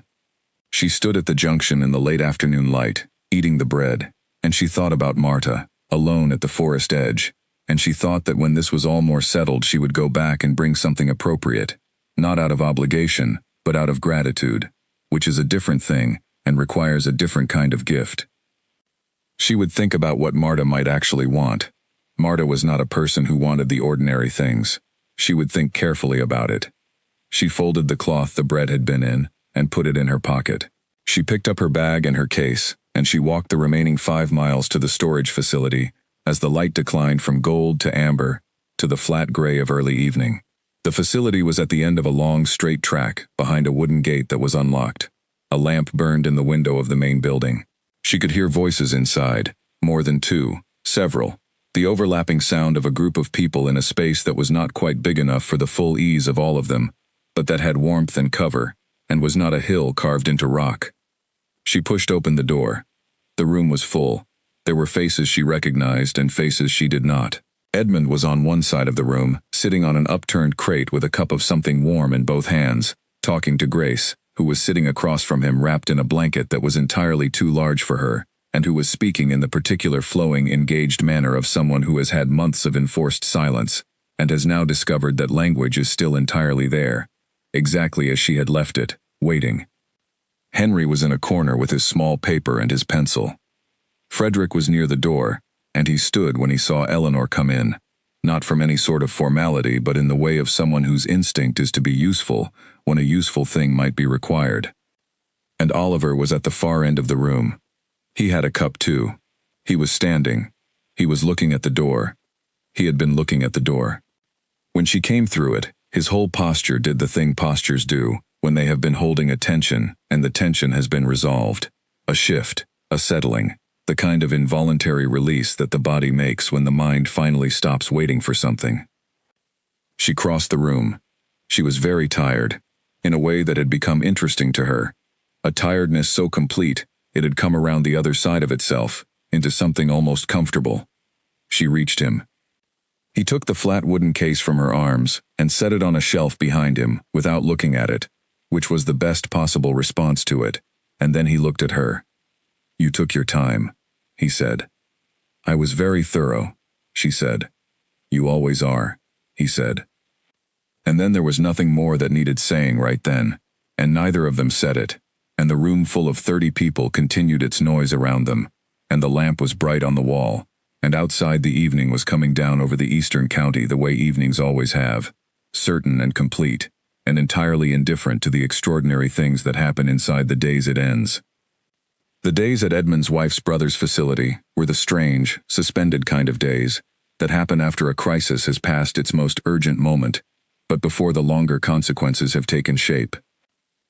She stood at the junction in the late afternoon light, eating the bread, and she thought about Marta, alone at the forest edge, and she thought that when this was all more settled she would go back and bring something appropriate, not out of obligation, but out of gratitude, which is a different thing and requires a different kind of gift. She would think about what Marta might actually want. Marta was not a person who wanted the ordinary things. She would think carefully about it. She folded the cloth the bread had been in and put it in her pocket. She picked up her bag and her case and she walked the remaining 5 miles to the storage facility as the light declined from gold to amber to the flat gray of early evening. The facility was at the end of a long, straight track behind a wooden gate that was unlocked. A lamp burned in the window of the main building. She could hear voices inside, more than two, several, the overlapping sound of a group of people in a space that was not quite big enough for the full ease of all of them, but that had warmth and cover, and was not a hill carved into rock. She pushed open the door. The room was full. There were faces she recognized and faces she did not. Edmund was on one side of the room, sitting on an upturned crate with a cup of something warm in both hands, talking to Grace, who was sitting across from him wrapped in a blanket that was entirely too large for her, and who was speaking in the particular flowing, engaged manner of someone who has had months of enforced silence, and has now discovered that language is still entirely there, exactly as she had left it, waiting. Henry was in a corner with his small paper and his pencil. Frederick was near the door, and he stood when he saw Eleanor come in, not from any sort of formality but in the way of someone whose instinct is to be useful when a useful thing might be required. And Oliver was at the far end of the room. He had a cup too. He was standing. He was looking at the door. He had been looking at the door. When she came through it, his whole posture did the thing postures do when they have been holding a tension and the tension has been resolved. A shift, a settling, the kind of involuntary release that the body makes when the mind finally stops waiting for something. She crossed the room. She was very tired, in a way that had become interesting to her, a tiredness so complete it had come around the other side of itself, into something almost comfortable. She reached him. He took the flat wooden case from her arms and set it on a shelf behind him without looking at it, which was the best possible response to it, and then he looked at her. "You took your time," he said. "I was very thorough," she said. "You always are," he said. And then there was nothing more that needed saying right then, and neither of them said it, and the room full of 30 people continued its noise around them, and the lamp was bright on the wall, and outside the evening was coming down over the eastern county the way evenings always have, certain and complete, and entirely indifferent to the extraordinary things that happen inside the days it ends. The days at Edmund's wife's brother's facility were the strange, suspended kind of days that happen after a crisis has passed its most urgent moment, but before the longer consequences have taken shape.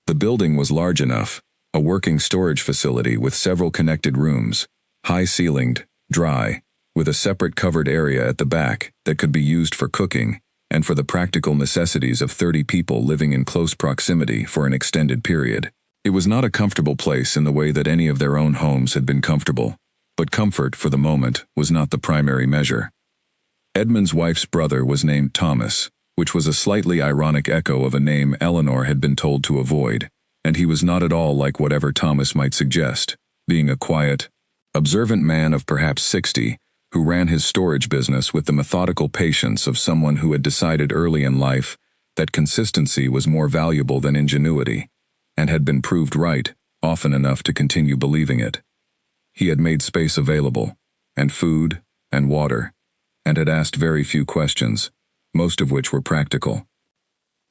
The building was large enough, a working storage facility with several connected rooms, high-ceilinged, dry, with a separate covered area at the back that could be used for cooking and for the practical necessities of 30 people living in close proximity for an extended period. It was not a comfortable place in the way that any of their own homes had been comfortable, but comfort for the moment was not the primary measure. Edmund's wife's brother was named Thomas, which was a slightly ironic echo of a name Eleanor had been told to avoid, and he was not at all like whatever Thomas might suggest, being a quiet, observant man of perhaps 60, who ran his storage business with the methodical patience of someone who had decided early in life that consistency was more valuable than ingenuity, and had been proved right often enough to continue believing it. He had made space available, and food, and water, and had asked very few questions, most of which were practical.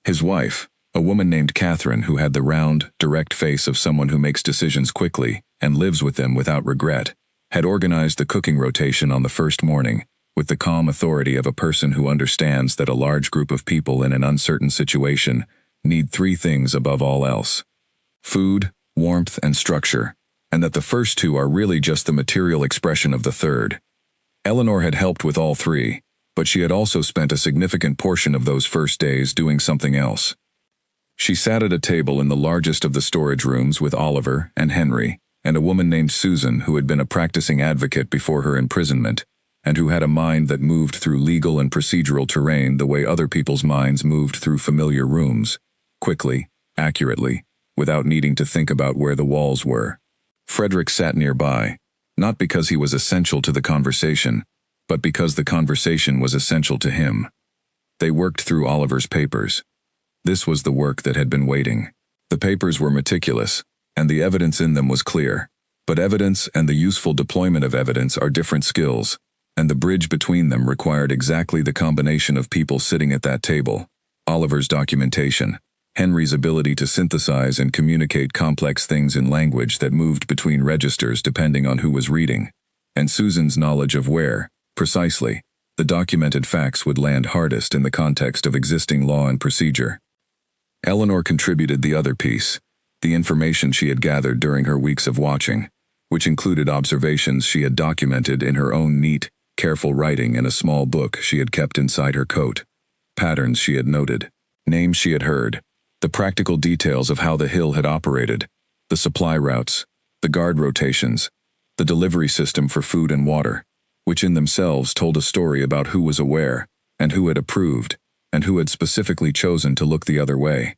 His wife, a woman named Catherine who had the round, direct face of someone who makes decisions quickly and lives with them without regret, had organized the cooking rotation on the first morning, with the calm authority of a person who understands that a large group of people in an uncertain situation need 3 things above all else: food, warmth, and structure, and that the first 2 are really just the material expression of the third. Eleanor had helped with all 3, but she had also spent a significant portion of those first days doing something else. She sat at a table in the largest of the storage rooms with Oliver and Henry, and a woman named Susan who had been a practicing advocate before her imprisonment, and who had a mind that moved through legal and procedural terrain the way other people's minds moved through familiar rooms, quickly, accurately, without needing to think about where the walls were. Frederick sat nearby, not because he was essential to the conversation, but because the conversation was essential to him. They worked through Oliver's papers. This was the work that had been waiting. The papers were meticulous, and the evidence in them was clear. But evidence and the useful deployment of evidence are different skills, and the bridge between them required exactly the combination of people sitting at that table: Oliver's documentation, Henry's ability to synthesize and communicate complex things in language that moved between registers depending on who was reading, and Susan's knowledge of where, precisely, the documented facts would land hardest in the context of existing law and procedure. Eleanor contributed the other piece, the information she had gathered during her weeks of watching, which included observations she had documented in her own neat, careful writing in a small book she had kept inside her coat, patterns she had noted, names she had heard, the practical details of how the Hill had operated, the supply routes, the guard rotations, the delivery system for food and water, which in themselves told a story about who was aware, and who had approved, and who had specifically chosen to look the other way.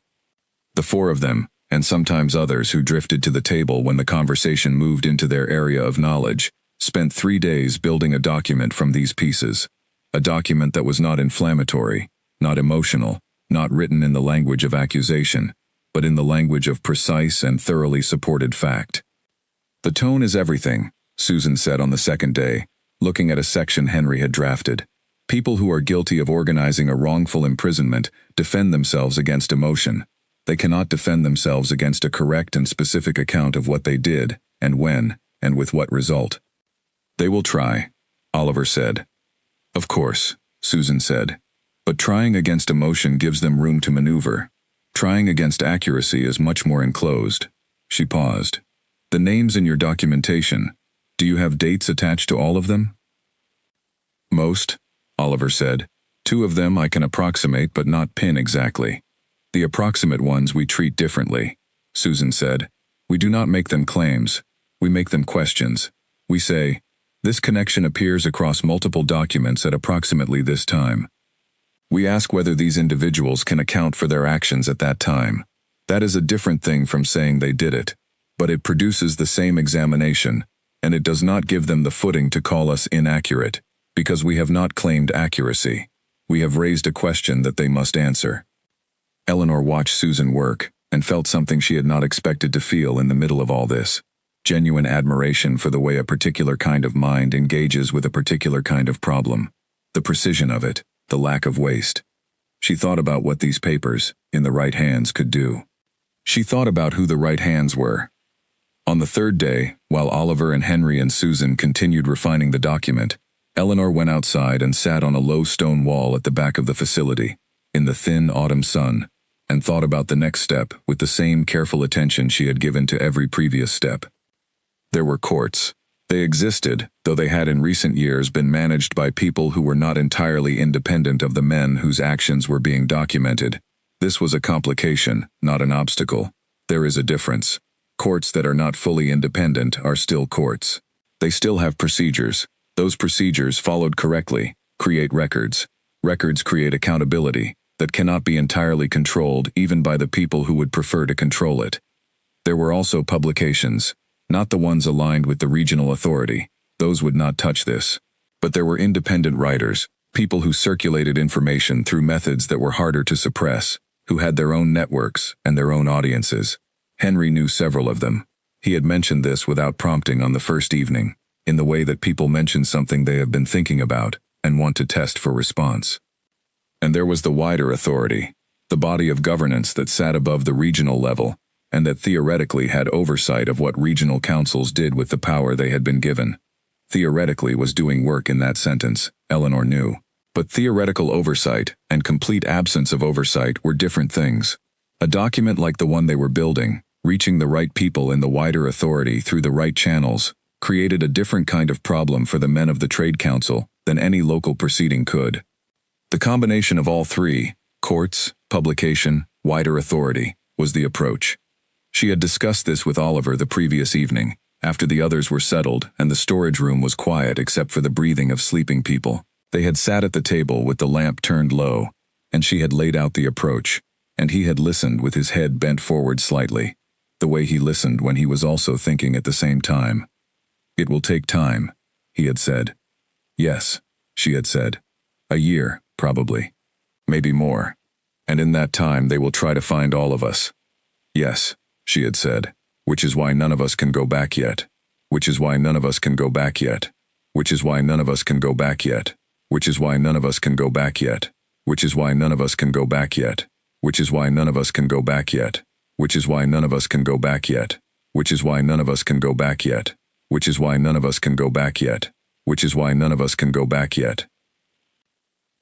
The four of them, and sometimes others who drifted to the table when the conversation moved into their area of knowledge, spent 3 days building a document from these pieces, a document that was not inflammatory, not emotional, not written in the language of accusation, but in the language of precise and thoroughly supported fact. "The tone is everything," Susan said on the second day, looking at a section Henry had drafted. "People who are guilty of organizing a wrongful imprisonment defend themselves against emotion. They cannot defend themselves against a correct and specific account of what they did, and when, and with what result." "They will try," Oliver said. "Of course," Susan said. "But trying against emotion gives them room to maneuver. Trying against accuracy is much more enclosed." She paused. "The names in your documentation, do you have dates attached to all of them?" "Most," Oliver said. "2 of them I can approximate but not pin exactly. The approximate ones we treat differently," Susan said. "We do not make them claims. We make them questions. We say, this connection appears across multiple documents at approximately this time. We ask whether these individuals can account for their actions at that time. That is a different thing from saying they did it, but it produces the same examination, and it does not give them the footing to call us inaccurate, because we have not claimed accuracy. We have raised a question that they must answer." Eleanor watched Susan work, and felt something she had not expected to feel in the middle of all this. Genuine admiration for the way a particular kind of mind engages with a particular kind of problem. The precision of it, the lack of waste. She thought about what these papers, in the right hands, could do. She thought about who the right hands were. On the third day, while Oliver and Henry and Susan continued refining the document, Eleanor went outside and sat on a low stone wall at the back of the facility, in the thin autumn sun, and thought about the next step with the same careful attention she had given to every previous step. There were courts. They existed, though they had in recent years been managed by people who were not entirely independent of the men whose actions were being documented. This was a complication, not an obstacle. There is a difference. Courts that are not fully independent are still courts. They still have procedures. Those procedures, followed correctly, create records. Records create accountability that cannot be entirely controlled even by the people who would prefer to control it. There were also publications, not the ones aligned with the regional authority. Those would not touch this. But there were independent writers, people who circulated information through methods that were harder to suppress, who had their own networks and their own audiences. Henry knew several of them. He had mentioned this without prompting on the first evening, in the way that people mention something they have been thinking about and want to test for response. And there was the wider authority, the body of governance that sat above the regional level, and that theoretically had oversight of what regional councils did with the power they had been given. Theoretically was doing work in that sentence, Eleanor knew. But theoretical oversight and complete absence of oversight were different things. A document like the one they were building, reaching the right people in the wider authority through the right channels, created a different kind of problem for the men of the Trade Council than any local proceeding could. The combination of all three, courts, publication, wider authority, was the approach. She had discussed this with Oliver the previous evening, after the others were settled and the storage room was quiet except for the breathing of sleeping people. They had sat at the table with the lamp turned low, and she had laid out the approach, and he had listened with his head bent forward slightly, the way he listened when he was also thinking at the same time. "It will take time," he had said. "Yes," she had said. "A year, probably. Maybe more. And in that time they will try to find all of us." "Yes," she had said, "which is why none of us can go back yet. Which is why none of us can go back yet. Which is why none of us can go back yet. Which is why none of us can go back yet. Which is why none of us can go back yet. Which is why none of us can go back yet. Which is why none of us can go back yet. Which is why none of us can go back yet. Which is why none of us can go back yet. Which is why none of us can go back yet.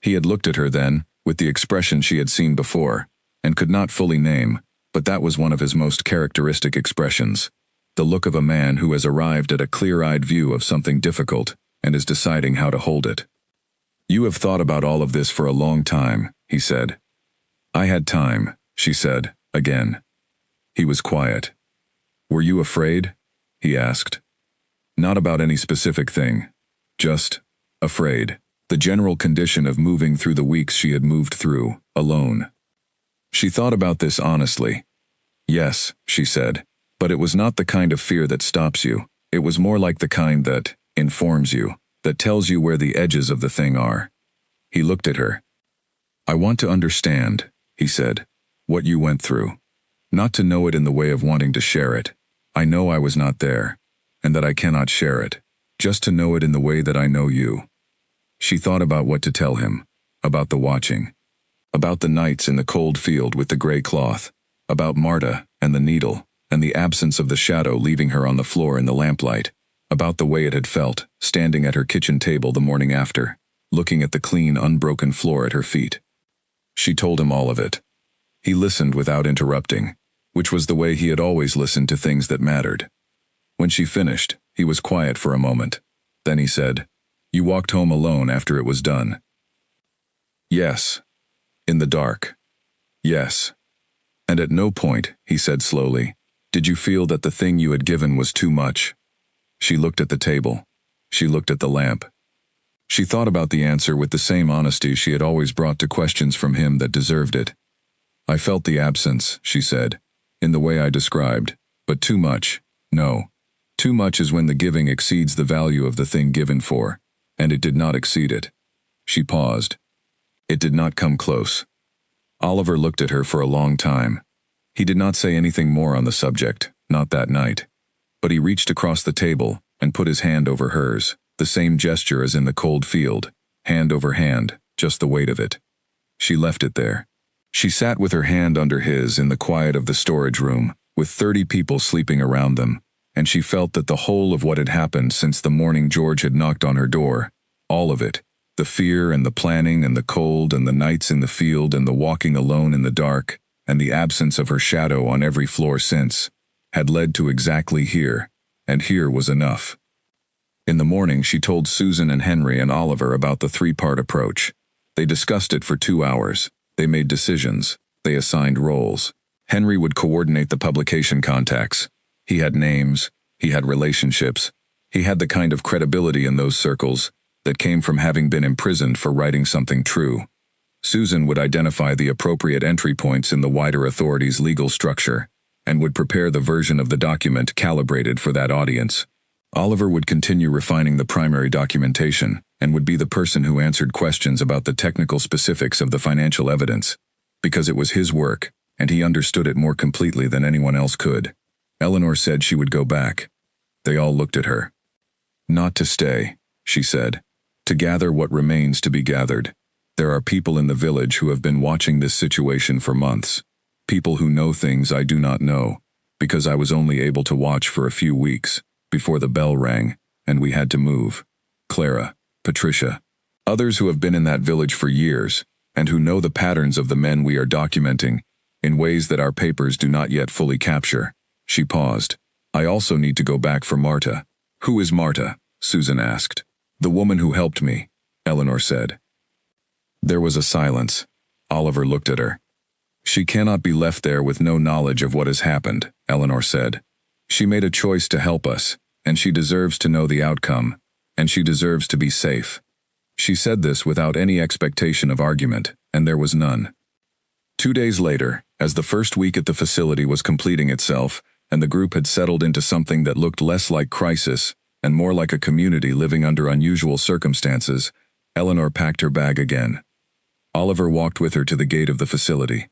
He had looked at her then, with the expression she had seen before, and could not fully name, but that was one of his most characteristic expressions. The look of a man who has arrived at a clear-eyed view of something difficult and is deciding how to hold it. You have thought about all of this for a long time, he said. I had time, she said, again. He was quiet. Were you afraid? He asked. Not about any specific thing. Just afraid. The general condition of moving through the weeks she had moved through, alone. She thought about this honestly. Yes, she said, but it was not the kind of fear that stops you. It was more like the kind that informs you, that tells you where the edges of the thing are. He looked at her. I want to understand, he said, what you went through. Not to know it in the way of wanting to share it. I know I was not there, and that I cannot share it. Just to know it in the way that I know you. She thought about what to tell him, about the watching, about the nights in the cold field with the gray cloth, about Marta and the needle, and the absence of the shadow leaving her on the floor in the lamplight, about the way it had felt, standing at her kitchen table the morning after, looking at the clean, unbroken floor at her feet. She told him all of it. He listened without interrupting, which was the way he had always listened to things that mattered. When she finished, he was quiet for a moment. Then he said, You walked home alone after it was done. Yes. In the dark. Yes. And at no point, he said slowly, did you feel that the thing you had given was too much? She looked at the table. She looked at the lamp. She thought about the answer with the same honesty she had always brought to questions from him that deserved it. I felt the absence, she said, in the way I described, but too much, no. Too much is when the giving exceeds the value of the thing given for, and it did not exceed it. She paused. It did not come close. Oliver looked at her for a long time. He did not say anything more on the subject, not that night. But he reached across the table and put his hand over hers, the same gesture as in the cold field, hand over hand, just the weight of it. She left it there. She sat with her hand under his in the quiet of the storage room, with 30 people sleeping around them, and she felt that the whole of what had happened since the morning George had knocked on her door, all of it, the fear and the planning and the cold and the nights in the field and the walking alone in the dark, and the absence of her shadow on every floor since, had led to exactly here, and here was enough. In the morning she told Susan and Henry and Oliver about the 3-part approach. They discussed it for 2 hours. They made decisions. They assigned roles. Henry would coordinate the publication contacts. He had names. He had relationships. He had the kind of credibility in those circles that came from having been imprisoned for writing something true. Susan would identify the appropriate entry points in the wider authority's legal structure and would prepare the version of the document calibrated for that audience. Oliver would continue refining the primary documentation and would be the person who answered questions about the technical specifics of the financial evidence, because it was his work, and he understood it more completely than anyone else could. Eleanor said she would go back. They all looked at her. Not to stay, she said. To gather what remains to be gathered. There are people in the village who have been watching this situation for months. People who know things I do not know, because I was only able to watch for a few weeks, before the bell rang, and we had to move. Clara, Patricia. Others who have been in that village for years, and who know the patterns of the men we are documenting, in ways that our papers do not yet fully capture. She paused. I also need to go back for Marta. Who is Marta? Susan asked. The woman who helped me, Eleanor said. There was a silence. Oliver looked at her. She cannot be left there with no knowledge of what has happened, Eleanor said. She made a choice to help us, and she deserves to know the outcome, and she deserves to be safe. She said this without any expectation of argument, and there was none. 2 days later, as the first week at the facility was completing itself, and the group had settled into something that looked less like crisis and more like a community living under unusual circumstances, Eleanor packed her bag again. Oliver walked with her to the gate of the facility.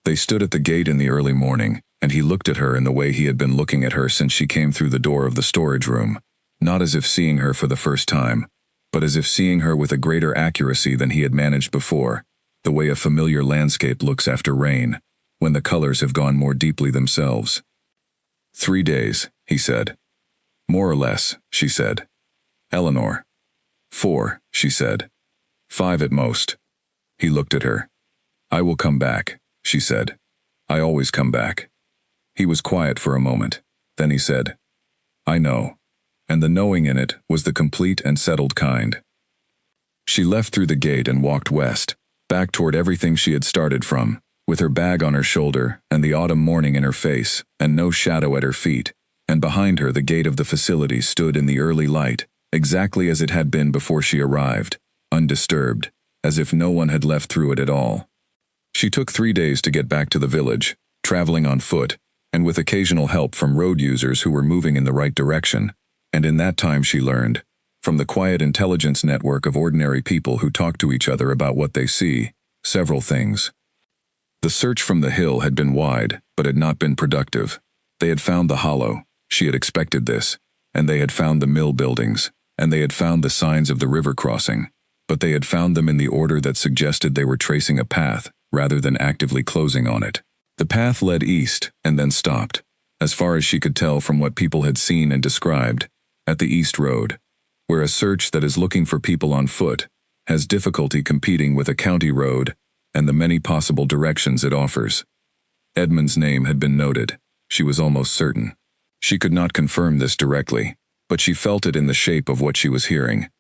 They stood at the gate in the early morning, and he looked at her in the way he had been looking at her since she came through the door of the storage room, not as if seeing her for the first time, but as if seeing her with a greater accuracy than he had managed before, the way a familiar landscape looks after rain, when the colors have gone more deeply themselves. 3 days, he said. More or less, she said. Eleanor. 4, she said. 5 at most. He looked at her. I will come back, she said. I always come back. He was quiet for a moment. Then he said, I know. And the knowing in it was the complete and settled kind. She left through the gate and walked west, back toward everything she had started from, with her bag on her shoulder and the autumn morning in her face and no shadow at her feet, and behind her the gate of the facility stood in the early light, exactly as it had been before she arrived, undisturbed, as if no one had left through it at all. She took 3 days to get back to the village, traveling on foot, and with occasional help from road users who were moving in the right direction, and in that time she learned, from the quiet intelligence network of ordinary people who talk to each other about what they see, several things. The search from the hill had been wide, but had not been productive. They had found the hollow, she had expected this, and they had found the mill buildings, and they had found the signs of the river crossing, but they had found them in the order that suggested they were tracing a path, rather than actively closing on it. The path led east, and then stopped, as far as she could tell from what people had seen and described, at the East Road, where a search that is looking for people on foot has difficulty competing with a county road and the many possible directions it offers. Edmund's name had been noted, she was almost certain. She could not confirm this directly, but she felt it in the shape of what she was hearing.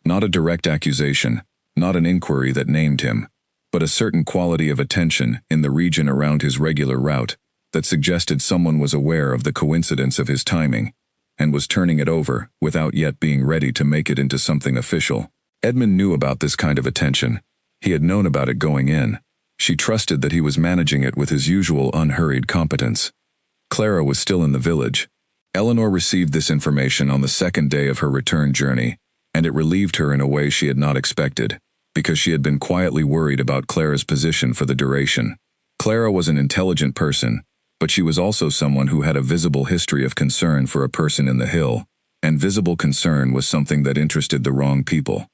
Not a direct accusation, not an inquiry that named him, but a certain quality of attention in the region around his regular route that suggested someone was aware of the coincidence of his timing and was turning it over without yet being ready to make it into something official. Edmund knew about this kind of attention. He had known about it going in. She trusted that he was managing it with his usual unhurried competence. Clara was still in the village. Eleanor received this information on the second day of her return journey, and it relieved her in a way she had not expected, because she had been quietly worried about Clara's position for the duration. Clara was an intelligent person, but she was also someone who had a visible history of concern for a person in the hill, and visible concern was something that interested the wrong people.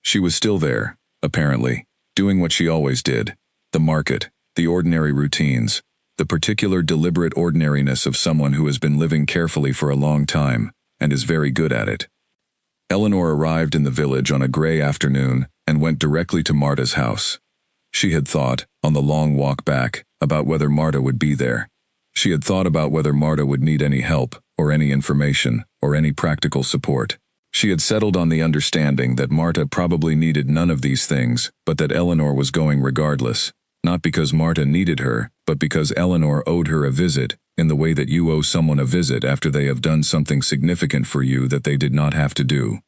She was still there, apparently, doing what she always did, the market, the ordinary routines, the particular deliberate ordinariness of someone who has been living carefully for a long time, and is very good at it. Eleanor arrived in the village on a gray afternoon and went directly to Marta's house. She had thought, on the long walk back, about whether Marta would be there. She had thought about whether Marta would need any help, or any information, or any practical support. She had settled on the understanding that Marta probably needed none of these things, but that Eleanor was going regardless, not because Marta needed her, but because Eleanor owed her a visit, in the way that you owe someone a visit after they have done something significant for you that they did not have to do.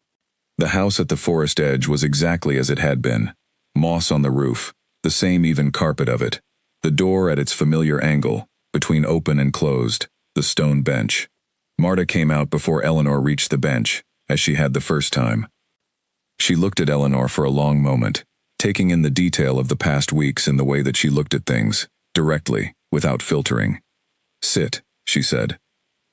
The house at the forest edge was exactly as it had been. Moss on the roof, the same even carpet of it, the door at its familiar angle, between open and closed, the stone bench. Marta came out before Eleanor reached the bench, as she had the first time. She looked at Eleanor for a long moment, taking in the detail of the past weeks in the way that she looked at things, directly, without filtering. Sit, she said.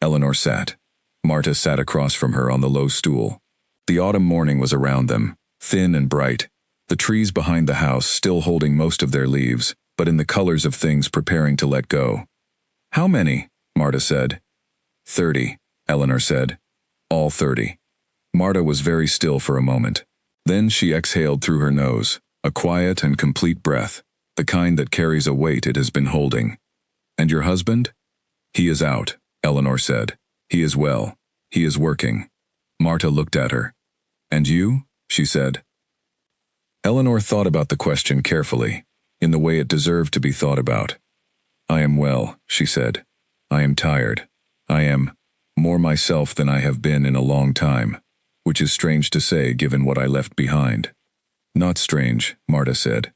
Eleanor sat. Marta sat across from her on the low stool. The autumn morning was around them, thin and bright, the trees behind the house still holding most of their leaves, but in the colors of things preparing to let go. How many? Marta said. 30, Eleanor said. All 30. Marta was very still for a moment. Then she exhaled through her nose, a quiet and complete breath, the kind that carries a weight it has been holding. And your husband? He is out, Eleanor said. He is well. He is working. Marta looked at her. And you? She said. Eleanor thought about the question carefully, in the way it deserved to be thought about. I am well, she said. I am tired. I am more myself than I have been in a long time, which is strange to say given what I left behind. Not strange, Marta said.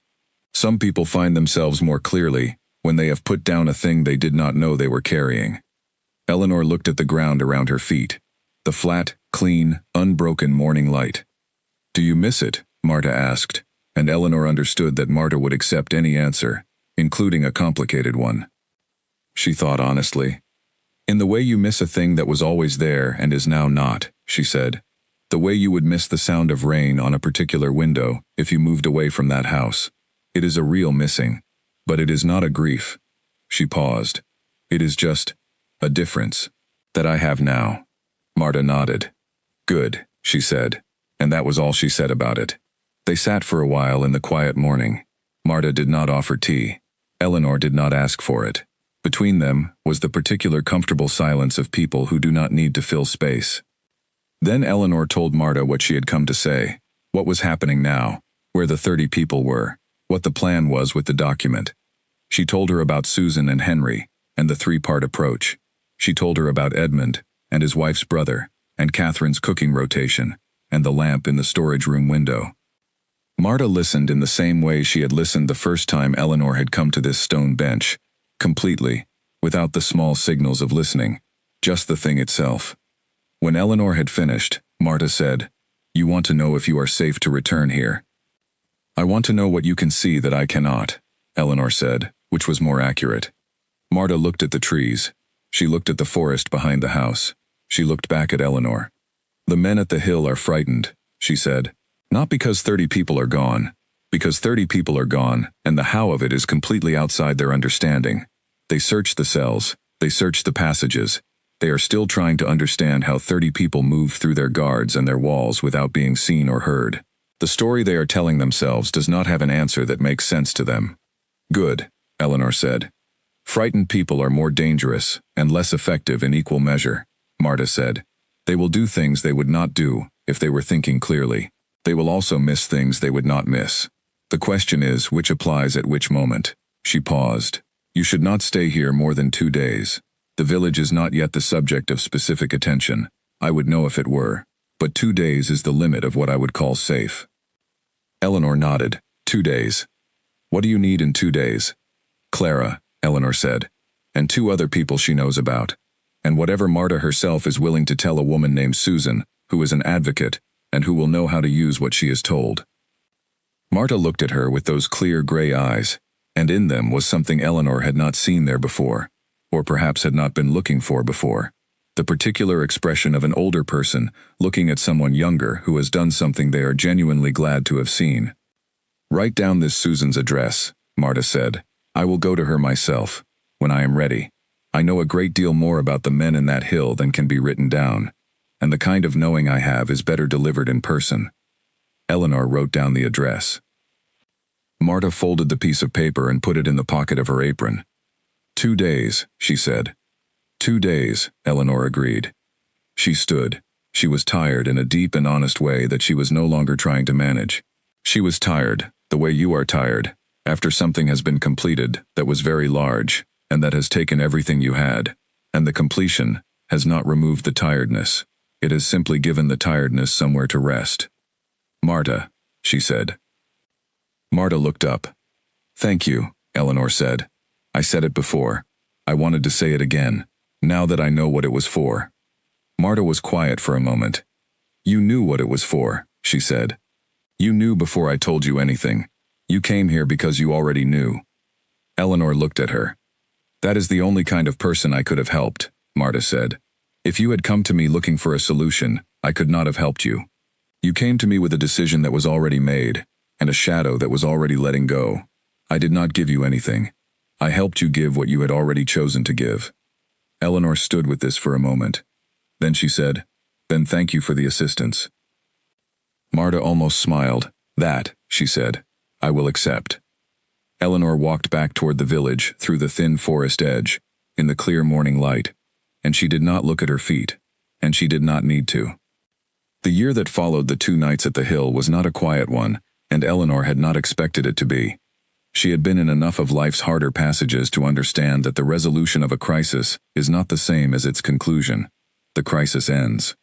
Some people find themselves more clearly when they have put down a thing they did not know they were carrying. Eleanor looked at the ground around her feet, the flat, clean, unbroken morning light. Do you miss it? Marta asked, and Eleanor understood that Marta would accept any answer, including a complicated one. She thought honestly. In the way you miss a thing that was always there and is now not, she said. The way you would miss the sound of rain on a particular window if you moved away from that house. It is a real missing. But it is not a grief. She paused. It is just a difference that I have now. Marta nodded. Good, she said. And that was all she said about it. They sat for a while in the quiet morning. Marta did not offer tea. Eleanor did not ask for it. Between them was the particular comfortable silence of people who do not need to fill space. Then Eleanor told Marta what she had come to say, what was happening now, where the 30 people were, what the plan was with the document. She told her about Susan and Henry, and the 3-part approach. She told her about Edmund, and his wife's brother, and Catherine's cooking rotation, and the lamp in the storage room window. Marta listened in the same way she had listened the first time Eleanor had come to this stone bench, completely, without the small signals of listening, just the thing itself. When Eleanor had finished, Marta said, "You want to know if you are safe to return here." "I want to know what you can see that I cannot," Eleanor said, which was more accurate. Marta looked at the trees. She looked at the forest behind the house. She looked back at Eleanor. "The men at the hill are frightened," she said. "Not because 30 people are gone. Because 30 people are gone, and the how of it is completely outside their understanding. They searched the cells. They searched the passages. They are still trying to understand how 30 people move through their guards and their walls without being seen or heard. The story they are telling themselves does not have an answer that makes sense to them." "Good," Eleanor said. "Frightened people are more dangerous and less effective in equal measure," Marta said. "They will do things they would not do if they were thinking clearly. They will also miss things they would not miss. The question is which applies at which moment." She paused. "You should not stay here more than 2 days. The village is not yet the subject of specific attention. I would know if it were. But 2 days is the limit of what I would call safe." Eleanor nodded. 2 days. "What do you need in 2 days?" "Clara," Eleanor said, "and 2 other people she knows about. And whatever Marta herself is willing to tell a woman named Susan, who is an advocate, and who will know how to use what she is told." Marta looked at her with those clear gray eyes, and in them was something Eleanor had not seen there before, or perhaps had not been looking for before. The particular expression of an older person looking at someone younger who has done something they are genuinely glad to have seen. "Write down this Susan's address," Marta said. "I will go to her myself, when I am ready. I know a great deal more about the men in that hill than can be written down, and the kind of knowing I have is better delivered in person." Eleanor wrote down the address. Marta folded the piece of paper and put it in the pocket of her apron. 2 days, she said. 2 days, Eleanor agreed. She stood. She was tired in a deep and honest way that she was no longer trying to manage. She was tired, the way you are tired, after something has been completed that was very large, and that has taken everything you had, and the completion has not removed the tiredness. It has simply given the tiredness somewhere to rest. "Marta," she said. Marta looked up. "Thank you," Eleanor said. "I said it before. I wanted to say it again, now that I know what it was for." Marta was quiet for a moment. "You knew what it was for," she said. "You knew before I told you anything. You came here because you already knew." Eleanor looked at her. "That is the only kind of person I could have helped," Marta said. "If you had come to me looking for a solution, I could not have helped you. You came to me with a decision that was already made, and a shadow that was already letting go. I did not give you anything. I helped you give what you had already chosen to give." Eleanor stood with this for a moment. Then she said, "Then thank you for the assistance." Marta almost smiled. "That," she said, "I will accept." Eleanor walked back toward the village through the thin forest edge, in the clear morning light, and she did not look at her feet, and she did not need to. The year that followed the 2 nights at the hill was not a quiet one, and Eleanor had not expected it to be. She had been in enough of life's harder passages to understand that the resolution of a crisis is not the same as its conclusion. The crisis ends.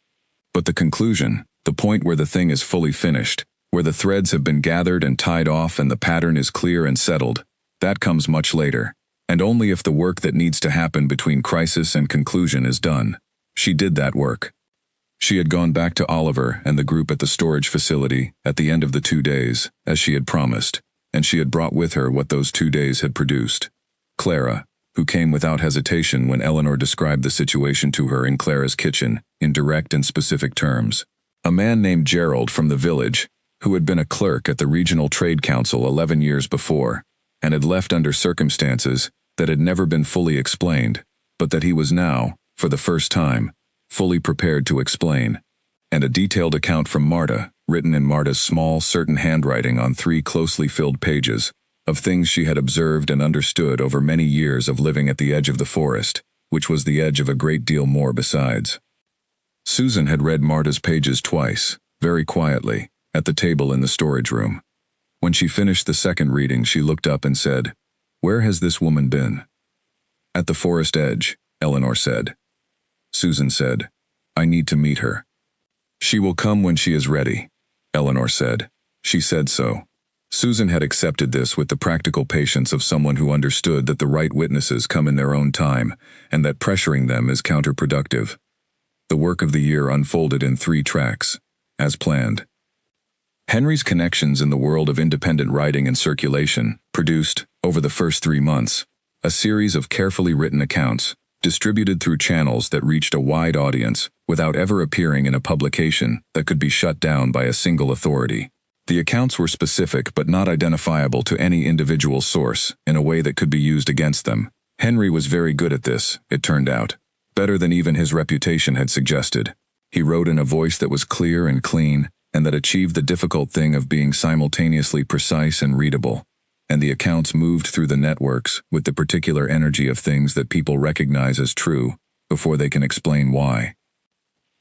But the conclusion, the point where the thing is fully finished, where the threads have been gathered and tied off and the pattern is clear and settled, that comes much later, and only if the work that needs to happen between crisis and conclusion is done. She did that work. She had gone back to Oliver and the group at the storage facility at the end of the 2 days, as she had promised, and she had brought with her what those 2 days had produced. Clara, who came without hesitation when Eleanor described the situation to her in Clara's kitchen, in direct and specific terms. A man named Gerald from the village, who had been a clerk at the Regional Trade Council 11 years before, and had left under circumstances that had never been fully explained, but that he was now, for the first time, fully prepared to explain. And a detailed account from Marta, written in Marta's small, certain handwriting on 3 closely filled pages, of things she had observed and understood over many years of living at the edge of the forest, which was the edge of a great deal more besides. Susan had read Marta's pages twice, very quietly, at the table in the storage room. When she finished the second reading, she looked up and said, "Where has this woman been?" "At the forest edge," Eleanor said. Susan said, "I need to meet her." "She will come when she is ready," Eleanor said. She said so. Susan had accepted this with the practical patience of someone who understood that the right witnesses come in their own time, and that pressuring them is counterproductive. The work of the year unfolded in 3 tracks, as planned. Henry's connections in the world of independent writing and circulation produced, over the first 3 months, a series of carefully written accounts, distributed through channels that reached a wide audience without ever appearing in a publication that could be shut down by a single authority. The accounts were specific but not identifiable to any individual source in a way that could be used against them. Henry was very good at this, it turned out, better than even his reputation had suggested. He wrote in a voice that was clear and clean, and that achieved the difficult thing of being simultaneously precise and readable. And the accounts moved through the networks with the particular energy of things that people recognize as true before they can explain why.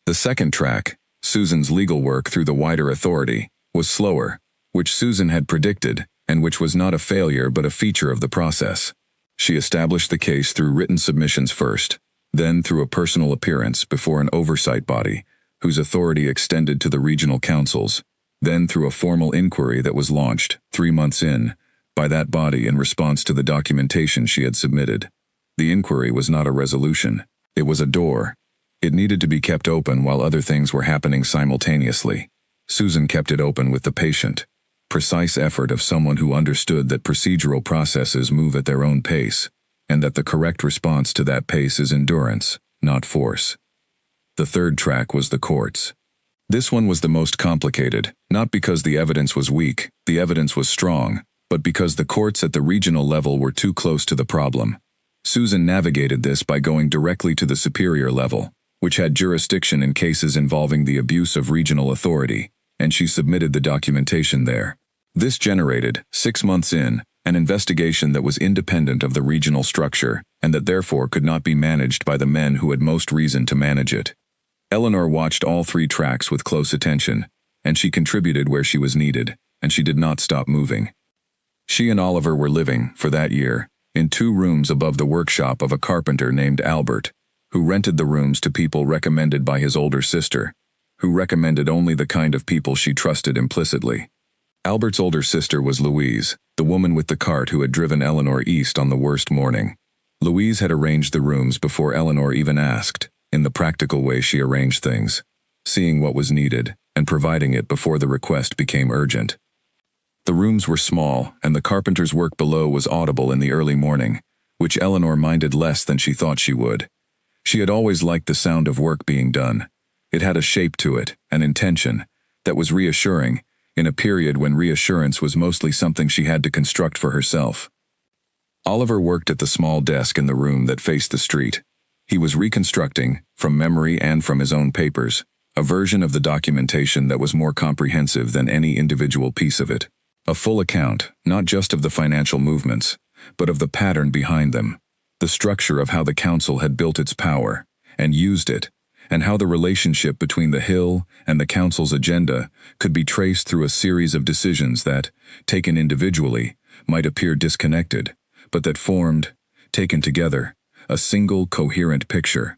The second track, Susan's legal work through the wider authority, was slower, which Susan had predicted, and which was not a failure but a feature of the process. She established the case through written submissions first, then through a personal appearance before an oversight body, whose authority extended to the regional councils, then through a formal inquiry that was launched, 3 months in, by that body in response to the documentation she had submitted. The inquiry was not a resolution. It was a door. It needed to be kept open while other things were happening simultaneously. Susan kept it open with the patient, precise effort of someone who understood that procedural processes move at their own pace, and that the correct response to that pace is endurance, not force. The third track was the courts. This one was the most complicated, not because the evidence was weak, the evidence was strong, but because the courts at the regional level were too close to the problem. Susan navigated this by going directly to the superior level, which had jurisdiction in cases involving the abuse of regional authority, and she submitted the documentation there. This generated, 6 months in, an investigation that was independent of the regional structure, and that therefore could not be managed by the men who had most reason to manage it. Eleanor watched all 3 tracks with close attention, and she contributed where she was needed, and she did not stop moving. She and Oliver were living, for that year, in 2 rooms above the workshop of a carpenter named Albert, who rented the rooms to people recommended by his older sister, who recommended only the kind of people she trusted implicitly. Albert's older sister was Louise, the woman with the cart who had driven Eleanor east on the worst morning. Louise had arranged the rooms before Eleanor even asked, in the practical way she arranged things, seeing what was needed and providing it before the request became urgent. The rooms were small, and the carpenter's work below was audible in the early morning, which Eleanor minded less than she thought she would. She had always liked the sound of work being done. It had a shape to it, an intention, that was reassuring, in a period when reassurance was mostly something she had to construct for herself. Oliver worked at the small desk in the room that faced the street. He was reconstructing, from memory and from his own papers, a version of the documentation that was more comprehensive than any individual piece of it. A full account, not just of the financial movements, but of the pattern behind them, the structure of how the council had built its power, and used it, and how the relationship between the Hill and the council's agenda could be traced through a series of decisions that, taken individually, might appear disconnected, but that formed, taken together, a single coherent picture.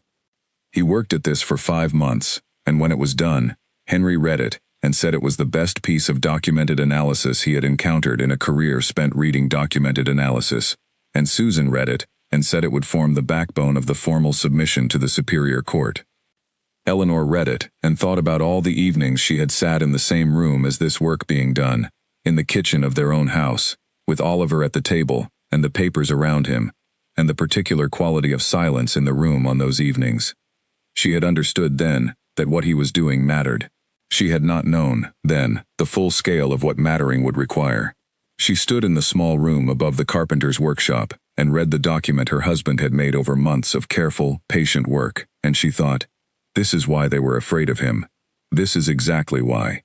He worked at this for 5 months, and when it was done, Henry read it and said it was the best piece of documented analysis he had encountered in a career spent reading documented analysis, and Susan read it and said it would form the backbone of the formal submission to the Superior Court. Eleanor read it and thought about all the evenings she had sat in the same room as this work being done, in the kitchen of their own house, with Oliver at the table and the papers around him, and the particular quality of silence in the room on those evenings. She had understood then that what he was doing mattered. She had not known, then, the full scale of what mattering would require. She stood in the small room above the carpenter's workshop and read the document her husband had made over months of careful, patient work, and she thought, this is why they were afraid of him. This is exactly why.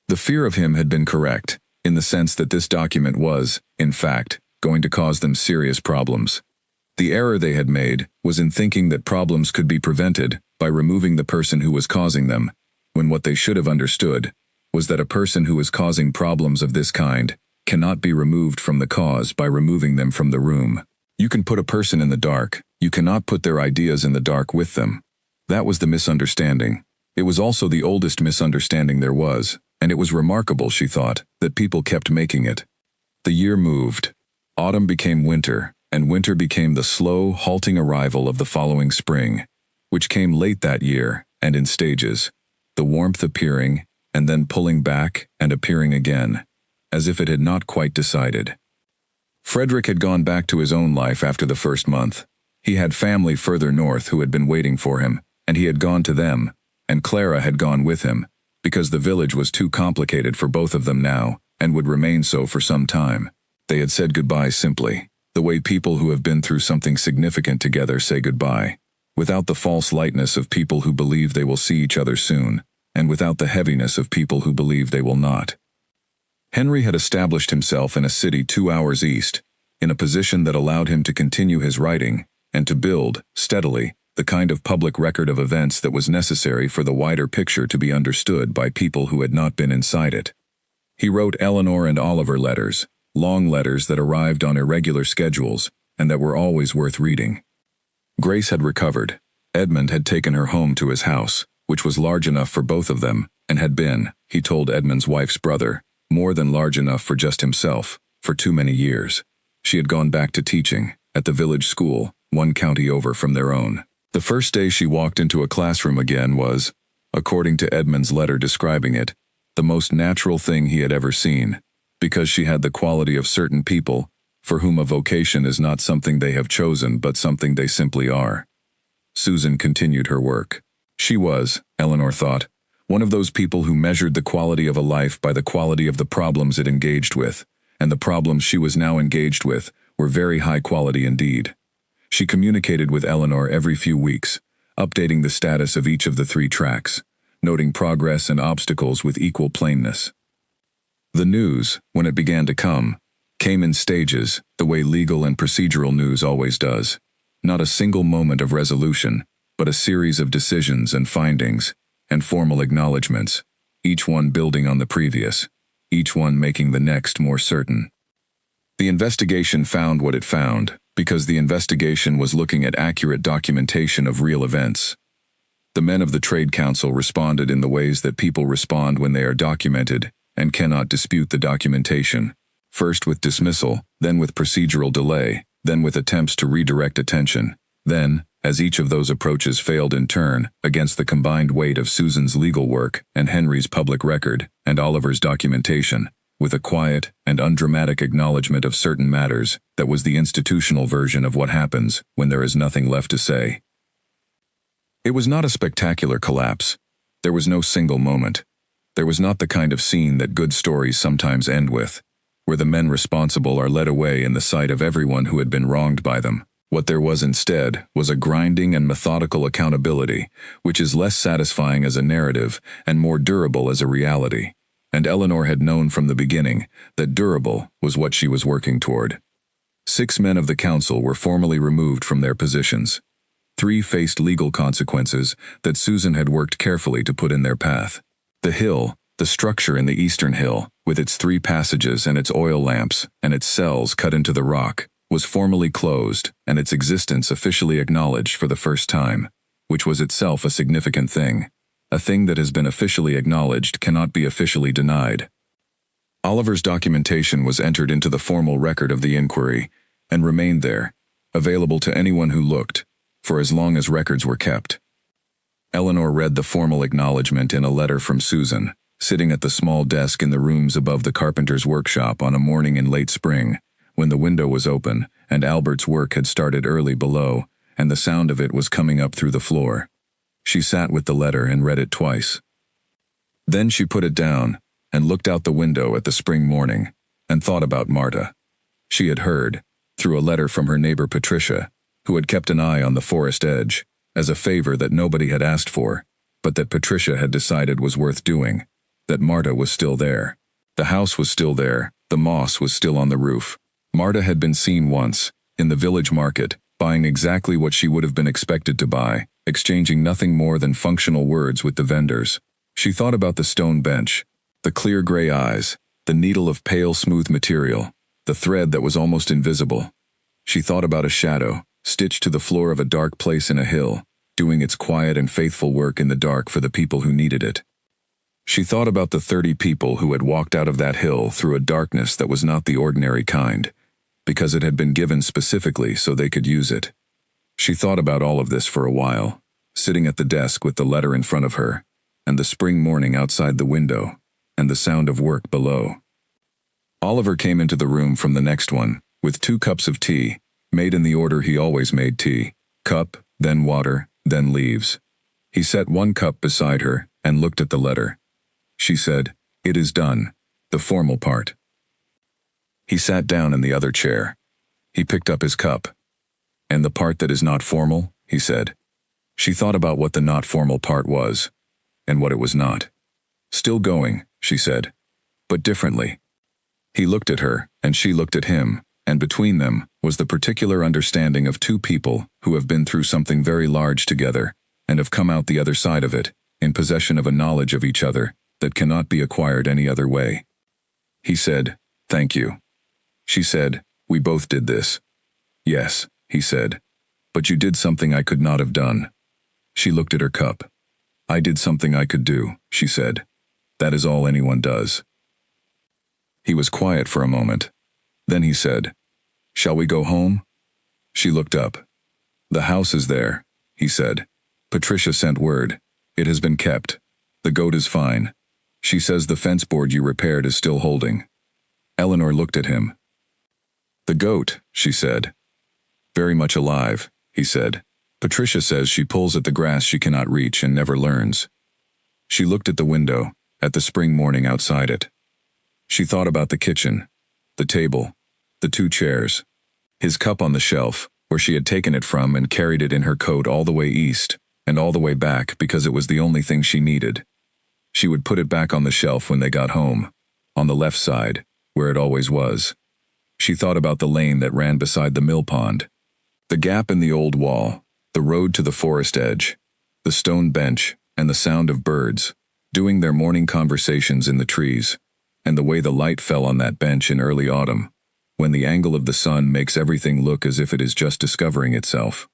The fear of him had been correct, in the sense that this document was, in fact, going to cause them serious problems. The error they had made was in thinking that problems could be prevented by removing the person who was causing them, when what they should have understood was that a person who is causing problems of this kind cannot be removed from the cause by removing them from the room. You can put a person in the dark, you cannot put their ideas in the dark with them. That was the misunderstanding. It was also the oldest misunderstanding there was, and it was remarkable, she thought, that people kept making it. The year moved. Autumn became winter, and winter became the slow, halting arrival of the following spring, which came late that year, and in stages, the warmth appearing, and then pulling back and appearing again, as if it had not quite decided. Frederick had gone back to his own life after the first month. He had family further north who had been waiting for him, and he had gone to them, and Clara had gone with him, because the village was too complicated for both of them now, and would remain so for some time. They had said goodbye simply, the way people who have been through something significant together say goodbye, without the false lightness of people who believe they will see each other soon, and without the heaviness of people who believe they will not. Henry had established himself in a city 2 hours east, in a position that allowed him to continue his writing, and to build, steadily, the kind of public record of events that was necessary for the wider picture to be understood by people who had not been inside it. He wrote Eleanor and Oliver letters, long letters that arrived on irregular schedules, and that were always worth reading. Grace had recovered. Edmund had taken her home to his house, which was large enough for both of them, and had been, he told Edmund's wife's brother, more than large enough for just himself, for too many years. She had gone back to teaching, at the village school, 1 county over from their own. The first day she walked into a classroom again was, according to Edmund's letter describing it, the most natural thing he had ever seen, because she had the quality of certain people, for whom a vocation is not something they have chosen but something they simply are. Susan continued her work. She was, Eleanor thought, one of those people who measured the quality of a life by the quality of the problems it engaged with, and the problems she was now engaged with were very high quality indeed. She communicated with Eleanor every few weeks, updating the status of each of the 3 tracks, noting progress and obstacles with equal plainness. The news, when it began to come, came in stages, the way legal and procedural news always does. Not a single moment of resolution, but a series of decisions and findings, and formal acknowledgments, each one building on the previous, each one making the next more certain. The investigation found what it found, because the investigation was looking at accurate documentation of real events. The men of the Trade Council responded in the ways that people respond when they are documented and cannot dispute the documentation, first with dismissal, then with procedural delay, then with attempts to redirect attention, then, as each of those approaches failed in turn, against the combined weight of Susan's legal work and Henry's public record and Oliver's documentation, with a quiet and undramatic acknowledgement of certain matters that was the institutional version of what happens when there is nothing left to say. It was not a spectacular collapse. There was no single moment. There was not the kind of scene that good stories sometimes end with, where the men responsible are led away in the sight of everyone who had been wronged by them. What there was instead was a grinding and methodical accountability, which is less satisfying as a narrative and more durable as a reality. And Eleanor had known from the beginning that durable was what she was working toward. 6 men of the council were formally removed from their positions. 3 faced legal consequences that Susan had worked carefully to put in their path. The hill, the structure in the eastern hill, with its 3 passages and its oil lamps and its cells cut into the rock, was formally closed and its existence officially acknowledged for the first time, which was itself a significant thing. A thing that has been officially acknowledged cannot be officially denied. Oliver's documentation was entered into the formal record of the inquiry and remained there, available to anyone who looked, for as long as records were kept. Eleanor read the formal acknowledgement in a letter from Susan, sitting at the small desk in the rooms above the carpenter's workshop on a morning in late spring, when the window was open and Albert's work had started early below, and the sound of it was coming up through the floor. She sat with the letter and read it twice. Then she put it down and looked out the window at the spring morning and thought about Marta. She had heard, through a letter from her neighbor Patricia, who had kept an eye on the forest edge, as a favor that nobody had asked for, but that Patricia had decided was worth doing, that Marta was still there. The house was still there, the moss was still on the roof. Marta had been seen once, in the village market, buying exactly what she would have been expected to buy, exchanging nothing more than functional words with the vendors. She thought about the stone bench, the clear gray eyes, the needle of pale smooth material, the thread that was almost invisible. She thought about a shadow, stitched to the floor of a dark place in a hill, doing its quiet and faithful work in the dark for the people who needed it. She thought about the 30 people who had walked out of that hill through a darkness that was not the ordinary kind, because it had been given specifically so they could use it. She thought about all of this for a while, sitting at the desk with the letter in front of her, and the spring morning outside the window, and the sound of work below. Oliver came into the room from the next one, with 2 cups of tea, made in the order he always made tea: cup, then water, then leaves. He set 1 cup beside her and looked at the letter. She said, "It is done," the formal part. He sat down in the other chair. He picked up his cup. "And the part that is not formal?" he said. She thought about what the not formal part was, and what it was not. "Still going," she said, "but differently." He looked at her, and she looked at him, and between them was the particular understanding of 2 people who have been through something very large together, and have come out the other side of it, in possession of a knowledge of each other that cannot be acquired any other way. He said, "Thank you." She said, "We both did this." "Yes," he said, "but you did something I could not have done." She looked at her cup. "I did something I could do," she said. "That is all anyone does." He was quiet for a moment. Then he said, "Shall we go home?" She looked up. "The house is there," he said. "Patricia sent word. It has been kept. The goat is fine. She says the fence board you repaired is still holding." Eleanor looked at him. "The goat," she said. "Very much alive," he said. "Patricia says she pulls at the grass she cannot reach and never learns." She looked at the window, at the spring morning outside it. She thought about the kitchen, the table, the 2 chairs, his cup on the shelf, where she had taken it from and carried it in her coat all the way east, and all the way back because it was the only thing she needed. She would put it back on the shelf when they got home, on the left side, where it always was. She thought about the lane that ran beside the mill pond, the gap in the old wall, the road to the forest edge, the stone bench, and the sound of birds, doing their morning conversations in the trees, and the way the light fell on that bench in early autumn, when the angle of the sun makes everything look as if it is just discovering itself.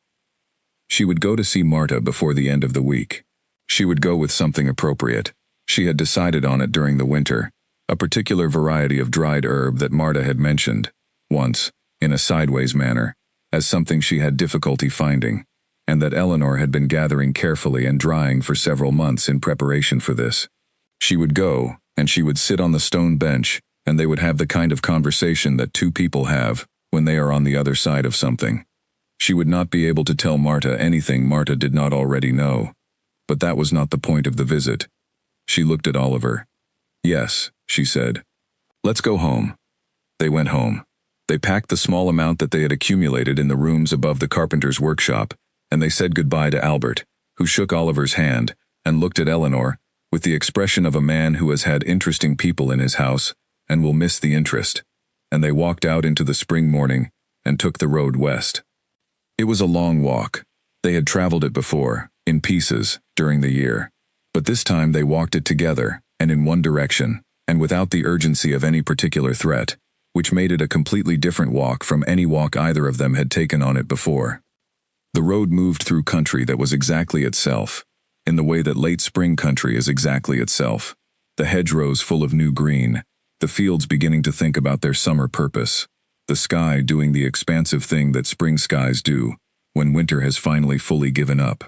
She would go to see Marta before the end of the week. She would go with something appropriate. She had decided on it during the winter, a particular variety of dried herb that Marta had mentioned, once, in a sideways manner, as something she had difficulty finding, and that Eleanor had been gathering carefully and drying for several months in preparation for this. She would go, and she would sit on the stone bench, and they would have the kind of conversation that 2 people have when they are on the other side of something. She would not be able to tell Marta anything Marta did not already know, but that was not the point of the visit. She looked at Oliver. "Yes," she said. "Let's go home." They went home. They packed the small amount that they had accumulated in the rooms above the carpenter's workshop, and they said goodbye to Albert, who shook Oliver's hand, and looked at Eleanor, with the expression of a man who has had interesting people in his house, and will miss the interest, and they walked out into the spring morning, and took the road west. It was a long walk. They had traveled it before, in pieces, during the year. But this time they walked it together, and in one direction, and without the urgency of any particular threat, which made it a completely different walk from any walk either of them had taken on it before. The road moved through country that was exactly itself, in the way that late spring country is exactly itself, the hedgerows full of new green, the fields beginning to think about their summer purpose, the sky doing the expansive thing that spring skies do, when winter has finally fully given up.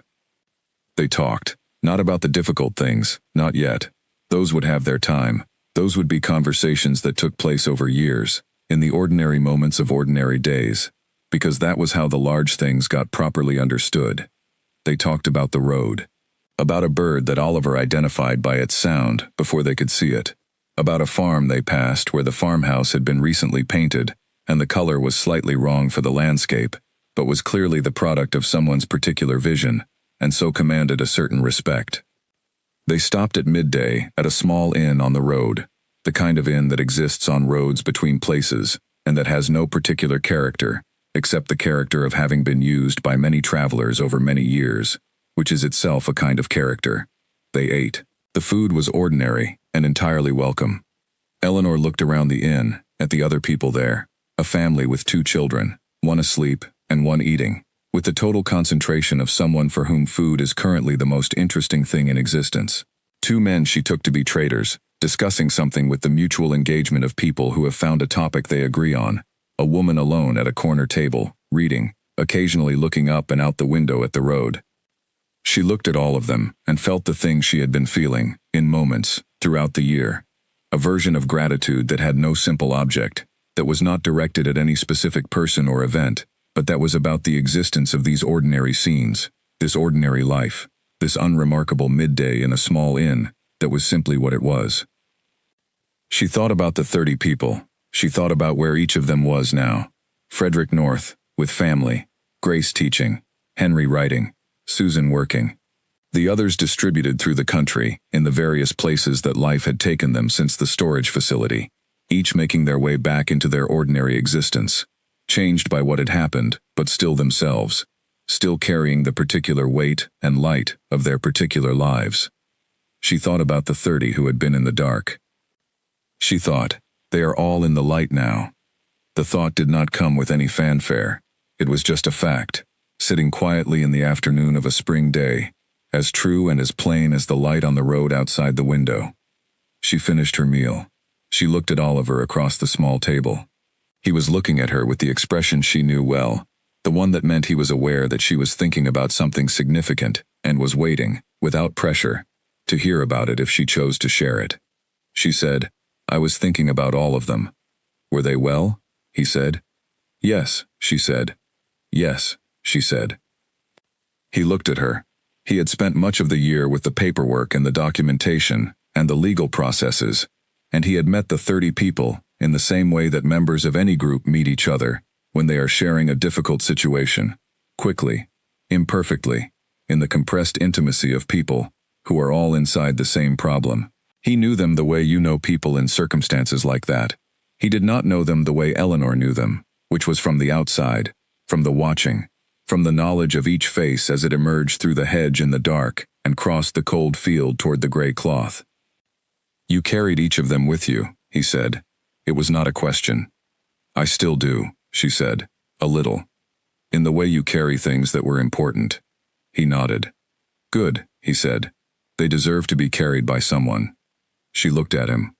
They talked, not about the difficult things, not yet. Those would have their time. Those would be conversations that took place over years, in the ordinary moments of ordinary days, because that was how the large things got properly understood. They talked about the road. About a bird that Oliver identified by its sound before they could see it. About a farm they passed where the farmhouse had been recently painted, and the color was slightly wrong for the landscape, but was clearly the product of someone's particular vision, and so commanded a certain respect. They stopped at midday at a small inn on the road, the kind of inn that exists on roads between places, and that has no particular character, except the character of having been used by many travelers over many years, which is itself a kind of character. They ate. The food was ordinary and entirely welcome. Eleanor looked around the inn, at the other people there, a family with 2 children, one asleep and one eating, with the total concentration of someone for whom food is currently the most interesting thing in existence. 2 men she took to be traders, discussing something with the mutual engagement of people who have found a topic they agree on. A woman alone at a corner table, reading, occasionally looking up and out the window at the road. She looked at all of them and felt the thing she had been feeling, in moments, throughout the year. A version of gratitude that had no simple object, that was not directed at any specific person or event, but that was about the existence of these ordinary scenes, this ordinary life, this unremarkable midday in a small inn, that was simply what it was. She thought about the 30 people. She thought about where each of them was now. Frederick North, with family, Grace teaching, Henry writing, Susan working. The others distributed through the country, in the various places that life had taken them since the storage facility, each making their way back into their ordinary existence, changed by what had happened, but still themselves, still carrying the particular weight and light of their particular lives. She thought about the 30 who had been in the dark. She thought, they are all in the light now. The thought did not come with any fanfare. It was just a fact, sitting quietly in the afternoon of a spring day, as true and as plain as the light on the road outside the window. She finished her meal. She looked at Oliver across the small table. He was looking at her with the expression she knew well, the one that meant he was aware that she was thinking about something significant and was waiting, without pressure, to hear about it if she chose to share it. She said, "I was thinking about all of them." "Were they well?" he said. "Yes," she said. "Yes," she said. He looked at her. He had spent much of the year with the paperwork and the documentation and the legal processes, and he had met the 30 people in the same way that members of any group meet each other when they are sharing a difficult situation, quickly, imperfectly, in the compressed intimacy of people who are all inside the same problem. He knew them the way you know people in circumstances like that. He did not know them the way Eleanor knew them, which was from the outside, from the watching, from the knowledge of each face as it emerged through the hedge in the dark and crossed the cold field toward the gray cloth. "You carried each of them with you," he said. It was not a question. "I still do," she said, "a little. In the way you carry things that were important." He nodded. "Good," he said. "They deserve to be carried by someone." She looked at him.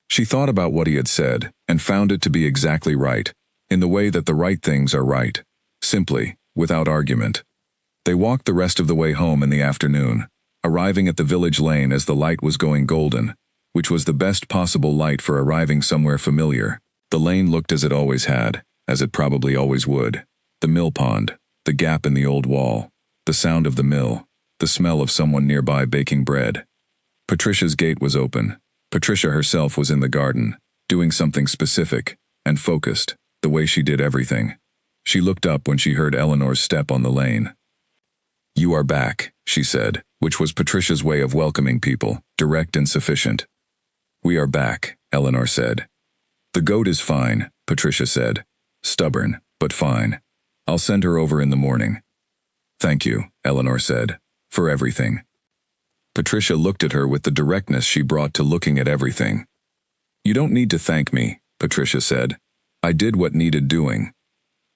She thought about what he had said and found it to be exactly right, in the way that the right things are right, simply, without argument. They walked the rest of the way home in the afternoon, arriving at the village lane as the light was going golden, which was the best possible light for arriving somewhere familiar. The lane looked as it always had, as it probably always would. The mill pond, the gap in the old wall, the sound of the mill, the smell of someone nearby baking bread. Patricia's gate was open. Patricia herself was in the garden, doing something specific and focused, the way she did everything. She looked up when she heard Eleanor's step on the lane. "You are back," she said, which was Patricia's way of welcoming people, direct and sufficient. "We are back," Eleanor said. "The goat is fine," Patricia said. "Stubborn, but fine. I'll send her over in the morning." "Thank you," Eleanor said, "for everything." Patricia looked at her with the directness she brought to looking at everything. "You don't need to thank me," Patricia said. "I did what needed doing."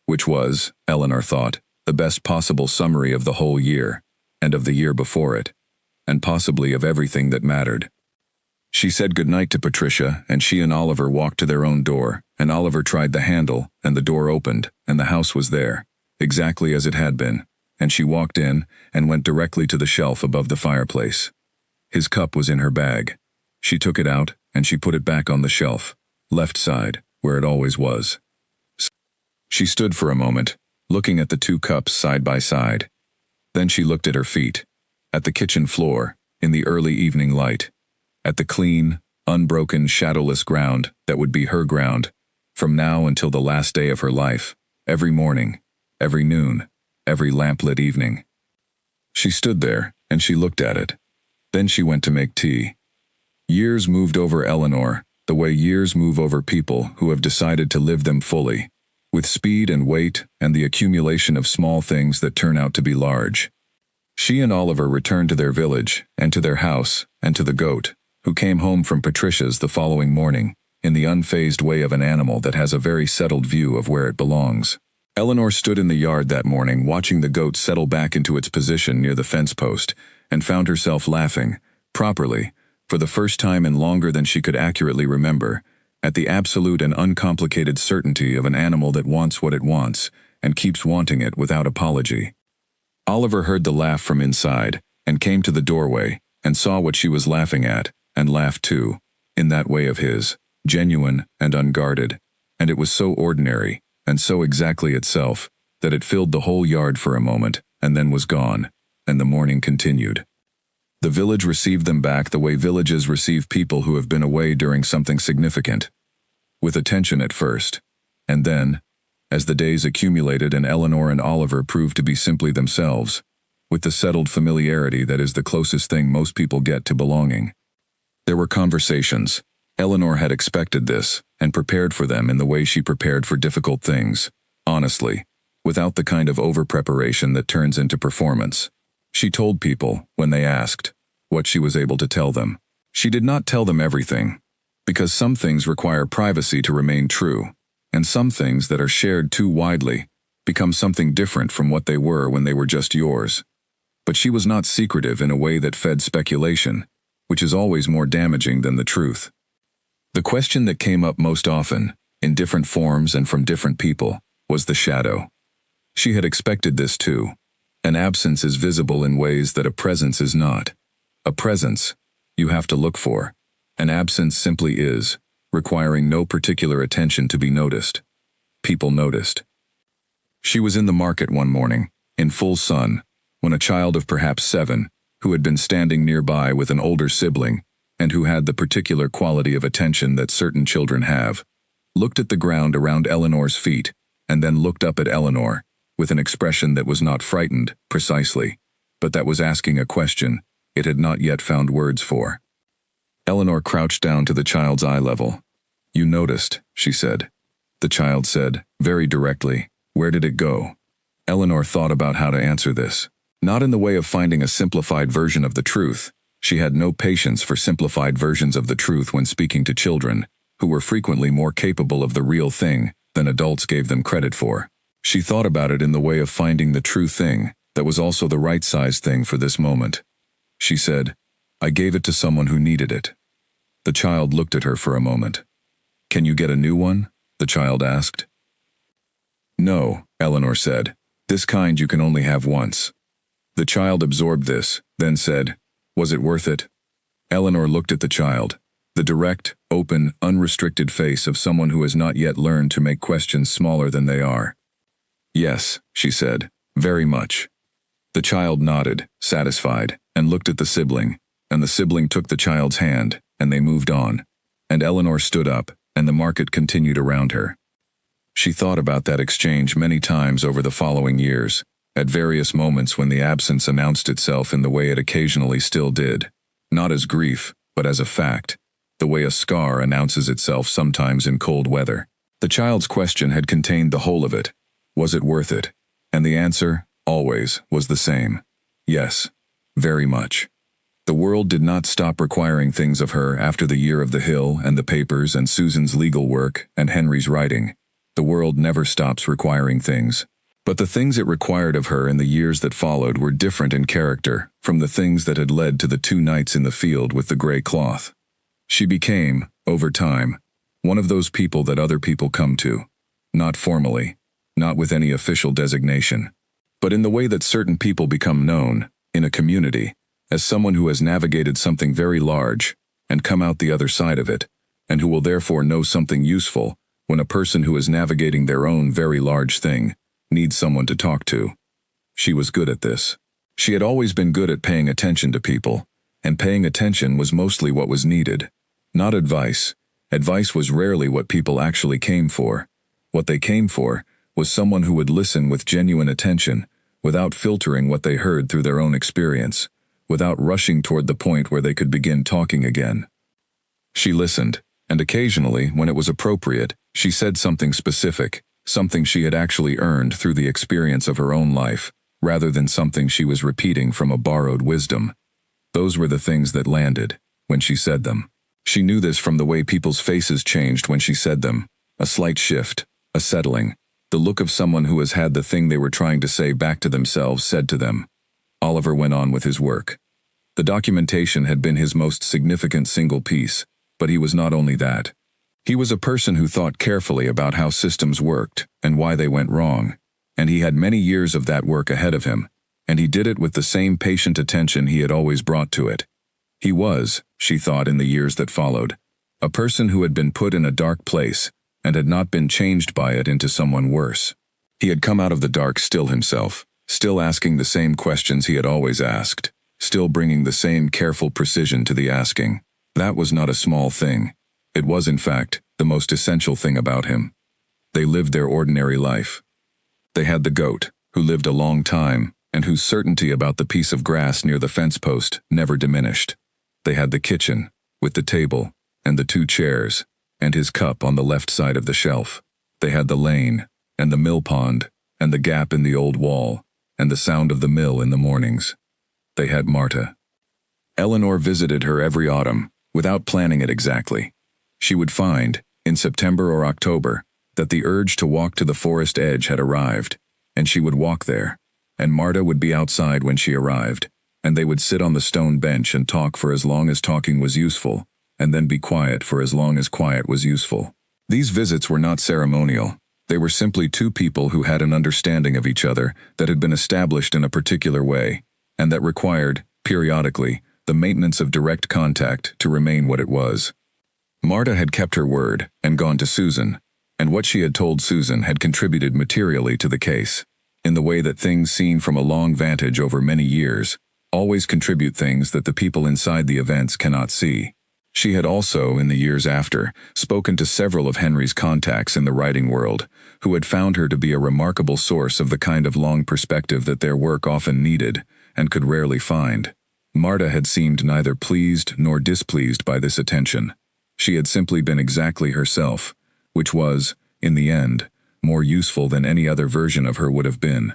Which was, Eleanor thought, the best possible summary of the whole year, and of the year before it, and possibly of everything that mattered. She said goodnight to Patricia, and she and Oliver walked to their own door, and Oliver tried the handle, and the door opened, and the house was there, exactly as it had been, and she walked in and went directly to the shelf above the fireplace. His cup was in her bag. She took it out, and she put it back on the shelf, left side, where it always was. She stood for a moment, looking at the 2 cups side by side. Then she looked at her feet. at the kitchen floor, in the early evening light, at the clean, unbroken, shadowless ground that would be her ground, from now until the last day of her life, every morning, every noon, every lamplit evening. She stood there, and she looked at it. Then she went to make tea. Years moved over Eleanor, the way years move over people who have decided to live them fully, with speed and weight and the accumulation of small things that turn out to be large. She and Oliver returned to their village, and to their house, and to the goat, who came home from Patricia's the following morning, in the unfazed way of an animal that has a very settled view of where it belongs. Eleanor stood in the yard that morning watching the goat settle back into its position near the fence post, and found herself laughing, properly, for the first time in longer than she could accurately remember, at the absolute and uncomplicated certainty of an animal that wants what it wants, and keeps wanting it without apology. Oliver heard the laugh from inside, and came to the doorway, and saw what she was laughing at, and laughed too, in that way of his, genuine and unguarded, and it was so ordinary, and so exactly itself, that it filled the whole yard for a moment, and then was gone, and the morning continued. The village received them back the way villages receive people who have been away during something significant, with attention at first, and then, as the days accumulated and Eleanor and Oliver proved to be simply themselves, with the settled familiarity that is the closest thing most people get to belonging. There were conversations. Eleanor had expected this, and prepared for them in the way she prepared for difficult things, honestly, without the kind of over-preparation that turns into performance. She told people, when they asked, what she was able to tell them. She did not tell them everything, because some things require privacy to remain true, and some things that are shared too widely become something different from what they were when they were just yours. But she was not secretive in a way that fed speculation, which is always more damaging than the truth. The question that came up most often, in different forms and from different people, was the shadow. She had expected this too. An absence is visible in ways that a presence is not. A presence, you have to look for. An absence simply is, requiring no particular attention to be noticed. People noticed. She was in the market one morning, in full sun, when a child of perhaps 7, who had been standing nearby with an older sibling, and who had the particular quality of attention that certain children have, looked at the ground around Eleanor's feet, and then looked up at Eleanor, with an expression that was not frightened, precisely, but that was asking a question it had not yet found words for. Eleanor crouched down to the child's eye level. "You noticed," she said. The child said, very directly, "Where did it go?" Eleanor thought about how to answer this. Not in the way of finding a simplified version of the truth. She had no patience for simplified versions of the truth when speaking to children, who were frequently more capable of the real thing than adults gave them credit for. She thought about it in the way of finding the true thing that was also the right size thing for this moment. She said, "I gave it to someone who needed it." The child looked at her for a moment. "Can you get a new one?" the child asked. "No," Eleanor said. "This kind you can only have once." The child absorbed this, then said, "Was it worth it?" Eleanor looked at the child, the direct, open, unrestricted face of someone who has not yet learned to make questions smaller than they are. "Yes," she said, "very much." The child nodded, satisfied, and looked at the sibling, and the sibling took the child's hand, and they moved on, and Eleanor stood up, and the market continued around her. She thought about that exchange many times over the following years, at various moments when the absence announced itself in the way it occasionally still did, not as grief, but as a fact, the way a scar announces itself sometimes in cold weather. The child's question had contained the whole of it. Was it worth it? And the answer, always, was the same. Yes, very much. The world did not stop requiring things of her after the year of the hill and the papers and Susan's legal work and Henry's writing. The world never stops requiring things. But the things it required of her in the years that followed were different in character from the things that had led to the 2 nights in the field with the gray cloth. She became, over time, one of those people that other people come to, not formally, not with any official designation, but in the way that certain people become known, in a community, as someone who has navigated something very large, and come out the other side of it, and who will therefore know something useful when a person who is navigating their own very large thing needs someone to talk to. She was good at this. She had always been good at paying attention to people, and paying attention was mostly what was needed. Not advice. Advice was rarely what people actually came for. What they came for was someone who would listen with genuine attention, without filtering what they heard through their own experience, without rushing toward the point where they could begin talking again. She listened, and occasionally, when it was appropriate, she said something specific, something she had actually earned through the experience of her own life, rather than something she was repeating from a borrowed wisdom. Those were the things that landed, when she said them. She knew this from the way people's faces changed when she said them. A slight shift, a settling, the look of someone who has had the thing they were trying to say back to themselves said to them. Oliver went on with his work. The documentation had been his most significant single piece, but he was not only that. He was a person who thought carefully about how systems worked and why they went wrong, and he had many years of that work ahead of him, and he did it with the same patient attention he had always brought to it. He was, she thought in the years that followed, a person who had been put in a dark place and had not been changed by it into someone worse. He had come out of the dark still himself, still asking the same questions he had always asked, still bringing the same careful precision to the asking. That was not a small thing. It was, in fact, the most essential thing about him. They lived their ordinary life. They had the goat, who lived a long time, and whose certainty about the piece of grass near the fence post never diminished. They had the kitchen, with the table, and the 2 chairs, and his cup on the left side of the shelf. They had the lane, and the mill pond, and the gap in the old wall, and the sound of the mill in the mornings. They had Marta. Eleanor visited her every autumn, without planning it exactly. She would find, in September or October, that the urge to walk to the forest edge had arrived, and she would walk there, and Marta would be outside when she arrived, and they would sit on the stone bench and talk for as long as talking was useful, and then be quiet for as long as quiet was useful. These visits were not ceremonial. They were simply 2 people who had an understanding of each other that had been established in a particular way, and that required, periodically, the maintenance of direct contact to remain what it was. Marta had kept her word and gone to Susan, and what she had told Susan had contributed materially to the case, in the way that things seen from a long vantage over many years always contribute things that the people inside the events cannot see. She had also, in the years after, spoken to several of Henry's contacts in the writing world, who had found her to be a remarkable source of the kind of long perspective that their work often needed and could rarely find. Marta had seemed neither pleased nor displeased by this attention. She had simply been exactly herself, which was, in the end, more useful than any other version of her would have been.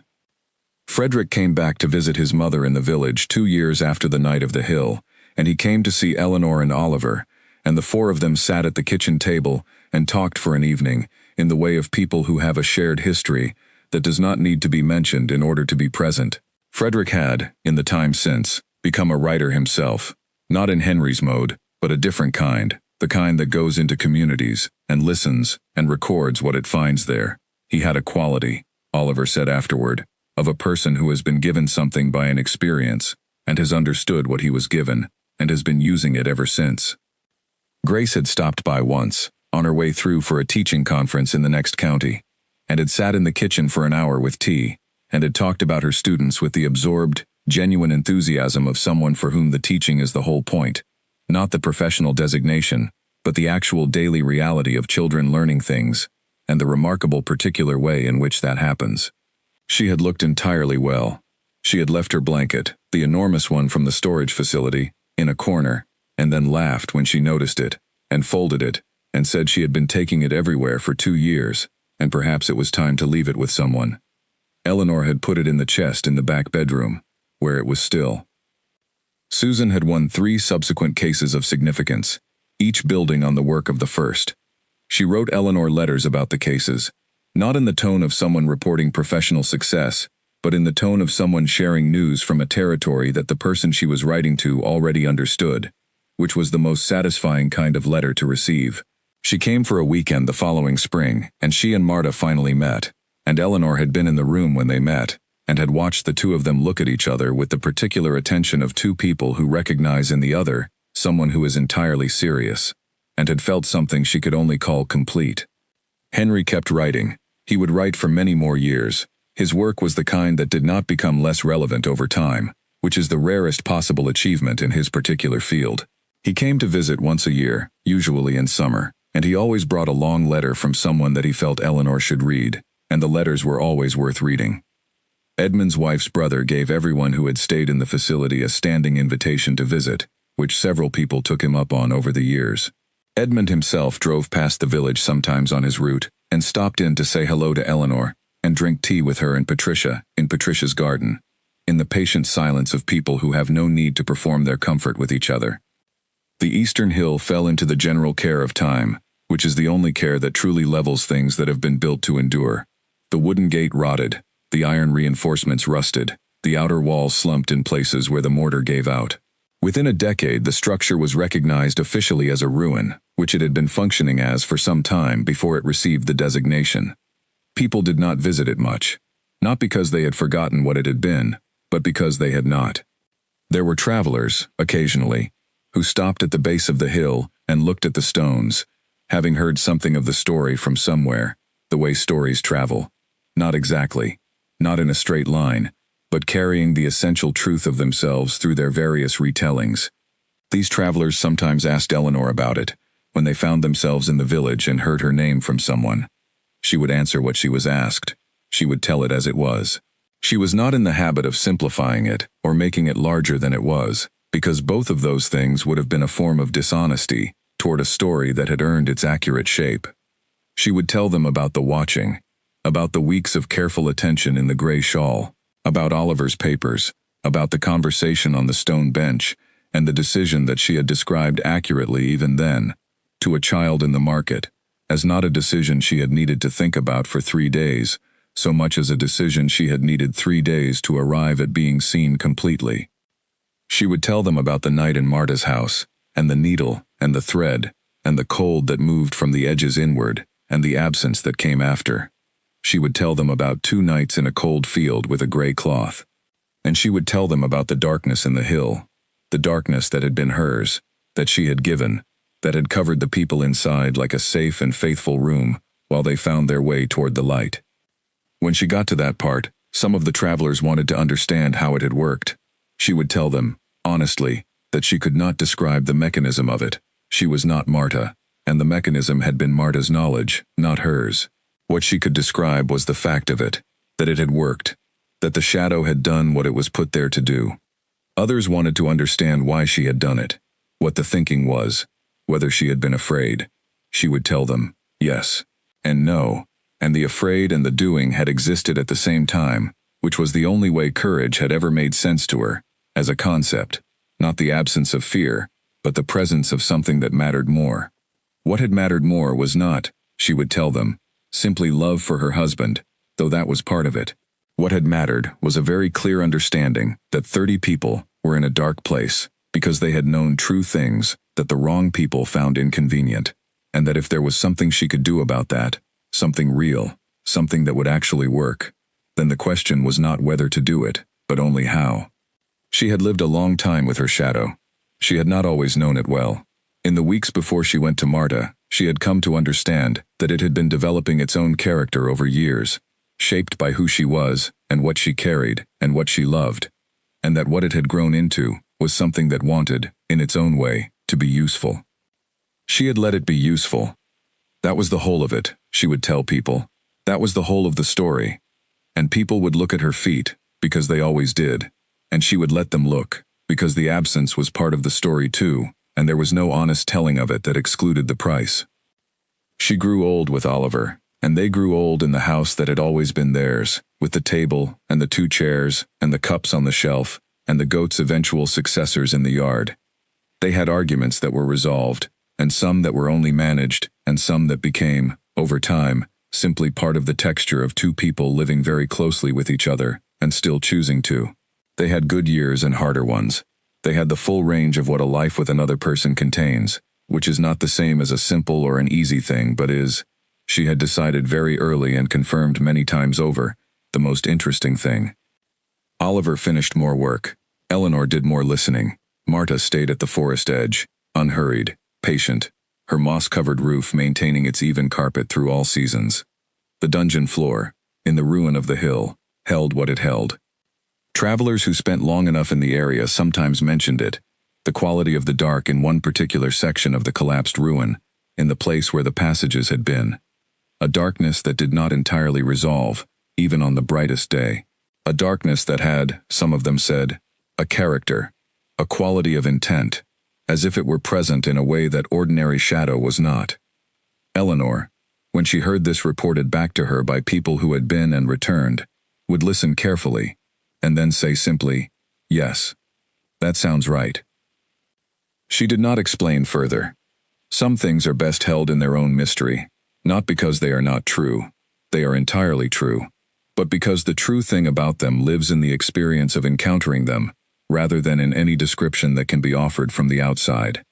Frederick came back to visit his mother in the village 2 years after the night of the hill, and he came to see Eleanor and Oliver, and the 4 of them sat at the kitchen table and talked for an evening, in the way of people who have a shared history that does not need to be mentioned in order to be present. Frederick had, in the time since, become a writer himself, not in Henry's mode, but a different kind, the kind that goes into communities, and listens, and records what it finds there. He had a quality, Oliver said afterward, of a person who has been given something by an experience, and has understood what he was given, and has been using it ever since. Grace had stopped by once, on her way through for a teaching conference in the next county, and had sat in the kitchen for an hour with tea, and had talked about her students with the absorbed, genuine enthusiasm of someone for whom the teaching is the whole point, not the professional designation, but the actual daily reality of children learning things, and the remarkable particular way in which that happens. She had looked entirely well. She had left her blanket, the enormous one from the storage facility, in a corner, and then laughed when she noticed it, and folded it, and said she had been taking it everywhere for 2 years, and perhaps it was time to leave it with someone. Eleanor had put it in the chest in the back bedroom, where it was still. Susan had won 3 subsequent cases of significance, each building on the work of the first. She wrote Eleanor letters about the cases, not in the tone of someone reporting professional success, but in the tone of someone sharing news from a territory that the person she was writing to already understood, which was the most satisfying kind of letter to receive. She came for a weekend the following spring, and she and Marta finally met, and Eleanor had been in the room when they met, and had watched the 2 of them look at each other with the particular attention of 2 people who recognize in the other someone who is entirely serious, and had felt something she could only call complete. Henry kept writing. He would write for many more years, His work was the kind that did not become less relevant over time, which is the rarest possible achievement in his particular field. He came to visit once a year, usually in summer, and he always brought a long letter from someone that he felt Eleanor should read, and the letters were always worth reading. Edmund's wife's brother gave everyone who had stayed in the facility a standing invitation to visit, which several people took him up on over the years. Edmund himself drove past the village sometimes on his route, and stopped in to say hello to Eleanor, and drink tea with her and Patricia, in Patricia's garden, in the patient silence of people who have no need to perform their comfort with each other. The eastern hill fell into the general care of time, which is the only care that truly levels things that have been built to endure. The wooden gate rotted, the iron reinforcements rusted, the outer walls slumped in places where the mortar gave out. Within a decade, the structure was recognized officially as a ruin, which it had been functioning as for some time before it received the designation. People did not visit it much, not because they had forgotten what it had been, but because they had not. There were travelers, occasionally, who stopped at the base of the hill and looked at the stones, having heard something of the story from somewhere, the way stories travel. Not exactly, not in a straight line, but carrying the essential truth of themselves through their various retellings. These travelers sometimes asked Eleanor about it, when they found themselves in the village and heard her name from someone. She would answer what she was asked. She would tell it as it was. She was not in the habit of simplifying it or making it larger than it was, because both of those things would have been a form of dishonesty toward a story that had earned its accurate shape. She would tell them about the watching, about the weeks of careful attention in the gray shawl, about Oliver's papers, about the conversation on the stone bench, and the decision that she had described accurately even then, to a child in the market, as not a decision she had needed to think about for 3 days, so much as a decision she had needed 3 days to arrive at being seen completely. She would tell them about the night in Marta's house, and the needle, and the thread, and the cold that moved from the edges inward, and the absence that came after. She would tell them about 2 nights in a cold field with a gray cloth. And she would tell them about the darkness in the hill, the darkness that had been hers, that she had given, that had covered the people inside like a safe and faithful room while they found their way toward the light. When she got to that part, some of the travelers wanted to understand how it had worked. She would tell them, honestly, that she could not describe the mechanism of it. She was not Marta, and the mechanism had been Marta's knowledge, not hers. What she could describe was the fact of it, that it had worked, that the shadow had done what it was put there to do. Others wanted to understand why she had done it, what the thinking was, whether she had been afraid. She would tell them, yes, and no, and the afraid and the doing had existed at the same time, which was the only way courage had ever made sense to her, as a concept, not the absence of fear, but the presence of something that mattered more. What had mattered more was not, she would tell them, simply love for her husband, though that was part of it. What had mattered was a very clear understanding that 30 people were in a dark place because they had known true things that the wrong people found inconvenient, and that if there was something she could do about that, something real, something that would actually work, then the question was not whether to do it, but only how. She had lived a long time with her shadow. She had not always known it well. In the weeks before she went to Marta, she had come to understand that it had been developing its own character over years, shaped by who she was and what she carried and what she loved, and that what it had grown into was something that wanted, in its own way, to be useful. She had let it be useful. That was the whole of it, she would tell people. That was the whole of the story. And people would look at her feet, because they always did, and she would let them look, because the absence was part of the story too, and there was no honest telling of it that excluded the price. She grew old with Oliver, and they grew old in the house that had always been theirs, with the table, and the 2 chairs, and the cups on the shelf, and the goat's eventual successors in the yard. They had arguments that were resolved, and some that were only managed, and some that became, over time, simply part of the texture of 2 people living very closely with each other, and still choosing to. They had good years and harder ones. They had the full range of what a life with another person contains, which is not the same as a simple or an easy thing, but is, she had decided very early and confirmed many times over, the most interesting thing. Oliver finished more work. Eleanor did more listening. Marta stayed at the forest edge, unhurried, patient, her moss-covered roof maintaining its even carpet through all seasons. The dungeon floor, in the ruin of the hill, held what it held. Travelers who spent long enough in the area sometimes mentioned it, the quality of the dark in one particular section of the collapsed ruin, in the place where the passages had been. A darkness that did not entirely resolve, even on the brightest day. A darkness that had, some of them said, a character, a quality of intent, as if it were present in a way that ordinary shadow was not. Eleanor, when she heard this reported back to her by people who had been and returned, would listen carefully, and then say simply, "Yes, that sounds right." She did not explain further. Some things are best held in their own mystery, not because they are not true, they are entirely true, but because the true thing about them lives in the experience of encountering them, rather than in any description that can be offered from the outside.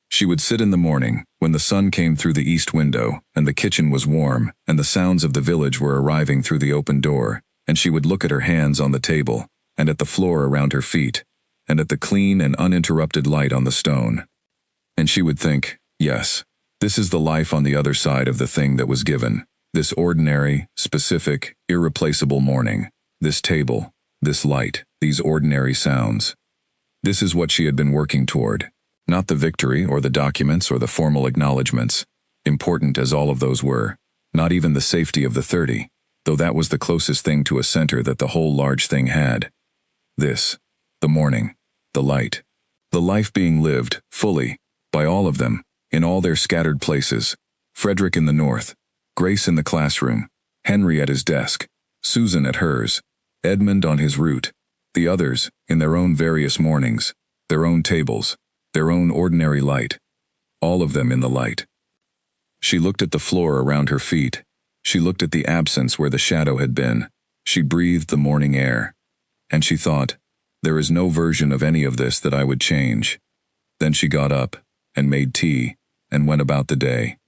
She would sit in the morning, when the sun came through the east window, and the kitchen was warm, and the sounds of the village were arriving through the open door, and she would look at her hands on the table, and at the floor around her feet, and at the clean and uninterrupted light on the stone. And she would think, yes, this is the life on the other side of the thing that was given, this ordinary, specific, irreplaceable morning, this table, this light, these ordinary sounds. This is what she had been working toward. Not the victory or the documents or the formal acknowledgments, important as all of those were, not even the safety of the 30, though that was the closest thing to a center that the whole large thing had. This, the morning, the light, the life being lived, fully, by all of them, in all their scattered places, Frederick in the north, Grace in the classroom, Henry at his desk, Susan at hers, Edmund on his route, the others, in their own various mornings, their own tables, their own ordinary light, all of them in the light. She looked at the floor around her feet. She looked at the absence where the shadow had been. She breathed the morning air. And she thought, there is no version of any of this that I would change. Then she got up, and made tea, and went about the day.